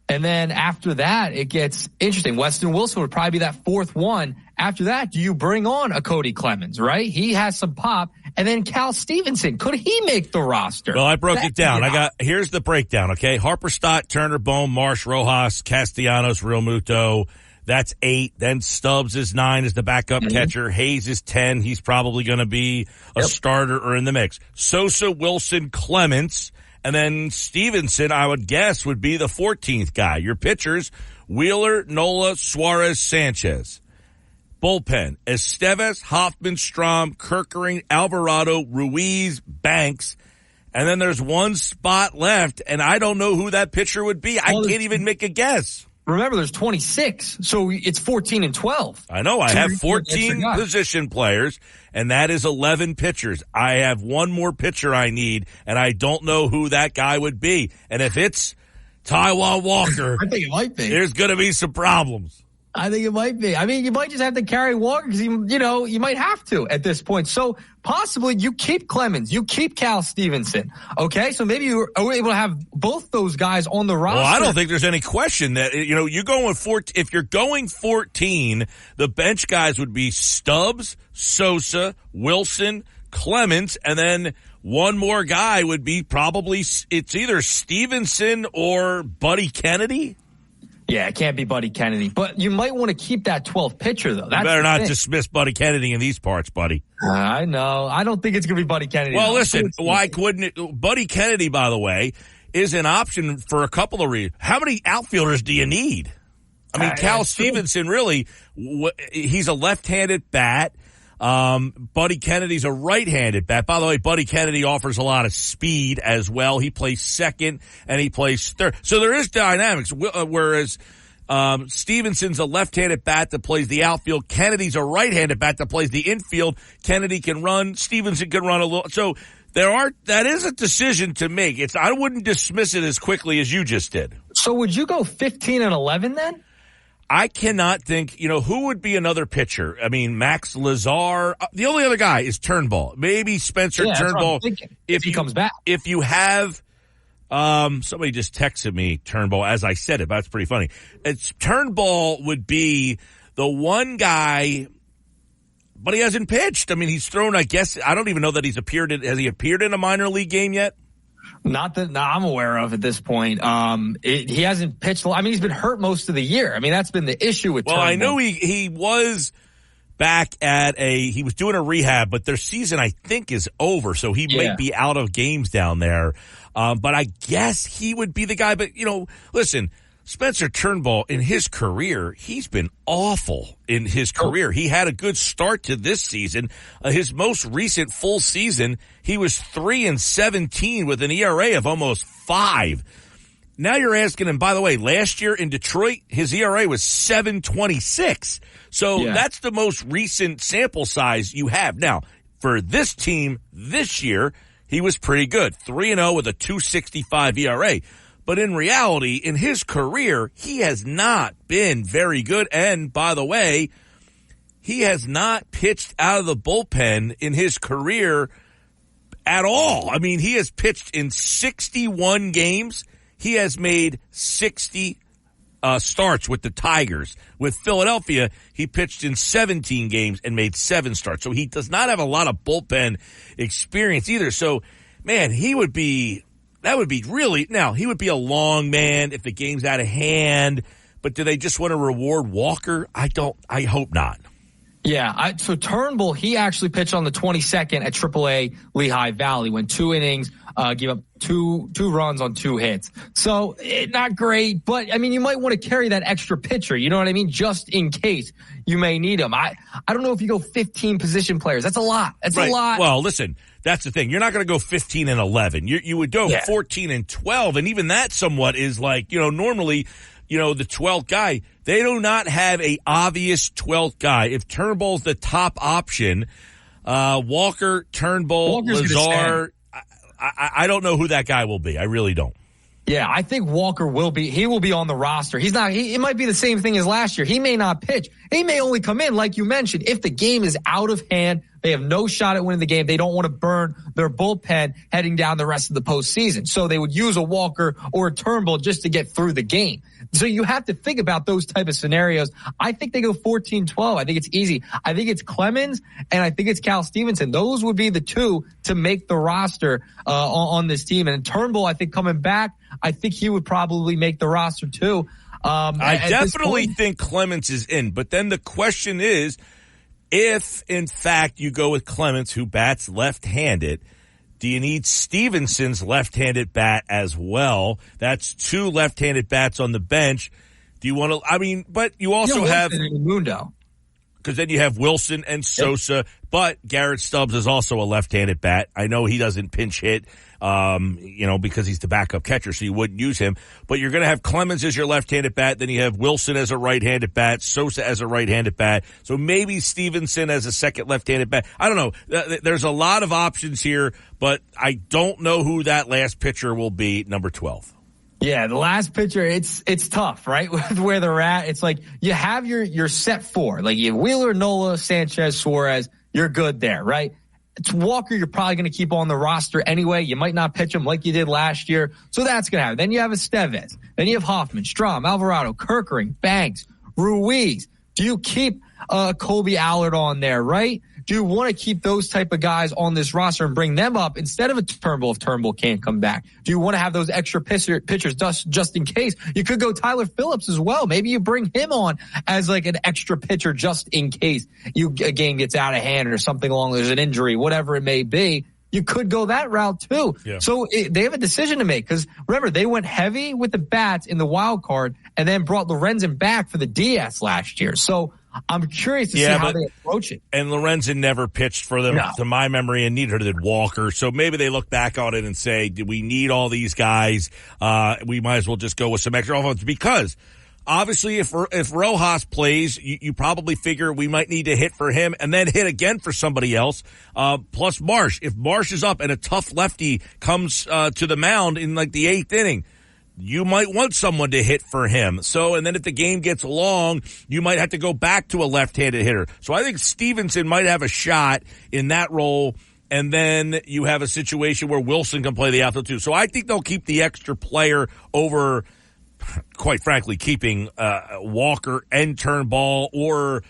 And then after that, it gets interesting. Weston Wilson would probably be that fourth one. After that, do you bring on a Cody Clemens, right? He has some pop. And then Cal Stevenson, could he make the roster? Well, I broke it down. Here's the breakdown, okay? Harper Stott, Turner Bohm, Marsh, Rojas, Castellanos, Real Muto. That's 8. Then Stubbs is 9 as the backup catcher. Hayes is 10. He's probably going to be a starter or in the mix. Sosa, Wilson, Clements. And then Stevenson, I would guess, would be the 14th guy. Your pitchers, Wheeler, Nola, Suarez, Sanchez. Bullpen, Estevez, Hoffman, Strom, Kerkering, Alvarado, Ruiz, Banks. And then there's one spot left, and I don't know who that pitcher would be. I can't even make a guess. Remember, there's 26, so it's 14 and 12. I know. I have 14 position players, and that is 11 pitchers. I have one more pitcher I need, and I don't know who that guy would be. And if it's Taijuan Walker, I think it might be. There's going to be some problems. I think it might be. I mean, you might just have to carry Walker because, you might have to at this point. So possibly you keep Clemens, you keep Cal Stevenson. Okay, so maybe you are able to have both those guys on the roster. Well, I don't think there's any question that, you're going with 14. If you're going 14, the bench guys would be Stubbs, Sosa, Wilson, Clemens, and then one more guy would be probably, it's either Stevenson or Buddy Kennedy. Yeah, it can't be Buddy Kennedy. But you might want to keep that 12th pitcher, though. You better not dismiss Buddy Kennedy in these parts, buddy. I know. I don't think it's going to be Buddy Kennedy. Well, listen, why couldn't it? Buddy Kennedy, by the way, is an option for a couple of reasons. How many outfielders do you need? I mean, Cal Stevenson, really, he's a left-handed bat. Buddy Kennedy's a right-handed bat. By the way, Buddy Kennedy offers a lot of speed as well. He plays second and he plays third. So there is dynamics. Whereas, Stevenson's a left-handed bat that plays the outfield. Kennedy's a right-handed bat that plays the infield. Kennedy can run. Stevenson can run a little. So that is a decision to make. I wouldn't dismiss it as quickly as you just did. So would you go 15 and 11 then? I cannot think, who would be another pitcher? I mean, Max Lazar. The only other guy is Turnbull. Maybe Spencer Turnbull. If he comes back. If you have, somebody just texted me Turnbull as I said it, but that's pretty funny. Turnbull would be the one guy, but he hasn't pitched. I mean, he's thrown, I guess, I don't even know that has he appeared in a minor league game yet? Not that I'm aware of at this point. He hasn't pitched. I mean, he's been hurt most of the year. I mean, that's been the issue with Turnbull. Well, I know he was back he was doing a rehab, but their season, I think, is over. So he might be out of games down there. But I guess he would be the guy. But, listen, Spencer Turnbull in his career, he's been awful in his career. He had a good start to this season. His most recent full season, he was 3-17 with an ERA of almost 5. Now you're asking him, by the way, last year in Detroit, his ERA was 7.26. So that's the most recent sample size you have. Now, for this team this year, he was pretty good. 3-0 with a 2.65 ERA. But in reality, in his career, he has not been very good. And by the way, he has not pitched out of the bullpen in his career at all. I mean, he has pitched in 61 games. He has made 60 starts with the Tigers. With Philadelphia, he pitched in 17 games and made 7 starts. So he does not have a lot of bullpen experience either. So, man, he would be a long man if the game's out of hand. But do they just want to reward Walker? I hope not. Yeah, so Turnbull, he actually pitched on the 22nd at AAA Lehigh Valley, went 2 innings, gave up two runs on 2 hits. So not great, but I mean, you might want to carry that extra pitcher. You know what I mean? Just in case you may need him. I don't know if you go 15 position players. That's a lot. That's a lot. Well, listen, that's the thing. You're not going to go 15 and 11. You would go 14 and 12, and even that somewhat is like, normally, the 12th guy. They do not have a obvious 12th guy. If Turnbull's the top option, Walker, Turnbull, Lazar, I don't know who that guy will be. I really don't. Yeah, I think Walker will be on the roster. It might be the same thing as last year. He may not pitch. He may only come in, like you mentioned, if the game is out of hand. They have no shot at winning the game. They don't want to burn their bullpen heading down the rest of the postseason. So they would use a Walker or a Turnbull just to get through the game. So you have to think about those type of scenarios. I think they go 14-12. I think it's easy. I think it's Clemens and I think it's Cal Stevenson. Those would be the two to make the roster on this team. And Turnbull, I think coming back, I think he would probably make the roster too. I definitely think Clemens is in. But then the question is, if, in fact, you go with Clemens, who bats left-handed, do you need Stevenson's left-handed bat as well? That's 2 left-handed bats on the bench. Do you want to – but you also have – Mundo. Because then you have Wilson and Sosa, but Garrett Stubbs is also a left-handed bat. I know he doesn't pinch hit, because he's the backup catcher, so you wouldn't use him. But you're going to have Clemens as your left-handed bat. Then you have Wilson as a right-handed bat, Sosa as a right-handed bat. So maybe Stevenson as a second left-handed bat. I don't know. There's a lot of options here, but I don't know who that last pitcher will be, number 12. Yeah, the last pitcher, it's tough, right? With where they're at. It's like you have your set 4. Like you have Wheeler, Nola, Sanchez, Suarez. You're good there, right? It's Walker, you're probably going to keep on the roster anyway. You might not pitch him like you did last year. So that's going to happen. Then you have Estevez. Then you have Hoffman, Strahm, Alvarado, Kerkering, Banks, Ruiz. Do you keep Colby Allard on there, right? Do you want to keep those type of guys on this roster and bring them up instead of a Turnbull if Turnbull can't come back? Do you want to have those extra pitchers just in case? You could go Tyler Phillips as well. Maybe you bring him on as like an extra pitcher just in case a game gets out of hand or something there's an injury, whatever it may be. You could go that route too. Yeah. So they have a decision to make because remember, they went heavy with the bats in the wild card and then brought Lorenzen back for the DS last year. So I'm curious to see how they approach it. And Lorenzen never pitched for them, to my memory, and neither did Walker. So maybe they look back on it and say, do we need all these guys? We might as well just go with some extra offense. Because obviously if Rojas plays, you probably figure we might need to hit for him and then hit again for somebody else. Plus Marsh. If Marsh is up and a tough lefty comes to the mound in like the 8th inning, you might want someone to hit for him. So, and then if the game gets long, you might have to go back to a left-handed hitter. So I think Stevenson might have a shot in that role. And then you have a situation where Wilson can play the outfield too. So I think they'll keep the extra player over, quite frankly, keeping Walker and Turnbull or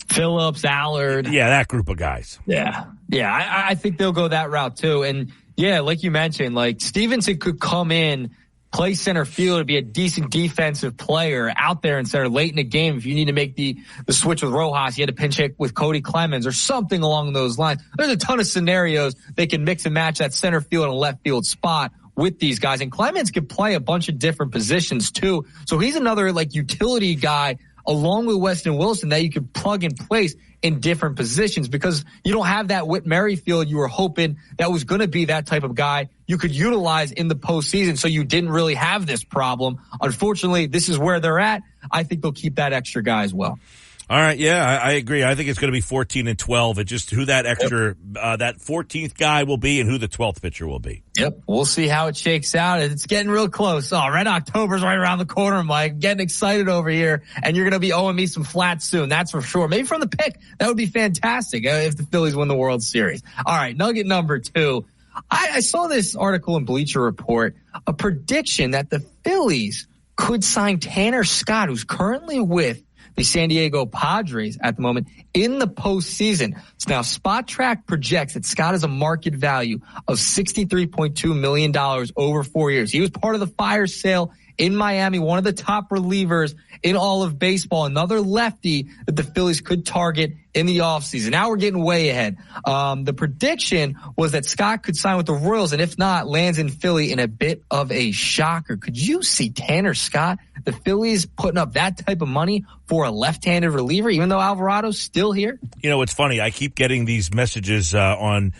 Phillips, Allard. Yeah, that group of guys. Yeah. I think they'll go that route too. And yeah, like you mentioned, like Stevenson could come in, play center field, to be a decent defensive player out there in center late in the game. If you need to make the switch with Rojas, you had to pinch hit with Cody Clemens or something along those lines. There's a ton of scenarios they can mix and match that center field and left field spot with these guys. And Clemens can play a bunch of different positions too. So he's another like utility guy along with Weston Wilson that you could plug and place in different positions because you don't have that Whit Merrifield you were hoping that was going to be that type of guy you could utilize in the postseason. So you didn't really have this problem. Unfortunately, this is where they're at. I think they'll keep that extra guy as well. All right. Yeah, I agree. I think it's going to be 14-12. It's just who that extra, that 14th guy will be and who the 12th pitcher will be. Yep. We'll see how it shakes out. It's getting real close. Oh, Red October's right around the corner, Mike. Getting excited over here. And you're going to be owing me some flats soon. That's for sure. Maybe from the pick. That would be fantastic if the Phillies win the World Series. All right. Nugget number 2. I saw this article in Bleacher Report, a prediction that the Phillies could sign Tanner Scott, who's currently with the San Diego Padres at the moment in the postseason. So now SpotTrack projects that Scott has a market value of $63.2 million over 4 years. He was part of the fire sale in Miami, one of the top relievers in all of baseball, another lefty that the Phillies could target in the offseason. Now we're getting way ahead. The prediction was that Scott could sign with the Royals, and if not, lands in Philly in a bit of a shocker. Could you see Tanner Scott, the Phillies, putting up that type of money for a left-handed reliever, even though Alvarado's still here? You know, it's funny. I keep getting these messages on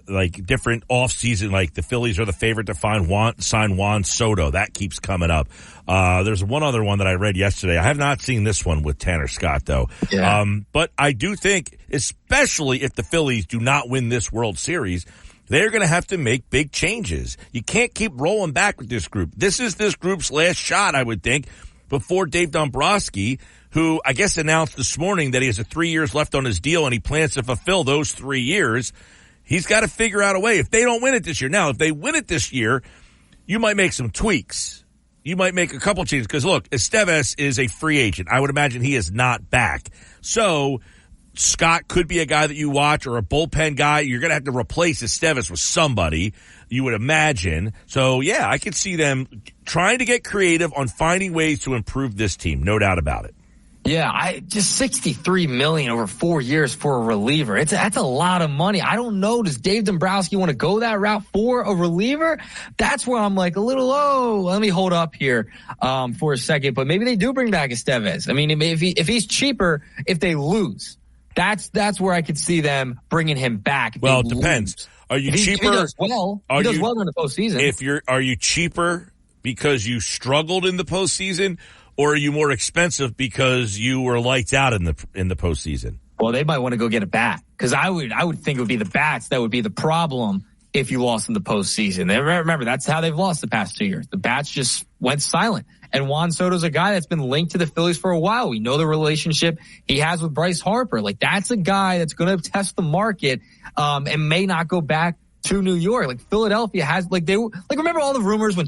like different off-season, like the Phillies are the favorite to sign Juan Soto. That keeps coming up. There's one other one that I read yesterday. I have not seen this one with Tanner Scott, though. Yeah. But I do think, especially if the Phillies do not win this World Series, they're going to have to make big changes. You can't keep rolling back with this group. This is this group's last shot, I would think, before Dave Dombrowski, who I guess announced this morning that he has 3 years left on his deal and he plans to fulfill those 3 years. He's got to figure out a way. If they don't win it this year, now, if they win it this year, you might make some tweaks. You might make a couple changes because, look, Estevez is a free agent. I would imagine he is not back. So Scott could be a guy that you watch or a bullpen guy. You're going to have to replace Estevez with somebody, you would imagine. So, yeah, I could see them trying to get creative on finding ways to improve this team. No doubt about it. Yeah, just $63 million over 4 years for a reliever. That's a lot of money. I don't know. Does Dave Dombrowski want to go that route for a reliever? That's where I'm like a little, let me hold up here for a second. But maybe they do bring back Estevez. I mean, if he's cheaper, if they lose, that's where I could see them bringing him back. Well, it depends. Are you cheaper? He does well. He does well in the postseason. Are you cheaper because you struggled in the postseason? Or are you more expensive because you were lights out in the postseason? Well, they might want to go get a bat because I would think it would be the bats that would be the problem if you lost in the postseason. Remember, that's how they've lost the past 2 years. The bats just went silent. And Juan Soto's a guy that's been linked to the Phillies for a while. We know the relationship he has with Bryce Harper. Like, that's a guy that's going to test the market and may not go back to New York. Like, Philadelphia has, remember all the rumors when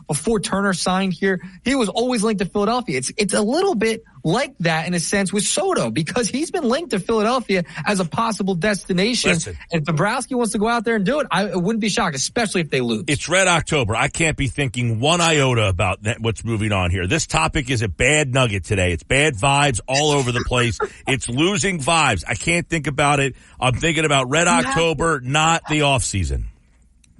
before Turner signed here, he was always linked to Philadelphia. It's a little bit like that in a sense with Soto because he's been linked to Philadelphia as a possible destination. Listen, and if Dombrowski wants to go out there and do it, I wouldn't be shocked, especially if they lose. It's Red October. I can't be thinking one iota about what's moving on here. This topic is a bad nugget today. It's bad vibes all over the place. It's losing vibes. I can't think about it. I'm thinking about Red October, not the offseason.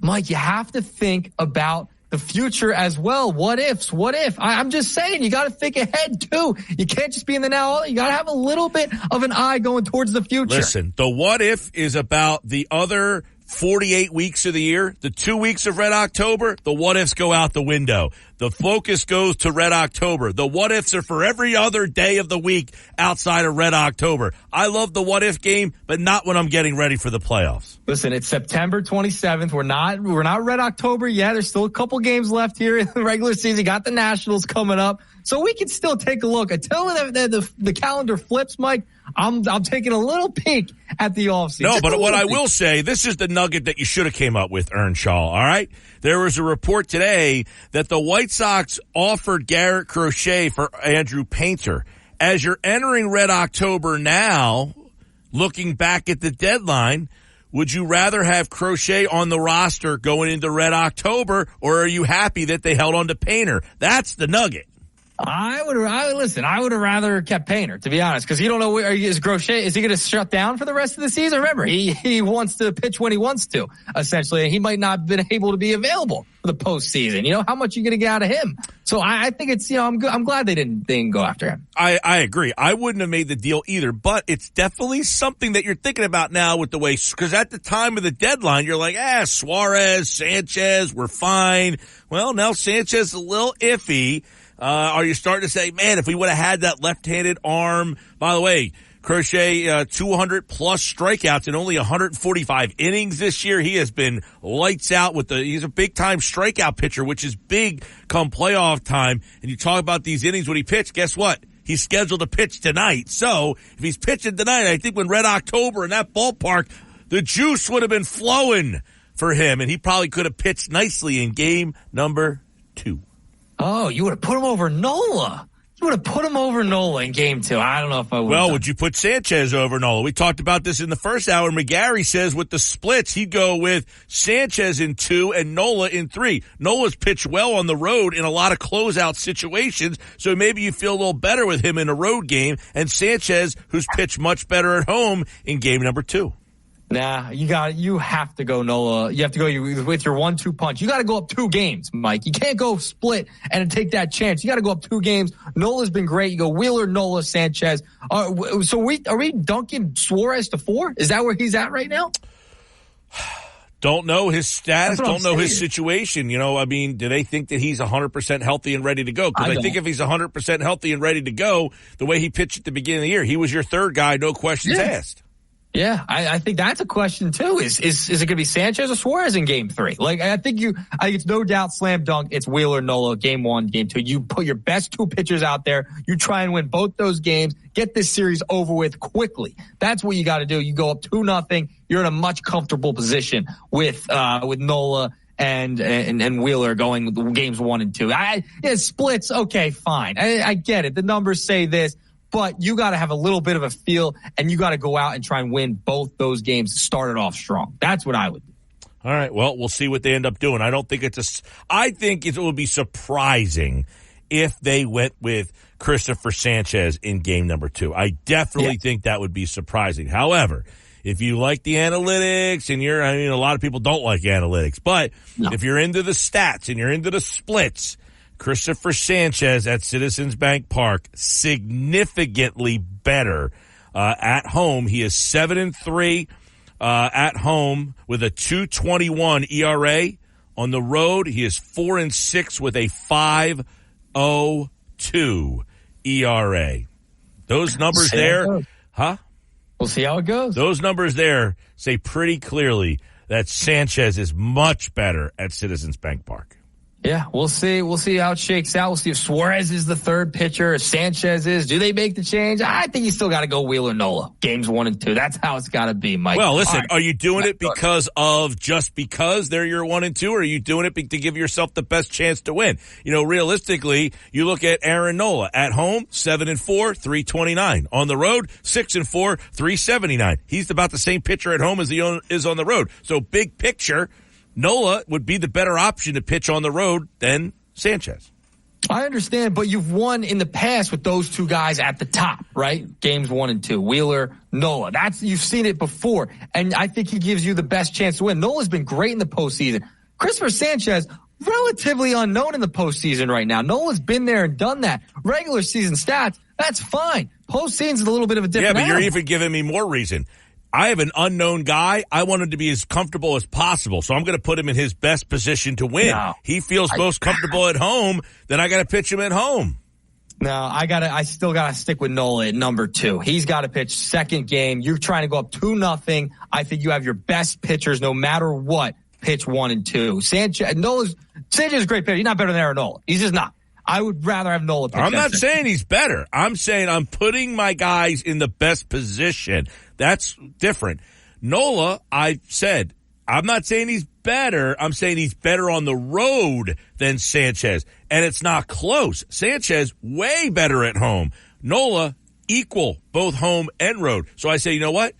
Mike, you have to think about the future as well. What ifs? What if? I'm just saying, you got to think ahead too. You can't just be in the now. You got to have a little bit of an eye going towards the future. Listen, the what if is about the other 48 weeks of the year. The 2 weeks of Red October, the what ifs go out the window. The focus goes to Red October. The what ifs are for every other day of the week outside of Red October. I love the what if game, but not when I'm getting ready for the playoffs. Listen, it's September 27th. We're not Red October yet. There's still a couple games left here in the regular season. Got the Nationals coming up. So we can still take a look. Until the calendar flips, Mike, I'm taking a little peek at the offseason. No, but what I will say, this is the nugget that you should have came up with, Earnshaw, all right? There was a report today that the White Sox offered Garrett Crochet for Andrew Painter. As you're entering Red October now, looking back at the deadline, would you rather have Crochet on the roster going into Red October, or are you happy that they held on to Painter? That's the nugget. I would have rather kept Painter, to be honest, because you don't know is Crochet, is he going to shut down for the rest of the season? Remember, he wants to pitch when he wants to, essentially, and he might not have been able to be available for the postseason. You know, how much are you going to get out of him? So I think it's, I'm glad they didn't go after him. I agree. I wouldn't have made the deal either, but it's definitely something that you're thinking about now with the way, because at the time of the deadline, you're like, Suarez, Sanchez, we're fine. Well, now Sanchez is a little iffy. Are you starting to say, man, if we would have had that left-handed arm? By the way, Crochet, 200 plus strikeouts in only 145 innings this year. He has been lights out he's a big time strikeout pitcher, which is big come playoff time. And you talk about these innings when he pitched, guess what? He's scheduled to pitch tonight. So if he's pitching tonight, I think when Red October in that ballpark, the juice would have been flowing for him, and he probably could have pitched nicely in game number 2. Oh, you would have put him over Nola. You would have put him over Nola in game 2. I don't know if I would. Well, would you put Sanchez over Nola? We talked about this in the first hour. McGarry says with the splits, he'd go with Sanchez in 2 and Nola in 3. Nola's pitched well on the road in a lot of closeout situations, so maybe you feel a little better with him in a road game, and Sanchez, who's pitched much better at home in game number 2. Nah, you have to go Nola. You have to go with your 1-2 punch. You got to go up 2 games, Mike. You can't go split and take that chance. You got to go up 2 games. Nola's been great. You go Wheeler, Nola, Sanchez. So are we dunking Suarez to 4? Is that where he's at right now? Don't know his status. Don't know his situation. You know, I mean, do they think that he's 100% healthy and ready to go? Because I think if he's 100% healthy and ready to go, the way he pitched at the beginning of the year, he was your third guy, no questions asked. Yeah, I think that's a question too. Is it going to be Sanchez or Suarez in game 3? Like, I think it's no doubt slam dunk. It's Wheeler, Nola, game 1, game 2. You put your best 2 pitchers out there. You try and win both those games. Get this series over with quickly. That's what you got to do. You go up 2-0. You're in a much comfortable position with Nola and Wheeler going with games 1 and 2. Splits. Okay, fine. I get it. The numbers say this. But you got to have a little bit of a feel, and you got to go out and try and win both those games, start it off strong. That's what I would do. All right, well, we'll see what they end up doing. I think it would be surprising if they went with Christopher Sanchez in game number 2. I definitely think that would be surprising. However, if you like the analytics, and a lot of people don't like analytics, but if you're into the stats and you're into the splits, Christopher Sanchez at Citizens Bank Park, significantly better at home. He is 7-3 at home with a 2.21 ERA. On the road, he is 4-6 with a 5.02 ERA. Those numbers there, huh? We'll see how it goes. Those numbers there say pretty clearly that Sanchez is much better at Citizens Bank Park. Yeah, we'll see. We'll see how it shakes out. We'll see if Suarez is the third pitcher, if Sanchez is. Do they make the change? I think you still got to go Wheeler Nola. Games 1 and 2. That's how it's got to be, Mike. Well, listen, Are you doing it because they're your 1 and 2, or are you doing it to give yourself the best chance to win? Realistically, you look at Aaron Nola at home, 7-4, 3.29. On the road, 6-4, 3.79. He's about the same pitcher at home as he is on the road. So big picture, Nola would be the better option to pitch on the road than Sanchez. I understand, but you've won in the past with those 2 guys at the top, right? Games 1 and 2, Wheeler, Nola. You've seen it before, and I think he gives you the best chance to win. Nola's been great in the postseason. Christopher Sanchez, relatively unknown in the postseason right now. Nola's been there and done that. Regular season stats, that's fine. Postseason's a little bit of a different animal. You're even giving me more reason. I have an unknown guy. I want him to be as comfortable as possible, so I'm going to put him in his best position to win. No, he feels most comfortable at home, then I got to pitch him at home. No, I still got to stick with Nola at number 2. He's got to pitch second game. You're trying to go up 2-0. I think you have your best pitchers no matter what pitch 1 and 2. Sanchez is a great pitcher. He's not better than Aaron Nola. He's just not. I would rather have Nola pitch. I'm not saying he's better. I'm saying I'm putting my guys in the best position. That's different. Nola, I said, I'm not saying he's better. I'm saying he's better on the road than Sanchez. And it's not close. Sanchez, way better at home. Nola, equal, both home and road. So I say, you know what?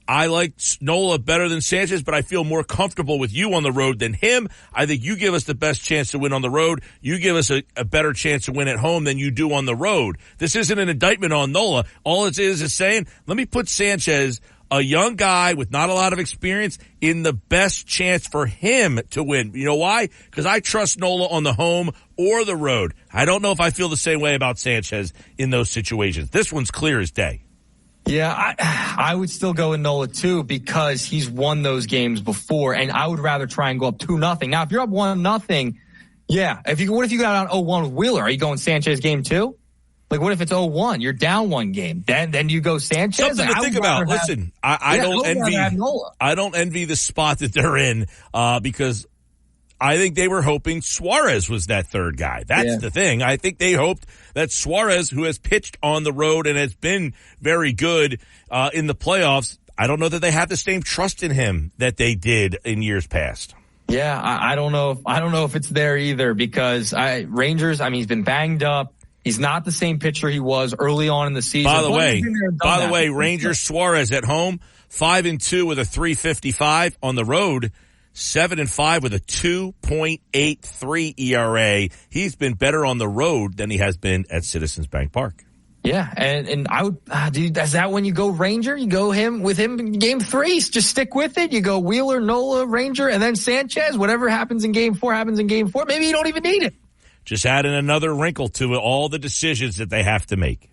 I like Nola better than Sanchez, but I feel more comfortable with you on the road than him. I think you give us the best chance to win on the road. You give us a better chance to win at home than you do on the road. This isn't an indictment on Nola. All it is saying, let me put Sanchez, a young guy with not a lot of experience, in the best chance for him to win. You know why? Because I trust Nola on the home or the road. I don't know if I feel the same way about Sanchez in those situations. This one's clear as day. Yeah, I would still go with Nola too because he's won those games before, and I would rather try and go up 2-0. Now, if you're up 1-0, yeah. What if you got on 0-1 with Wheeler? Are you going Sanchez game 2? Like, what if it's 0-1? You're down 1 game. Then you go Sanchez. Something to think about. Listen, I don't envy the spot that they're in because I think they were hoping Suarez was that third guy. That's the thing. I think they hoped that Suarez, who has pitched on the road and has been very good in the playoffs, I don't know that they have the same trust in him that they did in years past. Yeah, I don't know if it's there either because Rangers, he's been banged up. He's not the same pitcher he was early on in the season. By the way, Rangers Suarez at home, 5-2 with a 3.55 on the road. 7-5 with a 2.83 ERA. He's been better on the road than he has been at Citizens Bank Park. Yeah, and I would, is that when you go Ranger? You go with him in game 3. Just stick with it. You go Wheeler, Nola, Ranger, and then Sanchez. Whatever happens in game 4 happens in game 4. Maybe you don't even need it. Just adding another wrinkle to it, all the decisions that they have to make.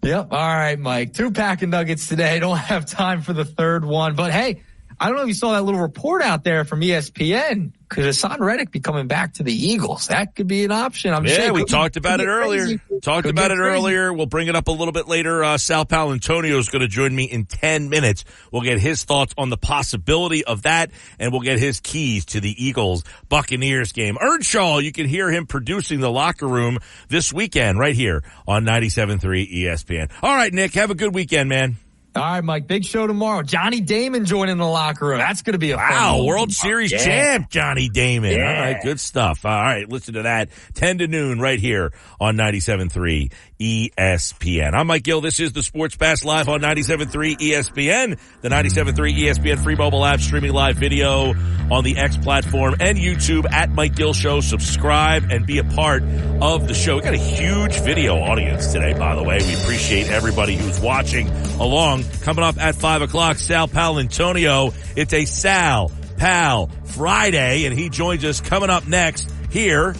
Yep. All right, Mike. 2 Pack and Nuggets today. Don't have time for the third one, but hey, I don't know if you saw that little report out there from ESPN. Could Hassan Reddick be coming back to the Eagles? That could be an option. We talked about it earlier. We'll bring it up a little bit later. Sal Paolantonio is going to join me in 10 minutes. We'll get his thoughts on the possibility of that, and we'll get his keys to the Eagles-Buccaneers game. Earnshaw, you can hear him producing the locker room this weekend right here on 97.3 ESPN. All right, Nick, have a good weekend, man. All right, Mike, big show tomorrow. Johnny Damon joining the locker room. That's going to be a fun one. World Series champ, Johnny Damon. Yeah. All right, good stuff. All right, listen to that. 10 to noon right here on 97.3 ESPN. I'm Mike Gill. This is the Sports Bash live on 97.3 ESPN, the 97.3 ESPN free mobile app, streaming live video on the X platform and YouTube at Mike Gill Show. Subscribe and be a part of the show. We got a huge video audience today, by the way. We appreciate everybody who's watching along. Coming up at 5 o'clock, Sal Paolantonio. It's a Sal Pal Friday, and he joins us coming up next here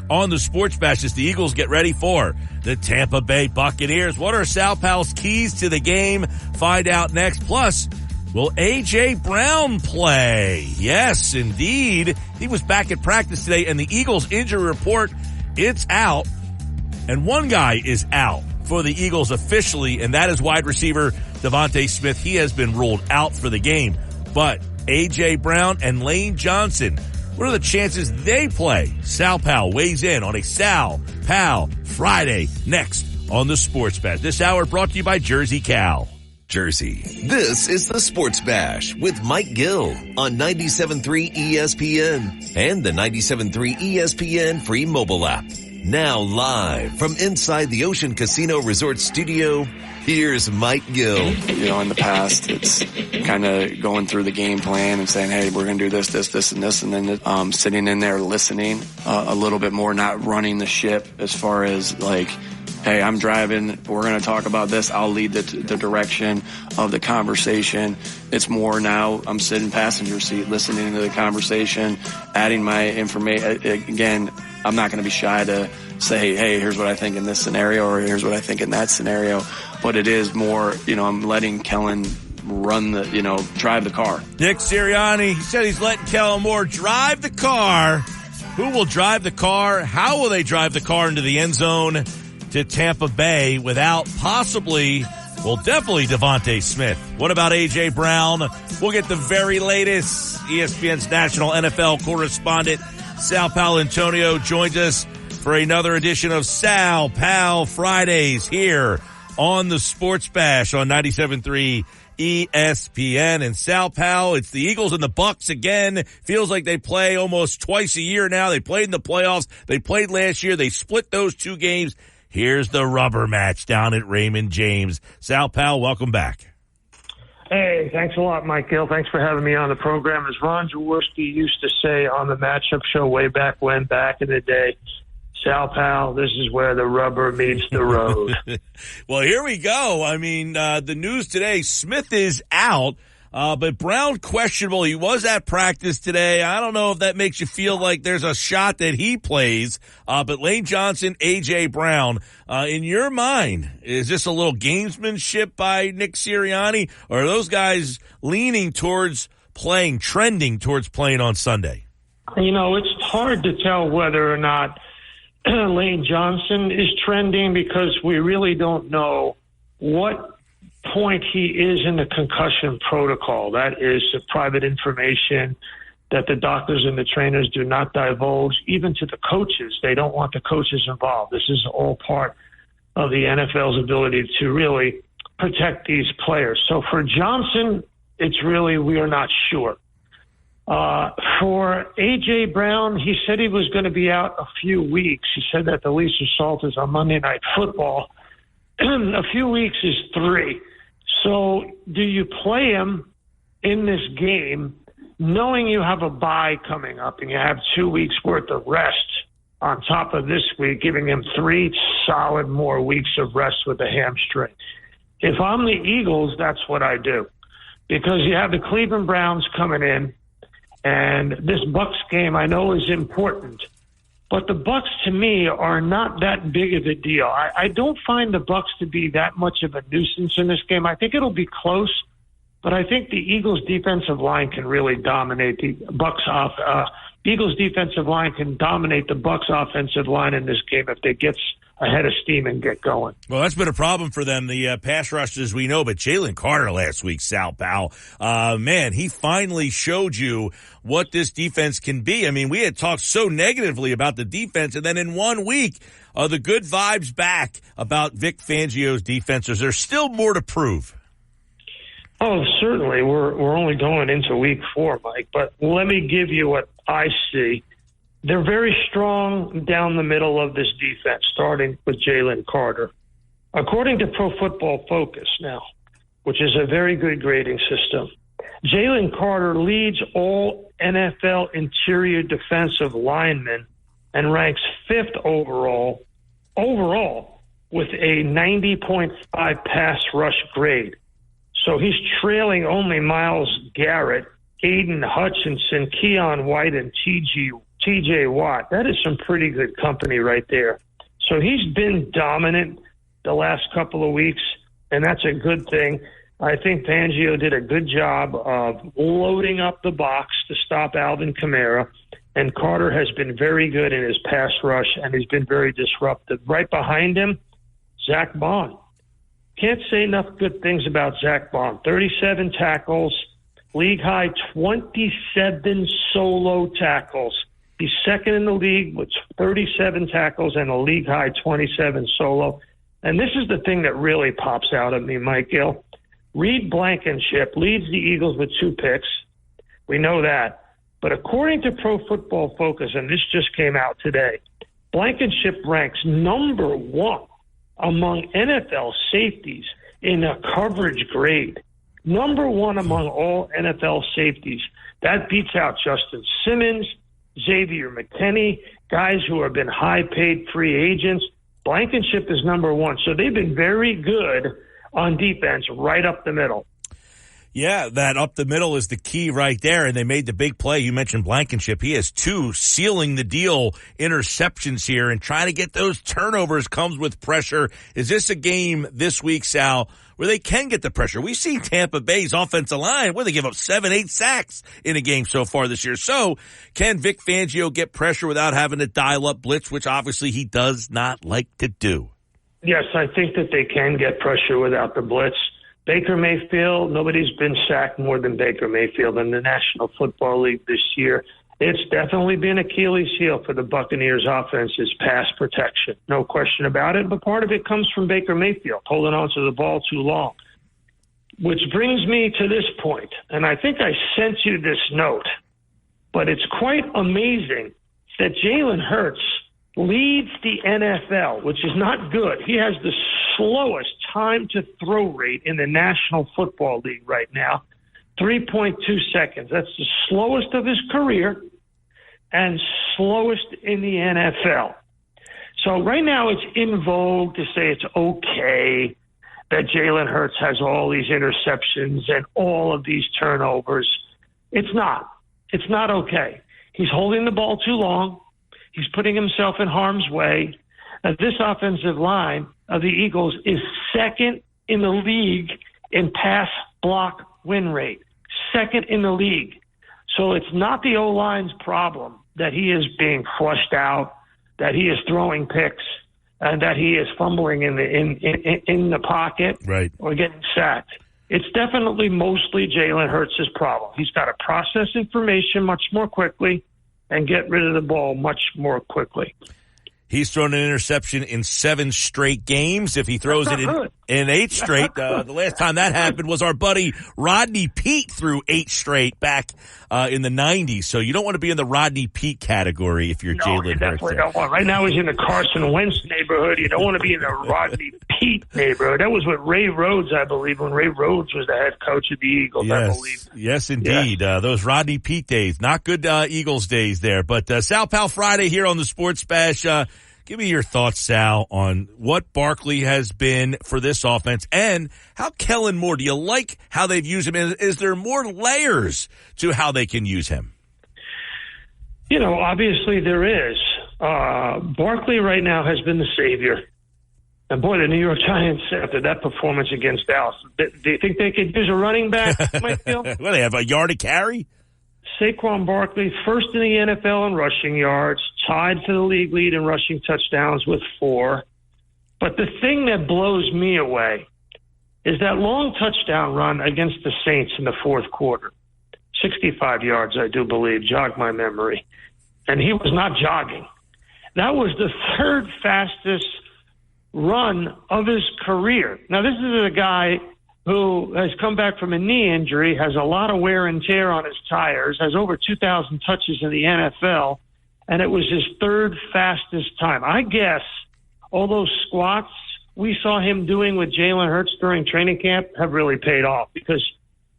on the Sports Bash as the Eagles get ready for the Tampa Bay Buccaneers. What are Sal Pal's keys to the game? Find out next. Plus, will A.J. Brown play? Yes, indeed. He was back at practice today, and the Eagles injury report, it's out. And one guy is out for the Eagles officially, and that is wide receiver Devontae Smith. He has been ruled out for the game. But A.J. Brown and Lane Johnson, what are the chances they play? Sal Pal weighs in on a Sal Pal Friday next on the Sports Bash. This hour brought to you by Jersey Cal. Jersey. This is the Sports Bash with Mike Gill on 97.3 ESPN and the 97.3 ESPN free mobile app. Now live from inside the Ocean Casino Resort Studio, here's Mike Gill. You know, in the past, it's kind of going through the game plan and saying, hey, we're going to do this, and this, and then sitting in there listening a little bit more, not running the ship as far as like, hey, I'm driving, we're going to talk about this, I'll lead the direction of the conversation. It's more now I'm sitting passenger seat, listening to the conversation, adding my information. Again, I'm not going to be shy to say, hey, here's what I think in this scenario or here's what I think in that scenario. But it is more, I'm letting Kellen run drive the car. Nick Sirianni, he said he's letting Kellen Moore drive the car. Who will drive the car? How will they drive the car into the end zone to Tampa Bay without definitely Devontae Smith? What about A.J. Brown? We'll get the very latest. ESPN's national NFL correspondent Sal Paolantonio joins us for another edition of Sal Pal Fridays here on the Sports Bash on 97.3 ESPN. And Sal Pal, it's the Eagles and the Bucs again. Feels like they play almost twice a year now. They played in the playoffs. They played last year. They split those two games. Here's the rubber match down at Raymond James. Sal Pal, welcome back. Hey, thanks a lot, Mike Gill. Thanks for having me on the program. As Ron Jaworski used to say on the matchup show way back in the day, Sal Pal, this is where the rubber meets the road. Well, here we go. I mean, the news today, Smith is out. But Brown questionable. He was at practice today. I don't know if that makes you feel like there's a shot that he plays. But Lane Johnson, A.J. Brown, in your mind, is this a little gamesmanship by Nick Sirianni? Or are those guys trending towards playing on Sunday? It's hard to tell whether or not Lane Johnson is trending because we really don't know what point he is in the concussion protocol. That is private information that the doctors and the trainers do not divulge, even to the coaches. They don't want the coaches involved. This is all part of the NFL's ability to really protect these players. So for Johnson, it's really, we are not sure. For A.J. Brown, he said he was going to be out a few weeks. He said that the least assault is on Monday Night Football. A few weeks is 3. So do you play him in this game knowing you have a bye coming up and you have 2 weeks worth of rest on top of this week, giving him 3 solid more weeks of rest with the hamstring? If I'm the Eagles, that's what I do, because you have the Cleveland Browns coming in, and this Bucs game I know is important. But the Bucs, to me, are not that big of a deal. I don't find the Bucs to be that much of a nuisance in this game. I think it'll be close, but I think the Eagles' defensive line can really dominate the Bucs Eagles' defensive line can dominate the Bucs offensive line in this game if they get ahead of steam and get going. Well, that's been a problem for them, the pass rushes we know, but Jalen Carter last week, Sal Powell, man, he finally showed you what this defense can be. I mean, we had talked so negatively about the defense, and then in 1 week, the good vibes back about Vic Fangio's defense. There's still more to prove. Oh, certainly. We're only going into week 4, Mike, but let me give you what I see. They're very strong down the middle of this defense, starting with Jalen Carter. According to Pro Football Focus now, which is a very good grading system, Jalen Carter leads all NFL interior defensive linemen and ranks 5th overall with a 90.5 pass rush grade. So he's trailing only Myles Garrett, Aiden Hutchinson, Keon White, and T.J. Watt. That is some pretty good company right there. So he's been dominant the last couple of weeks, and that's a good thing. I think Fangio did a good job of loading up the box to stop Alvin Kamara, and Carter has been very good in his pass rush, and he's been very disruptive. Right behind him, Zach Bond. Can't say enough good things about Zach Bond. 37 tackles, league high 27 solo tackles. He's second in the league with 37 tackles and a league high 27 solo. And this is the thing that really pops out at me, Mike Gill. Reed Blankenship leads the Eagles with 2 picks. We know that. But according to Pro Football Focus, and this just came out today, Blankenship ranks number 1 among NFL safeties in a coverage grade. Number 1 among all NFL safeties. That beats out Justin Simmons, Xavier McKinney, guys who have been high-paid free agents. Blankenship is number 1. So they've been very good on defense right up the middle. Yeah, that up the middle is the key right there, and they made the big play. You mentioned Blankenship. He has 2 sealing the deal interceptions here, and trying to get those turnovers comes with pressure. Is this a game this week, Sal, where they can get the pressure? We've seen Tampa Bay's offensive line, where they give up 7-8 sacks in a game so far this year. So can Vic Fangio get pressure without having to dial up blitz, which obviously he does not like to do? Yes, I think that they can get pressure without the blitz. Baker Mayfield, nobody's been sacked more than Baker Mayfield in the National Football League this year. It's definitely been Achilles' heel for the Buccaneers offense is pass protection. No question about it, but part of it comes from Baker Mayfield, holding on to the ball too long. Which brings me to this point, and I think I sent you this note, but it's quite amazing that Jalen Hurts leads the NFL, which is not good. He has the slowest time to throw rate in the National Football League right now, 3.2 seconds. That's the slowest of his career and slowest in the NFL. So right now it's in vogue to say it's okay that Jalen Hurts has all these interceptions and all of these turnovers. It's not. It's not okay. He's holding the ball too long. He's putting himself in harm's way. This offensive line of the Eagles is second in the league in pass block win rate. Second in the league. So it's not the O-line's problem that he is being flushed out, that he is throwing picks, and that he is fumbling in the pocket, right, or getting sacked. It's definitely mostly Jalen Hurts' problem. He's got to process information much more quickly and get rid of the ball much more quickly. He's thrown an interception in 7 straight games. If he throws it in 8 straight, the last time that happened was our buddy Rodney Peete threw 8 straight back in the 90s. So you don't want to be in the Rodney Peete category if you're Jalen Hurts. Definitely don't want. Right now he's in the Carson Wentz neighborhood. You don't want to be in the Rodney Peete neighborhood. That was what Ray Rhodes, I believe, when Ray Rhodes was the head coach of the Eagles, yes, I believe. Yes, indeed. Yes. Those Rodney Peete days. Not good Eagles days there. But Sal Powell Friday here on the Sports Bash. Give me your thoughts, Sal, on what Barkley has been for this offense and how Kellen Moore, do you like how they've used him? Is there more layers to how they can use him? You know, obviously there is. Barkley right now has been the savior. And boy, the New York Giants, after that performance against Dallas, do you think they could use a running back, Mike Gill? Well, they have a yard to carry? Saquon Barkley, first in the NFL in rushing yards, tied for the league lead in rushing touchdowns with 4. But the thing that blows me away is that long touchdown run against the Saints in the fourth quarter. 65 yards, I do believe, jogged my memory. And he was not jogging. That was the third fastest run of his career. Now, this is a guy who has come back from a knee injury, has a lot of wear and tear on his tires, has over 2,000 touches in the NFL, and it was his third fastest time. I guess all those squats we saw him doing with Jalen Hurts during training camp have really paid off because,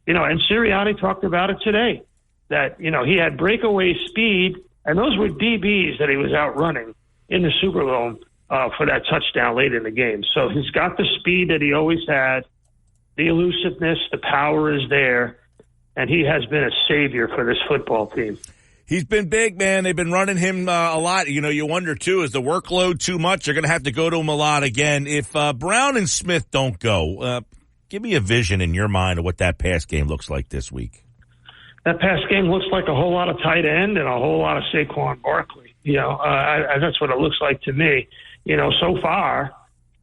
and Sirianni talked about it today, that, he had breakaway speed, and those were DBs that he was outrunning in the Superdome for that touchdown late in the game. So he's got the speed that he always had, the elusiveness, the power is there, and he has been a savior for this football team. He's been big, man. They've been running him a lot. You wonder, too, is the workload too much? They're going to have to go to him a lot again. If Brown and Smith don't go, give me a vision in your mind of what that pass game looks like this week. That pass game looks like a whole lot of tight end and a whole lot of Saquon Barkley. That's what it looks like to me. So far,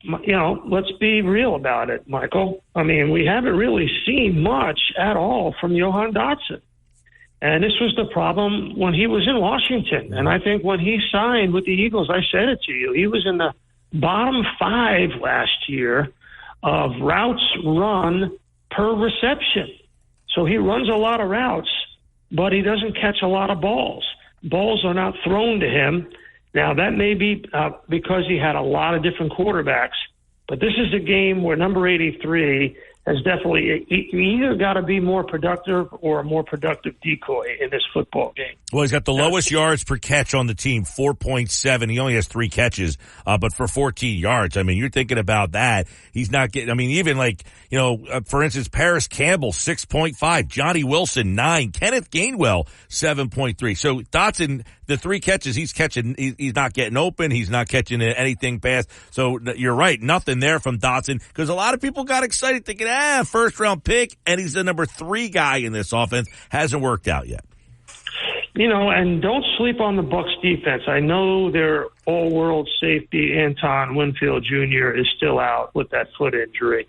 let's be real about it, Michael. I mean, we haven't really seen much at all from Johan Dotson. And this was the problem when he was in Washington. And I think when he signed with the Eagles, I said it to you, he was in the bottom 5 last year of routes run per reception. So he runs a lot of routes, but he doesn't catch a lot of balls. Balls are not thrown to him. Now, that may be because he had a lot of different quarterbacks, but this is a game where number 83 has definitely either got to be more productive or a more productive decoy in this football game. Well, he's got the lowest yards per catch on the team, 4.7. He only has 3 catches, but for 14 yards. I mean, you're thinking about that. He's not getting, even for instance, Paris Campbell, 6.5. Johnny Wilson, 9. Kenneth Gainwell, 7.3. So Dotson, the 3 catches he's catching, he's not getting open. He's not catching anything past. So you're right. Nothing there from Dotson because a lot of people got excited thinking, first round pick, and he's the number 3 guy in this offense. Hasn't worked out yet. And don't sleep on the Bucs defense. I know their all-world safety, Anton Winfield Jr., is still out with that foot injury.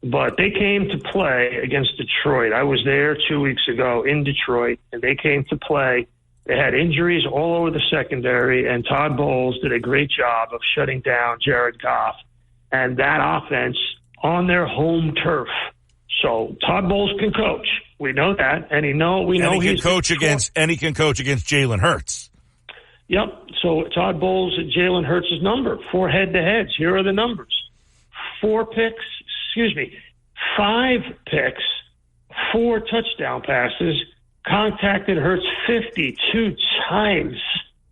But they came to play against Detroit. I was there 2 weeks ago in Detroit, and they came to play. They had injuries all over the secondary, and Todd Bowles did a great job of shutting down Jared Goff and that offense on their home turf. So Todd Bowles can coach. We know that, and he can coach against Jalen Hurts. Yep. So Todd Bowles at Jalen Hurts' number, 4 head-to-heads. Here are the numbers: 5 picks, 4 touchdown passes, contacted Hurts 52 times,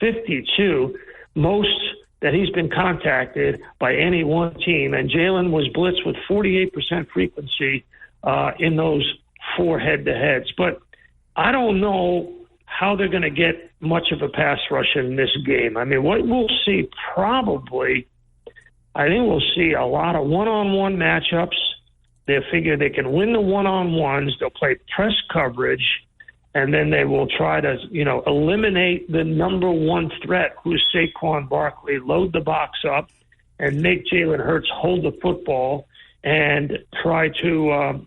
52, most that he's been contacted by any one team. And Jalen was blitzed with 48% frequency in those 4 head-to-heads. But I don't know how they're going to get much of a pass rush in this game. I mean, what we'll see probably, I think we'll see a lot of one-on-one matchups. They'll figure they can win the one-on-ones. They'll play press coverage. And then they will try to, eliminate the number 1 threat, who's Saquon Barkley, load the box up, and make Jalen Hurts hold the football and try to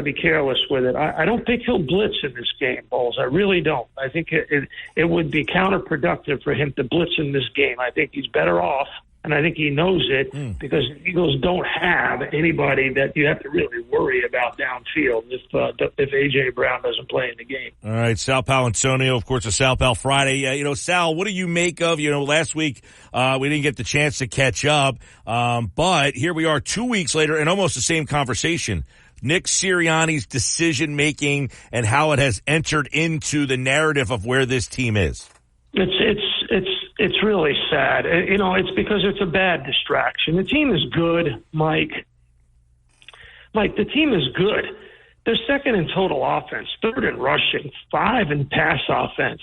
be careless with it. I don't think he'll blitz in this game, Bowles. I really don't. I think it would be counterproductive for him to blitz in this game. I think he's better off. And I think he knows it because the Eagles don't have anybody that you have to really worry about downfield if A.J. Brown doesn't play in the game. All right, Sal Paolantonio, of course, a Sal Pal Friday. Sal, what do you make of, last week we didn't get the chance to catch up, but here we are 2 weeks later and almost the same conversation. Nick Sirianni's decision-making and how it has entered into the narrative of where this team is. It's really sad. It's because it's a bad distraction. The team is good, Mike. The team is good. They're second in total offense, third in rushing, 5 in pass offense.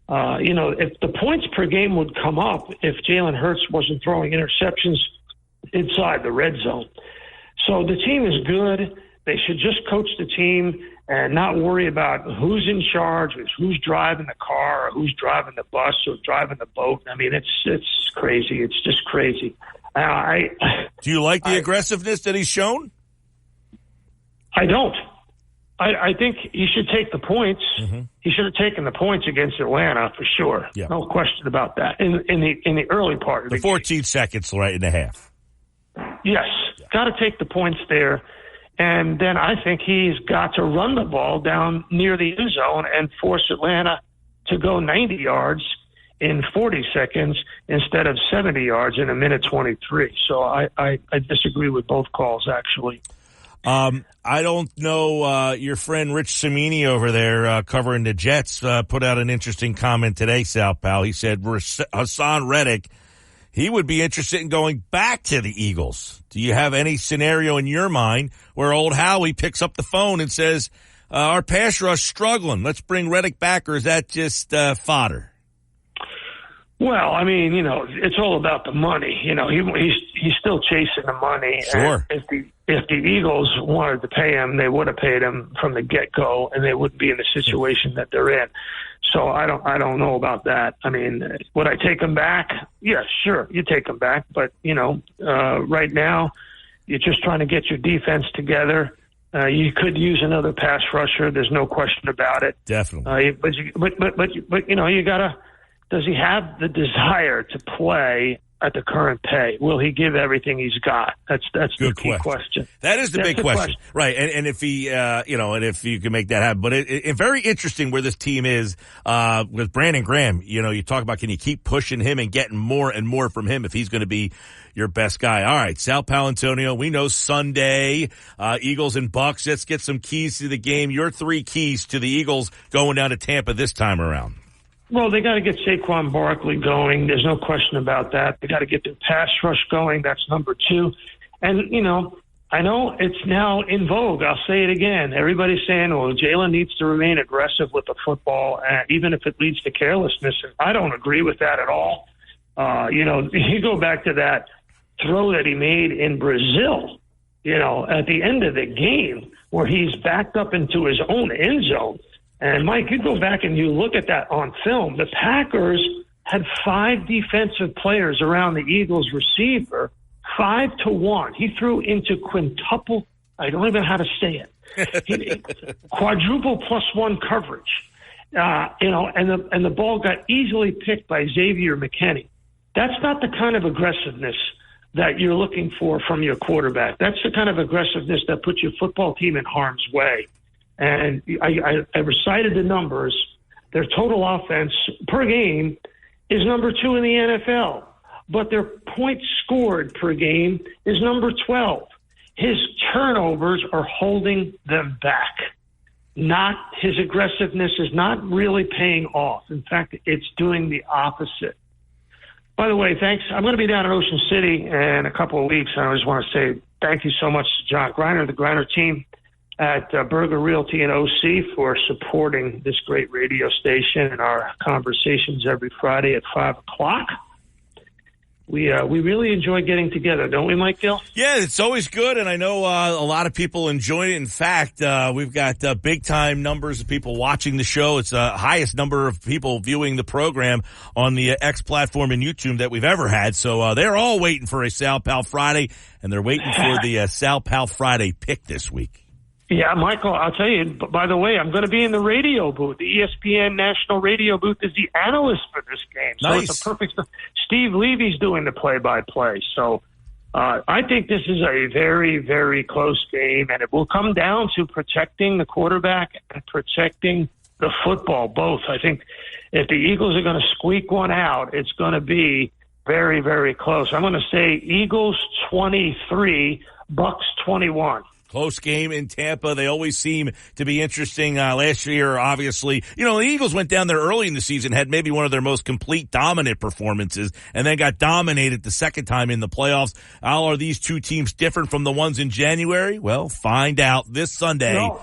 If the points per game would come up if Jalen Hurts wasn't throwing interceptions inside the red zone. So the team is good. They should just coach the team and not worry about who's in charge, who's driving the car, or who's driving the bus or driving the boat. I mean, it's crazy. It's just crazy. Do you like the aggressiveness that he's shown? I don't. I think he should take the points. Mm-hmm. He should have taken the points against Atlanta for sure. Yeah. No question about that. In the early part of the 14 seconds right in the half. Yes, got to take the points there. And then I think he's got to run the ball down near the end zone and force Atlanta to go 90 yards in 40 seconds instead of 70 yards in a minute 23. So I disagree with both calls, actually. I don't know, your friend Rich Cimini over there covering the Jets put out an interesting comment today, Sal Pal. He said Hassan Reddick, he would be interested in going back to the Eagles. Do you have any scenario in your mind where old Howie picks up the phone and says, our pass rush struggling, let's bring Reddick back, or is that just fodder? Well, I mean, it's all about the money. He's still chasing the money. Sure. And if the Eagles wanted to pay him, they would have paid him from the get-go, and they wouldn't be in the situation that they're in. So I don't know about that. I mean, would I take him back? Yeah, sure, you take him back. But right now, you're just trying to get your defense together. You could use another pass rusher. There's no question about it. Definitely. But you gotta. Does he have the desire to play at the current pay? Will he give everything he's got? That's the key question. That is the big question. Right. And if he, and if you can make that happen. But it very interesting where this team is, with Brandon Graham. You talk about, can you keep pushing him and getting more and more from him if he's going to be your best guy? All right. Sal Paolantonio, we know Sunday, Eagles and Bucks. Let's get some keys to the game. Your 3 keys to the Eagles going down to Tampa this time around. Well, they got to get Saquon Barkley going. There's no question about that. They got to get their pass rush going. That's number 2. And, I know it's now in vogue. I'll say it again. Everybody's saying, well, Jalen needs to remain aggressive with the football, even if it leads to carelessness. I don't agree with that at all. You go back to that throw that he made in Brazil, at the end of the game where he's backed up into his own end zone. And, Mike, you go back and you look at that on film. The Packers had 5 defensive players around the Eagles receiver, 5-1. He threw into quintuple, I don't even know how to say it, quadruple +1 coverage. And the ball got easily picked by Xavier McKinney. That's not the kind of aggressiveness that you're looking for from your quarterback. That's the kind of aggressiveness that puts your football team in harm's way. And I recited the numbers. Their total offense per game is number 2 in the NFL, but their points scored per game is number 12. His turnovers are holding them back. His aggressiveness is not really paying off. In fact, it's doing the opposite. By the way, thanks. I'm going to be down in Ocean City in a couple of weeks, and I just want to say thank you so much to John Greiner, the Greiner team at Berger Realty and OC for supporting this great radio station and our conversations every Friday at 5 o'clock. We really enjoy getting together, don't we, Mike Gill? Yeah, it's always good, and I know a lot of people enjoy it. In fact, we've got big-time numbers of people watching the show. It's the highest number of people viewing the program on the X platform and YouTube that we've ever had. So they're all waiting for a Sal Pal Friday, and they're waiting for the Sal Pal Friday pick this week. Yeah, Michael, I'll tell you, by the way, I'm going to be in the radio booth. The ESPN National Radio booth is the analyst for this game. So Nice. It's a perfect – Steve Levy's doing the play-by-play. So I think this is a very, very close game, and it will come down to protecting the quarterback and protecting the football, both. I think if the Eagles are going to squeak one out, it's going to be very, very close. I'm going to say Eagles 23, Bucks 21. Close game in Tampa. They always seem to be interesting. Last year, obviously, the Eagles went down there early in the season, had maybe one of their most complete dominant performances, and then got dominated the second time in the playoffs. How are these two teams different from the ones in January? Well, find out this Sunday. No.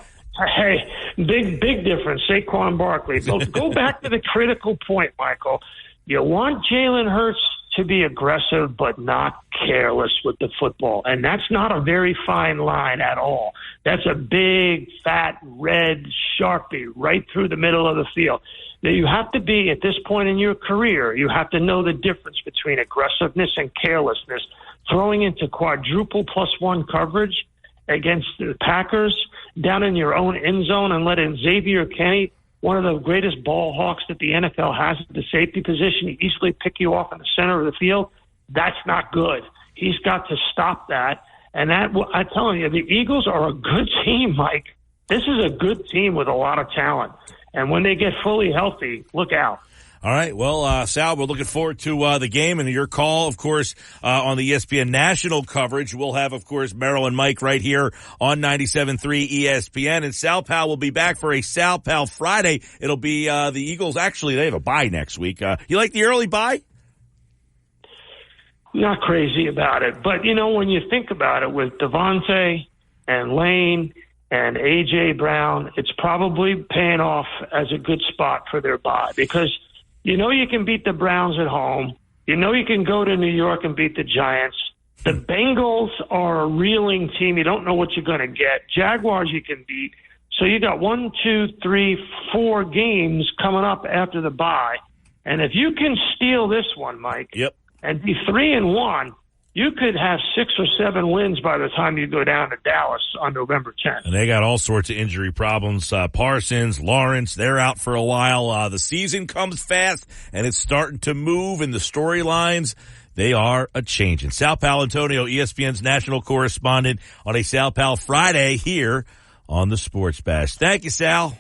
Hey, big difference. Saquon Barkley. Go back to the critical point, Michael. You want Jalen Hurts to be aggressive but not careless with the football. And that's not a very fine line at all. That's a big, fat, red Sharpie right through the middle of the field. Now, you have to be, at this point in your career, you have to know the difference between aggressiveness and carelessness. Throwing into quadruple +1 coverage against the Packers down in your own end zone and letting Xavier Kenny, one of the greatest ball hawks that the NFL has at the safety position, easily pick you off in the center of the field, that's not good. He's got to stop that. And that, I'm telling you, the Eagles are a good team, Mike. This is a good team with a lot of talent. And when they get fully healthy, look out. All right. Well, Sal, we're looking forward to the game and your call, of course, on the ESPN national coverage. We'll have, of course, Merrill and Mike right here on 97.3 ESPN. And Sal Pal will be back for a Sal Pal Friday. It'll be the Eagles. Actually, they have a bye next week. You like the early bye? Not crazy about it. But, you know, when you think about it, with Devontae and Lane and A.J. Brown, it's probably paying off as a good spot for their bye because – you know you can beat the Browns at home. You know you can go to New York and beat the Giants. The Bengals are a reeling team. You don't know what you're going to get. Jaguars you can beat. So you got 1, 2, 3, 4 games coming up after the bye. And if you can steal this one, Mike, and be 3-1, you could have 6 or 7 wins by the time you go down to Dallas on November 10th. And they got all sorts of injury problems. Parsons, Lawrence, they're out for a while. The season comes fast, and it's starting to move, and the storylines, they are a-changing. Sal Paolantonio, ESPN's national correspondent, on a Sal Pal Friday here on the Sports Bash. Thank you, Sal.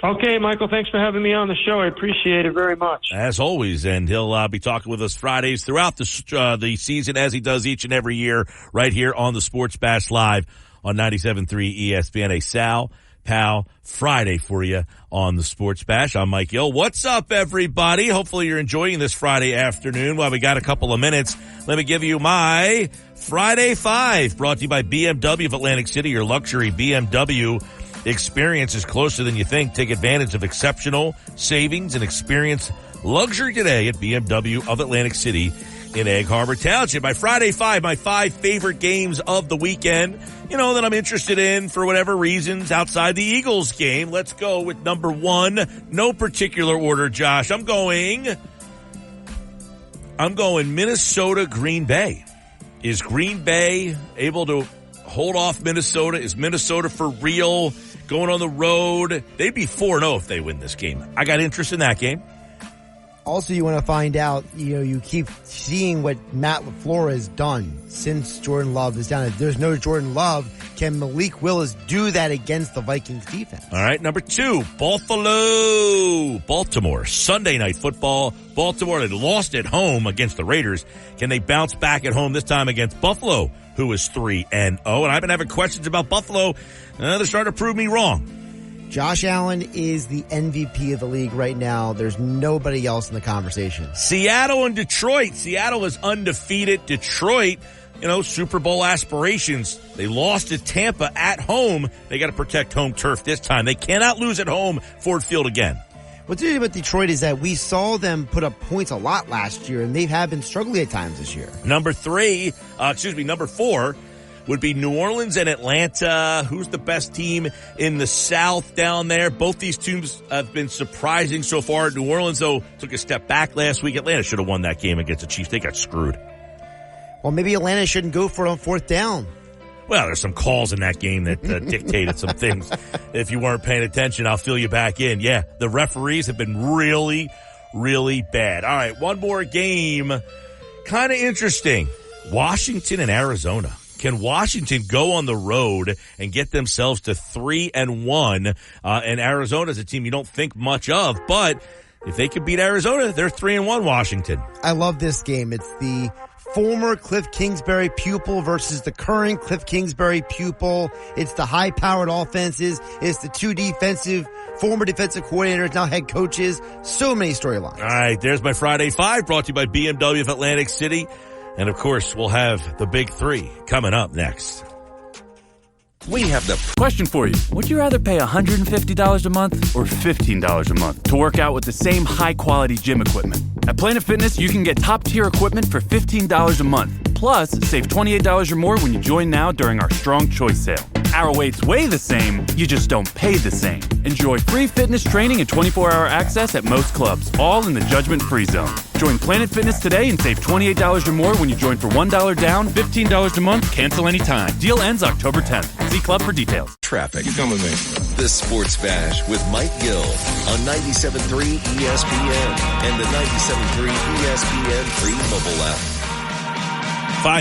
Okay, Michael, thanks for having me on the show. I appreciate it very much. As always, and he'll be talking with us Fridays throughout the season as he does each and every year right here on the Sports Bash Live on 97.3 ESPN. A Sal Pal Friday for you on the Sports Bash. I'm Mike Gill. What's up, everybody? Hopefully you're enjoying this Friday afternoon. While we got a couple of minutes, let me give you my Friday Five, brought to you by BMW of Atlantic City, your luxury BMW experience is closer than you think. Take advantage of exceptional savings and experience luxury today at BMW of Atlantic City in Egg Harbor Township. My Friday Five, my 5 favorite games of the weekend, you know, that I'm interested in for whatever reasons outside the Eagles game. Let's go with number 1. No particular order, Josh. I'm going Minnesota, Green Bay. Is Green Bay able to hold off Minnesota? Is Minnesota for real? Going on the road, they'd be 4-0 if they win this game. I got interest in that game. Also, you want to find out, you know, you keep seeing what Matt LaFleur has done since Jordan Love is down. If there's no Jordan Love, can Malik Willis do that against the Vikings defense? All right, number 2, Baltimore, Sunday Night Football. Baltimore had lost at home against the Raiders. Can they bounce back at home this time against Buffalo, who is 3-0? And I've been having questions about Buffalo. They're starting to prove me wrong. Josh Allen is the MVP of the league right now. There's nobody else in the conversation. Seattle and Detroit. Seattle is undefeated. Detroit, you know, Super Bowl aspirations. They lost to Tampa at home. They got to protect home turf this time. They cannot lose at home, Ford Field again. What's interesting about Detroit is that we saw them put up points a lot last year, and they have been struggling at times this year. Number 4 would be New Orleans and Atlanta. Who's the best team in the South down there? Both these teams have been surprising so far. New Orleans, though, took a step back last week. Atlanta should have won that game against the Chiefs. They got screwed. Well, maybe Atlanta shouldn't go for it on 4th down. Well, there's some calls in that game that dictated some things. If you weren't paying attention, I'll fill you back in. Yeah, the referees have been really, really bad. All right, one more game. Kind of interesting. Washington and Arizona. Can Washington go on the road and get themselves to 3-1? And Arizona's a team you don't think much of, but if they could beat Arizona, they're 3-1 Washington. I love this game. It's the former Cliff Kingsbury pupil versus the current Cliff Kingsbury pupil. It's the high-powered offenses. It's the 2 former defensive coordinators, now head coaches. So many storylines. All right, there's my Friday Five, brought to you by BMW of Atlantic City. And, of course, we'll have the big 3 coming up next. We have the Question for you. Would you rather pay $150 a month or $15 a month to work out with the same high-quality gym equipment? At Planet Fitness, you can get top-tier equipment for $15 a month. Plus, save $28 or more when you join now during our Strong Choice sale. Our weights weigh the same, you just don't pay the same. Enjoy free fitness training and 24-hour access at most clubs, all in the judgment-free zone. Join Planet Fitness today and save $28 or more when you join for $1 down, $15 a month, cancel anytime. Deal ends October 10th. See club for details. traffic. You come with me. The Sports Bash with Mike Gill on 97.3 ESPN and the 97.3 ESPN free mobile app.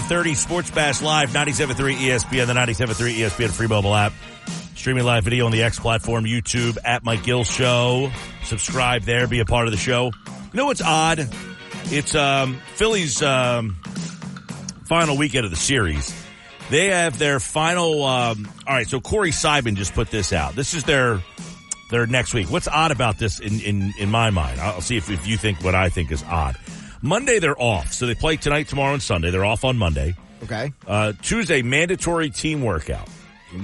5:30 Sports Bash Live, 97.3 ESPN, the 97.3 ESPN free mobile app. Streaming live video on the X platform, YouTube, at Mike Gill Show. Subscribe there, be a part of the show. You know what's odd? It's Phillies' final weekend of the series. They have their final all right, so Corey Seidman just put this out. This is their next week. What's odd about this in my mind? I'll see if you think what I think is odd. Monday, they're off. So they play tonight, tomorrow, and Sunday. They're off on Monday. Okay. Tuesday, mandatory team workout.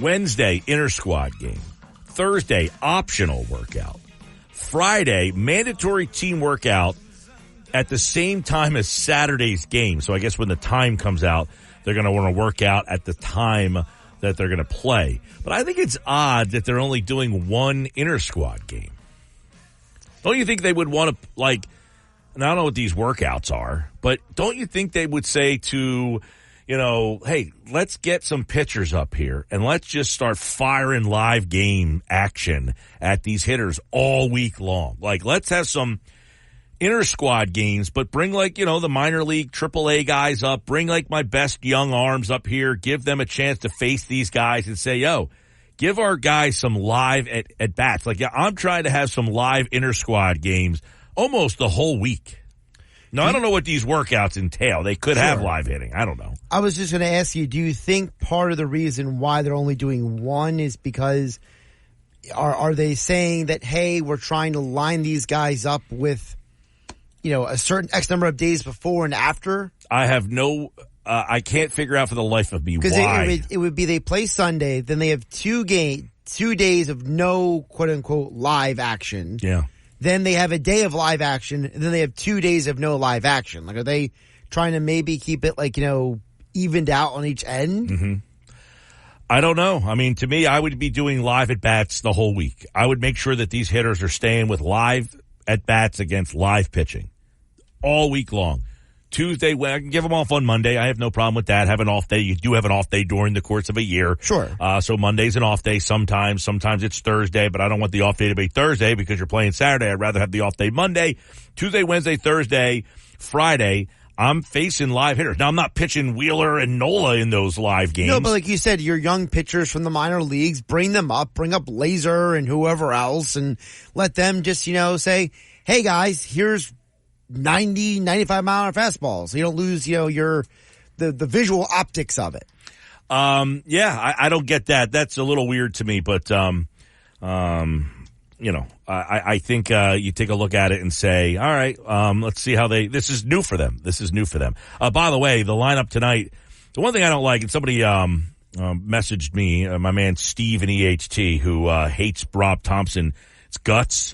Wednesday, inter-squad game. Thursday, optional workout. Friday, mandatory team workout at the same time as Saturday's game. So I guess when the time comes out, they're going to want to work out at the time that they're going to play. But I think it's odd that they're only doing one inter-squad game. Don't you think they would want to, like... And I don't know what these workouts are, but don't you think they would say to, hey, let's get some pitchers up here and let's just start firing live game action at these hitters all week long. Like, let's have some inter-squad games, but bring the minor league AAA guys up, bring my best young arms up here, give them a chance to face these guys and say, give our guys some live at bats. I'm trying to have some live inter-squad games almost the whole week. No, I don't know what these workouts entail. They could have live hitting. I don't know. I was just going to ask you, do you think part of the reason why they're only doing one is because are they saying that, hey, we're trying to line these guys up with, a certain X number of days before and after? I have I can't figure out for the life of me why. Because it would be they play Sunday, then they have 2 days of no quote-unquote live action. Yeah. Then they have a day of live action, and then they have 2 days of no live action. Are they trying to maybe keep it evened out on each end? Mm-hmm. I don't know. I mean, to me, I would be doing live at bats the whole week. I would make sure that these hitters are staying with live at bats against live pitching all week long. Tuesday, I can give them off on Monday. I have no problem with that. Have an off day. You do have an off day during the course of a year. Sure. So Monday's an off day sometimes. Sometimes it's Thursday, but I don't want the off day to be Thursday because you're playing Saturday. I'd rather have the off day Monday. Tuesday, Wednesday, Thursday, Friday, I'm facing live hitters. Now, I'm not pitching Wheeler and Nola in those live games. No, but like you said, your young pitchers from the minor leagues, bring them up, bring up Laser and whoever else, and let them just, say, hey, guys, here's 90, 95-mile-an-hour fastballs. So you don't lose, the visual optics of it. I don't get that. That's a little weird to me, but, I think, you take a look at it and say, all right, let's see how this is new for them. By the way, the lineup tonight, the one thing I don't like, and somebody, messaged me, my man Steve in EHT, who, hates Rob Thompson. Guts.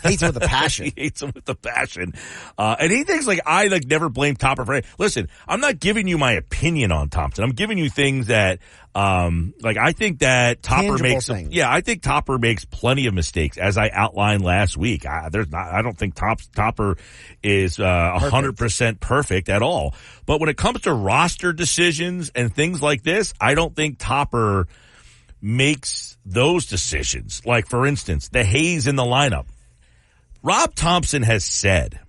Hates him with a passion. He hates him with a passion. And he thinks I never blame Topper for it. Listen, I'm not giving you my opinion on Thompson. I'm giving you things that, I think that Topper I think Topper makes plenty of mistakes, as I outlined last week. I don't think Topper is 100% perfect at all. But when it comes to roster decisions and things like this, I don't think Topper makes those decisions. Like, for instance, the Hayes in the lineup. Rob Thompson has said,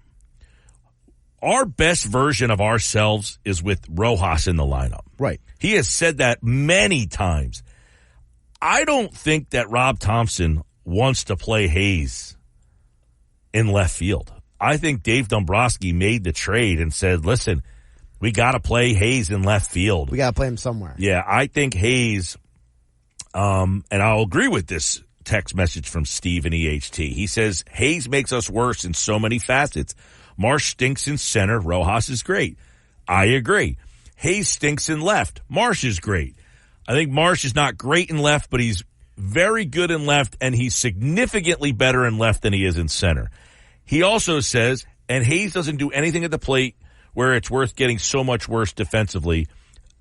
our best version of ourselves is with Rojas in the lineup. Right. He has said that many times. I don't think that Rob Thompson wants to play Hayes in left field. I think Dave Dombrowski made the trade and said, listen, we got to play Hayes in left field. We got to play him somewhere. Yeah, I think Hayes... and I'll agree with this text message from Steve in EHT. He says, Hayes makes us worse in so many facets. Marsh stinks in center. Rojas is great. I agree. Hayes stinks in left. Marsh is great. I think Marsh is not great in left, but he's very good in left, and he's significantly better in left than he is in center. He also says, and Hayes doesn't do anything at the plate where it's worth getting so much worse defensively.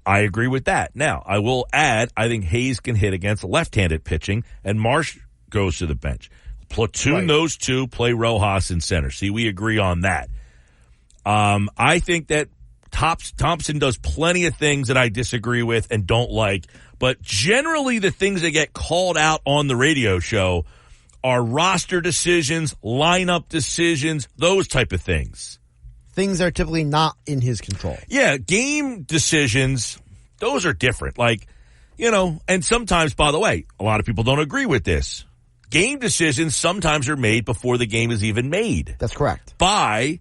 I agree with that. Now, I will add, I think Hayes can hit against left-handed pitching, and Marsh goes to the bench. Platoon those two, play Rojas in center. See, we agree on that. I think that Thompson does plenty of things that I disagree with and don't like, but generally the things that get called out on the radio show are roster decisions, lineup decisions, those type of things. Things are typically not in his control. Yeah, game decisions, those are different. Like, and sometimes, by the way, a lot of people don't agree with this. Game decisions sometimes are made before the game is even made. That's correct. By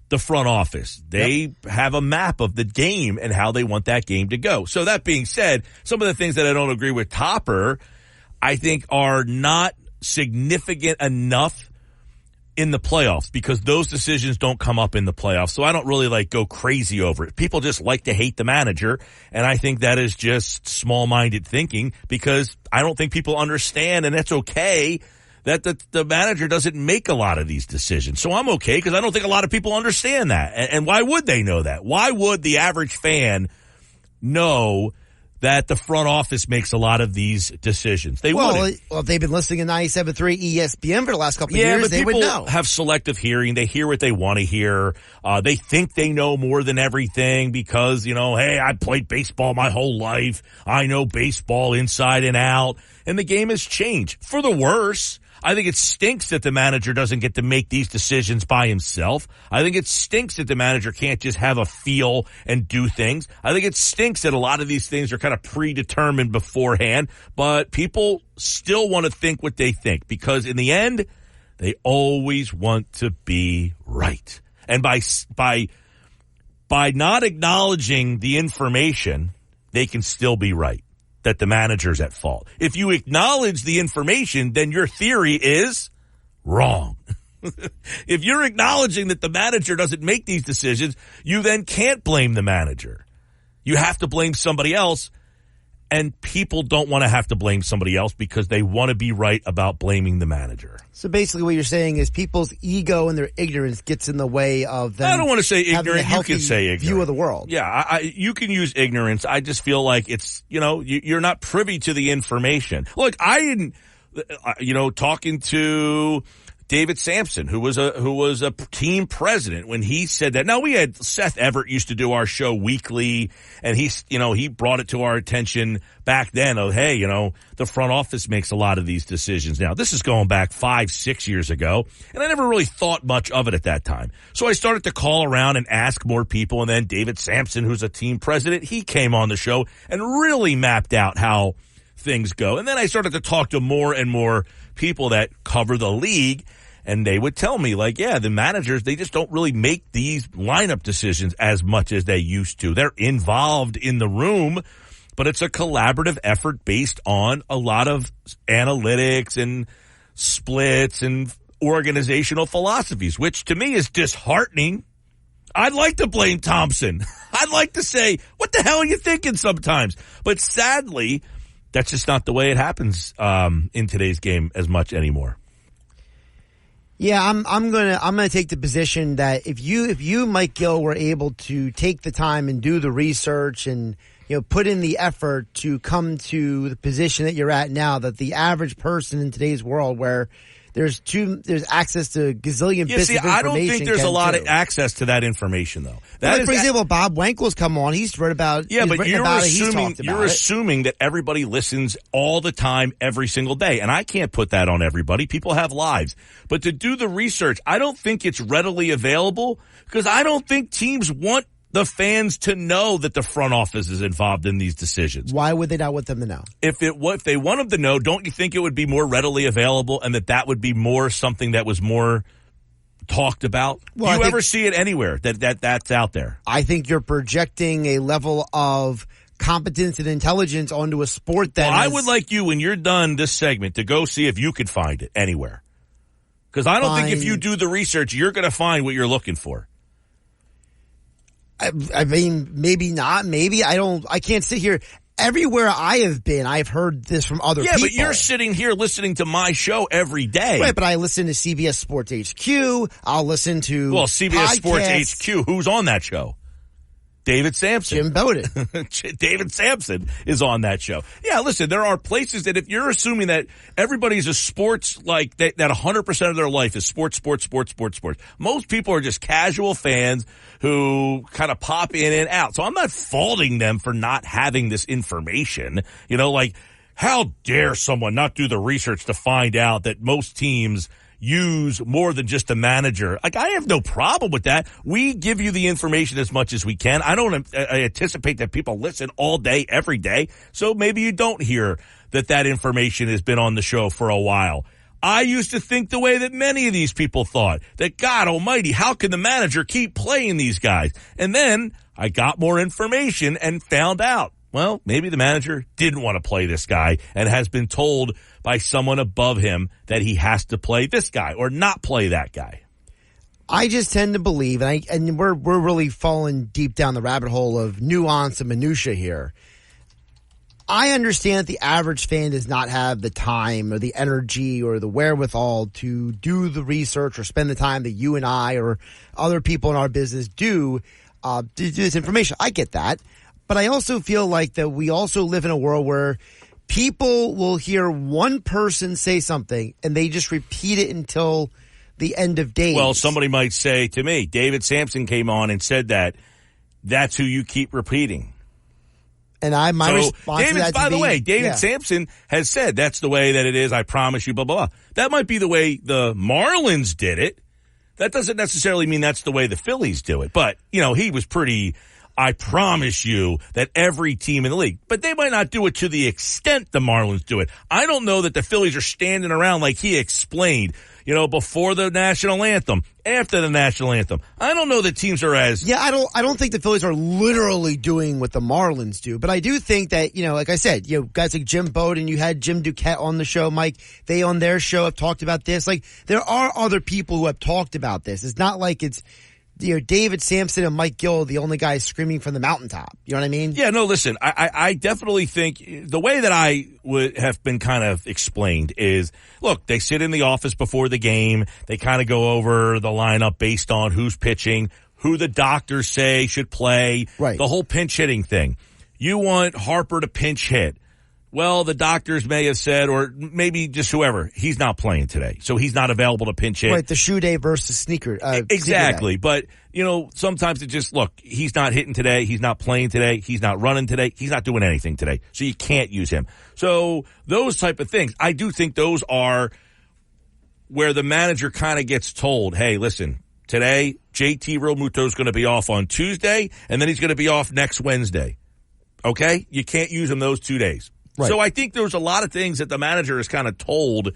the front office. They have a map of the game and how they want that game to go. So that being said, some of the things that I don't agree with Topper, I think are not significant enough in the playoffs because those decisions don't come up in the playoffs. So I don't really go crazy over it. People just like to hate the manager, and I think that is just small-minded thinking because I don't think people understand, and that's okay, that the manager doesn't make a lot of these decisions. So I'm okay because I don't think a lot of people understand that. And why would they know that? Why would the average fan know that the front office makes a lot of these decisions? They wouldn't. Well, if they've been listening to 97.3 ESPN for the last couple of years, they would know. People have selective hearing. They hear what they want to hear. They think they know more than everything because, hey, I played baseball my whole life. I know baseball inside and out. And the game has changed for the worse. I think it stinks that the manager doesn't get to make these decisions by himself. I think it stinks that the manager can't just have a feel and do things. I think it stinks that a lot of these things are kind of predetermined beforehand, but people still want to think what they think because in the end, they always want to be right. And by not acknowledging the information, they can still be right. That the manager's at fault. If you acknowledge the information, then your theory is wrong. If you're acknowledging that the manager doesn't make these decisions, you then can't blame the manager. You have to blame somebody else, and people don't want to have to blame somebody else because they want to be right about blaming the manager. So basically what you're saying is people's ego and their ignorance gets in the way of them. I don't want to say ignorant. You can say ignorant. View of the world. Yeah, you can use ignorance. I just feel like it's, you're not privy to the information. Look, I didn't, talking to David Sampson, who was a team president when he said that. Now we had Seth Everett used to do our show weekly, and he brought it to our attention back then of, hey, the front office makes a lot of these decisions now. This is going back 5-6 years ago, and I never really thought much of it at that time. So I started to call around and ask more people, and then David Sampson, who's a team president, he came on the show and really mapped out how things go. And then I started to talk to more and more people that cover the league, and they would tell me, the managers, they just don't really make these lineup decisions as much as they used to. They're involved in the room, but it's a collaborative effort based on a lot of analytics and splits and organizational philosophies, which to me is disheartening. I'd like to blame Thompson. I'd like to say, what the hell are you thinking sometimes? But sadly, that's just not the way it happens in today's game as much anymore. Yeah, I'm gonna take the position that if you, Mike Gill, were able to take the time and do the research and put in the effort to come to the position that you're at now, that the average person in today's world where there's access to a gazillion bits of information. I don't think there's a lot of access to that information, though. For example, Bob Wankel's come on. He's read about. Yeah, but you're assuming that everybody listens all the time, every single day, and I can't put that on everybody. People have lives, but to do the research, I don't think it's readily available because I don't think teams want the fans to know that the front office is involved in these decisions. Why would they not want them to know? If they want them to know, don't you think it would be more readily available and that would be more something that was more talked about? Well, do you ever see it anywhere that's out there? I think you're projecting a level of competence and intelligence onto a sport that I would like you, when you're done this segment, to go see if you could find it anywhere. Because I don't think if you do the research, you're going to find what you're looking for. I mean, maybe not. Maybe I can't sit here. everywhere I have been, I've heard this from other people. Yeah, but you're sitting here listening to my show every day. Right, but I listen to CBS Sports HQ. I'll listen to CBS podcasts. Sports HQ. Who's on that show? David Sampson. Jim Bowden. David Sampson is on that show. Yeah, listen, there are places that if you're assuming that everybody's a sports, like that 100% of their life is sports. Most people are just casual fans who kind of pop in and out. So I'm not faulting them for not having this information. You know, like, how dare someone not do the research to find out that most teams use more than just a manager? Like, I have no problem with that. We give you the information as much as we can. I don't anticipate that people listen all day, every day. So maybe you don't hear that information has been on the show for a while. I used to think the way that many of these people thought, that God almighty, how can the manager keep playing these guys? And then I got more information and found out, well, maybe the manager didn't want to play this guy and has been told by someone above him that he has to play this guy or not play that guy. I just tend to believe, and we're really falling deep down the rabbit hole of nuance and minutia here. I understand that the average fan does not have the time or the energy or the wherewithal to do the research or spend the time that you and I or other people in our business do to do this information. I get that. But I also feel like that we also live in a world where people will hear one person say something and they just repeat it until the end of days. Well, somebody might say to me, David Sampson came on and said that. That's who you keep repeating. And my response to that by the way, David Sampson has said that's the way that it is. I promise you, blah, blah, blah. That might be the way the Marlins did it. That doesn't necessarily mean that's the way the Phillies do it. But, you know, he was pretty, I promise you that every team in the league, but they might not do it to the extent the Marlins do it. I don't know that the Phillies are standing around like he explained, you know, before the national anthem, after the national anthem. I don't know that teams are as... Yeah, I don't think the Phillies are literally doing what the Marlins do, but I do think that, you know, like I said, you know, guys like Jim Bowden, you had Jim Duquette on the show, Mike, they on their show have talked about this. Like, there are other people who have talked about this. It's not like it's, you know, David Sampson and Mike Gill, the only guys screaming from the mountaintop. You know what I mean? Yeah, no, listen, I definitely think the way that I would have been kind of explained is, look, they sit in the office before the game. They kind of go over the lineup based on who's pitching, who the doctors say should play, right. The whole pinch hitting thing. You want Harper to pinch hit. Well, the doctors may have said, or maybe just whoever, he's not playing today, so he's not available to pinch hit. Right, the shoe day versus sneaker. Exactly, sneaker day. But, you know, sometimes it just, look, he's not hitting today, he's not playing today, he's not running today, he's not doing anything today, so you can't use him. So those type of things, I do think those are where the manager kind of gets told, hey, listen, today, JT Realmuto is going to be off on Tuesday, and then he's going to be off next Wednesday. Okay? You can't use him those 2 days. Right. So I think there's a lot of things that the manager is kind of told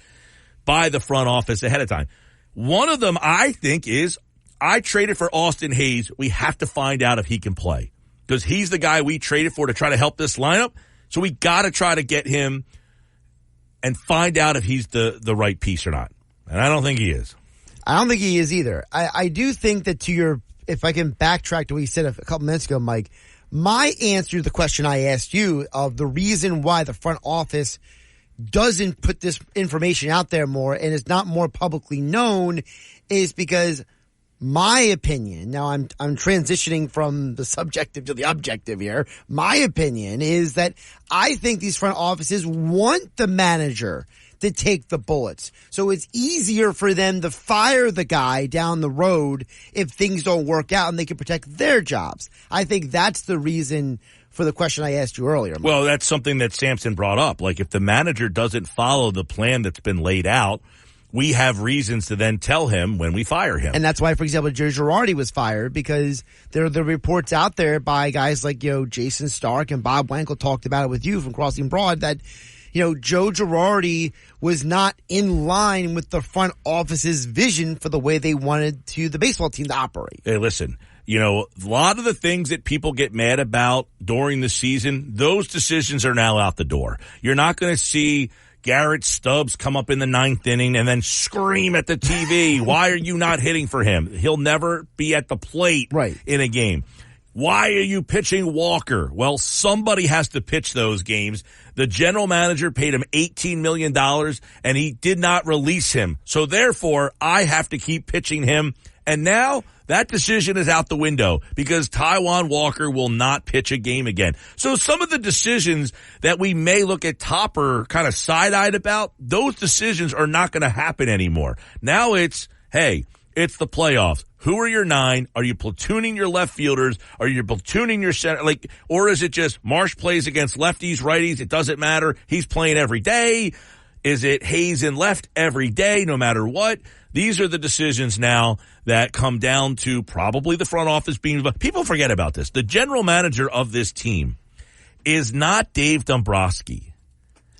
by the front office ahead of time. One of them, I think, is I traded for Austin Hayes. We have to find out if he can play because he's the guy we traded for to try to help this lineup. So we got to try to get him and find out if he's the right piece or not. And I don't think he is. I don't think he is either. I do think that if I can backtrack to what you said a couple minutes ago, Mike, my answer to the question I asked you of the reason why the front office doesn't put this information out there more and is not more publicly known is because my opinion, now I'm transitioning from the subjective to the objective here. My opinion is that I think these front offices want the manager to take the bullets. So it's easier for them to fire the guy down the road if things don't work out and they can protect their jobs. I think that's the reason for the question I asked you earlier, Mike. Well, that's something that Sampson brought up. Like if the manager doesn't follow the plan that's been laid out, we have reasons to then tell him when we fire him. And that's why, for example, Joe Girardi was fired because there are the reports out there by guys like, you know, Jason Stark and Bob Wankel talked about it with you from Crossing Broad that, you know, Joe Girardi was not in line with the front office's vision for the way they wanted the baseball team to operate. Hey, listen, you know, a lot of the things that people get mad about during the season, those decisions are now out the door. You're not going to see Garrett Stubbs come up in the ninth inning and then scream at the TV, why are you not hitting for him? He'll never be at the plate right. in a game. Why are you pitching Walker? Well, somebody has to pitch those games. The general manager paid him $18 million, and he did not release him. So therefore, I have to keep pitching him. And now that decision is out the window because Taijuan Walker will not pitch a game again. So some of the decisions that we may look at Topper kind of side-eyed about, those decisions are not going to happen anymore. Now it's, hey, it's the playoffs. Who are your 9? Are you platooning your left fielders? Are you platooning your center? Or is it just Marsh plays against lefties, righties? It doesn't matter. He's playing every day. Is it Hayes in left every day, no matter what? These are the decisions now that come down to probably the front office being, but people forget about this. The general manager of this team is not Dave Dombrowski.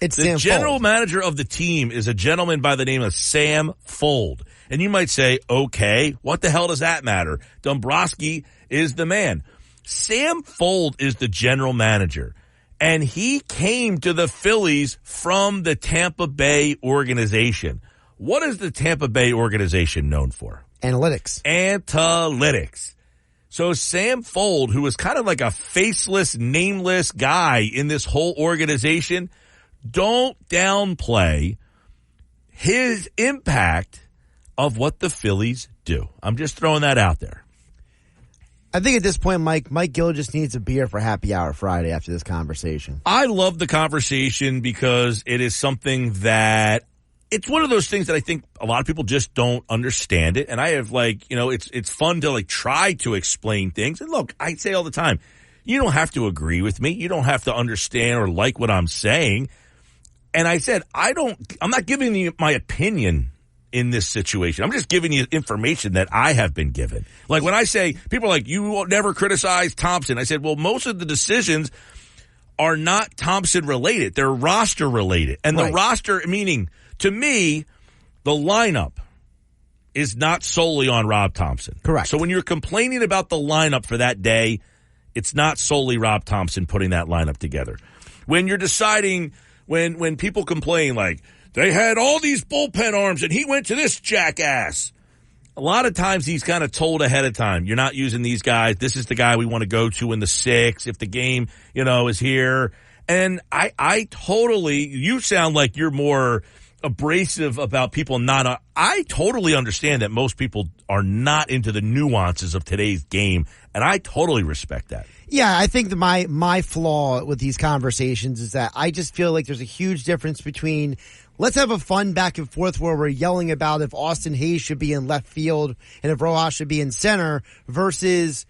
It's the Sam general Fold. manager of the team is a gentleman by the name of Sam Fold. And you might say, okay, what the hell does that matter? Dombrowski is the man. Sam Fold is the general manager. And he came to the Phillies from the Tampa Bay organization. What is the Tampa Bay organization known for? Analytics. So Sam Fold, who was kind of like a faceless, nameless guy in this whole organization, don't downplay his impact of what the Phillies do. I'm just throwing that out there. I think at this point, Mike Gill just needs a beer for happy hour Friday after this conversation. I love the conversation because it is something that it's one of those things that I think a lot of people just don't understand it. And I have it's fun to try to explain things. And look, I say all the time, you don't have to agree with me. You don't have to understand or like what I'm saying. And I said, I'm not giving you my opinion in this situation. I'm just giving you information that I have been given. Like when I say, people are like, you will never criticize Thompson. I said, well, most of the decisions are not Thompson related. They're roster related. And the roster, meaning to me, the lineup is not solely on Rob Thompson. Correct. So when you're complaining about the lineup for that day, it's not solely Rob Thompson putting that lineup together. When you're deciding, when people complain like, they had all these bullpen arms and he went to this jackass. A lot of times he's kind of told ahead of time, you're not using these guys. This is the guy we want to go to in the 6th if the game, is here. And I totally, you sound like you're more abrasive about people not. I totally understand that most people are not into the nuances of today's game, and I totally respect that. Yeah, I think that my flaw with these conversations is that I just feel like there's a huge difference between let's have a fun back and forth where we're yelling about if Austin Hayes should be in left field and if Rojas should be in center versus,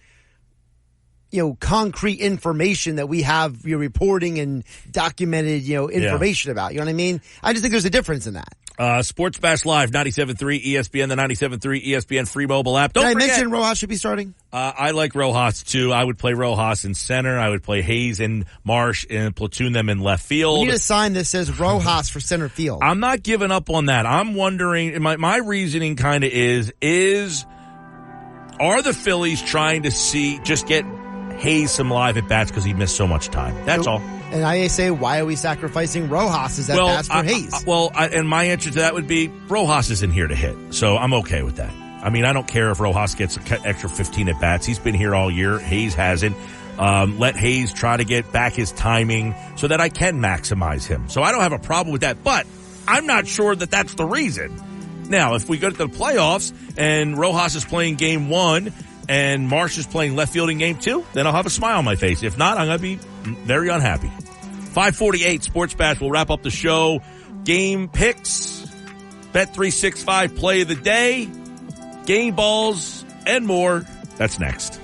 concrete information that we have reporting and documented, information about. You know what I mean? I just think there's a difference in that. Sports Bash Live, 97.3 ESPN, the 97.3 ESPN free mobile app. Did I mention Rojas should be starting? I like Rojas too. I would play Rojas in center. I would play Hayes and Marsh and platoon them in left field. We need a sign that says Rojas for center field. I'm not giving up on that. I'm wondering, my reasoning kind of is are the Phillies trying to just get Hayes some live at bats because he missed so much time? That's all. And I say, why are we sacrificing Rojas at bats for Hayes? And my answer to that would be Rojas isn't here to hit, so I'm okay with that. I mean, I don't care if Rojas gets an extra 15 at bats. He's been here all year. Hayes hasn't. Let Hayes try to get back his timing so that I can maximize him. So I don't have a problem with that, but I'm not sure that that's the reason. Now, if we go to the playoffs and Rojas is playing game 1 and Marsh is playing left field in game 2, then I'll have a smile on my face. If not, I'm going to be very unhappy. 5:48 Sports Bash will wrap up the show. Game picks, Bet365 play of the day, game balls, and more. That's next.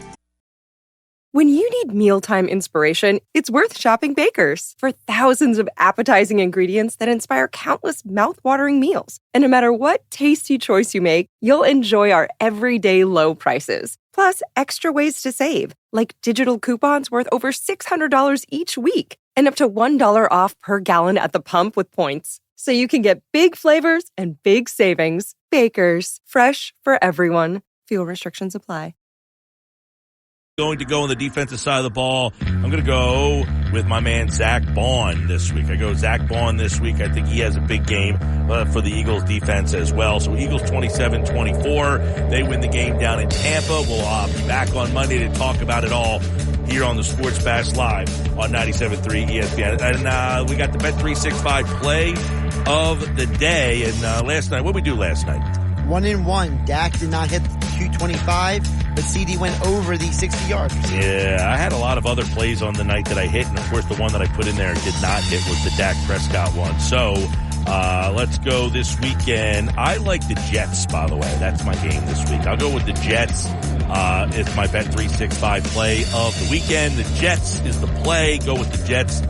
When you need mealtime inspiration, it's worth shopping Baker's. For thousands of appetizing ingredients that inspire countless mouth-watering meals. And no matter what tasty choice you make, you'll enjoy our everyday low prices. Plus, extra ways to save, like digital coupons worth over $600 each week. And up to $1 off per gallon at the pump with points. So you can get big flavors and big savings. Baker's, fresh for everyone. Fuel restrictions apply. Going to go on the defensive side of the ball. I'm going to go with my man Zach Bond this week. I go Zach Bond this week. I think he has a big game for the Eagles defense as well. So Eagles 27-24. They win the game down in Tampa. We'll be back on Monday to talk about it all here on the Sports Bash Live on 97.3 ESPN. And we got the Bet365 play of the day. And last night, what did we do last night? 1-1. Dak did not hit 225, but CD went over the 60 yards. Yeah, I had a lot of other plays on the night that I hit, and of course the one that I put in there and did not hit was the Dak Prescott one. So let's go this weekend. I like the Jets, by the way. That's my game this week. I'll go with the Jets. It's my Bet365 play of the weekend. The Jets is the play. Go with the Jets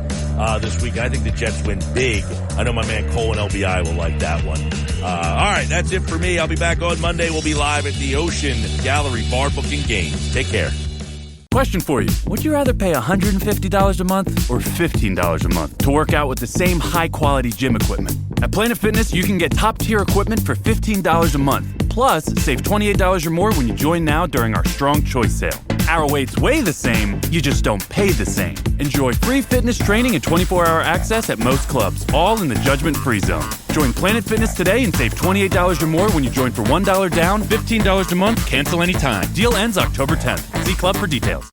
this week. I think the Jets win big. I know my man Cole and LBI will like that one. All right, that's it for me. I'll be back on Monday. We'll be live at the Ocean Gallery Bar booking games. Take care. Question for you. Would you rather pay $150 a month or $15 a month to work out with the same high-quality gym equipment? At Planet Fitness, you can get top-tier equipment for $15 a month. Plus, save $28 or more when you join now during our Strong Choice sale. Our weights weigh the same, you just don't pay the same. Enjoy free fitness training and 24-hour access at most clubs, all in the judgment-free zone. Join Planet Fitness today and save $28 or more when you join for $1 down, $15 a month, cancel anytime. Deal ends October 10th. See club for details.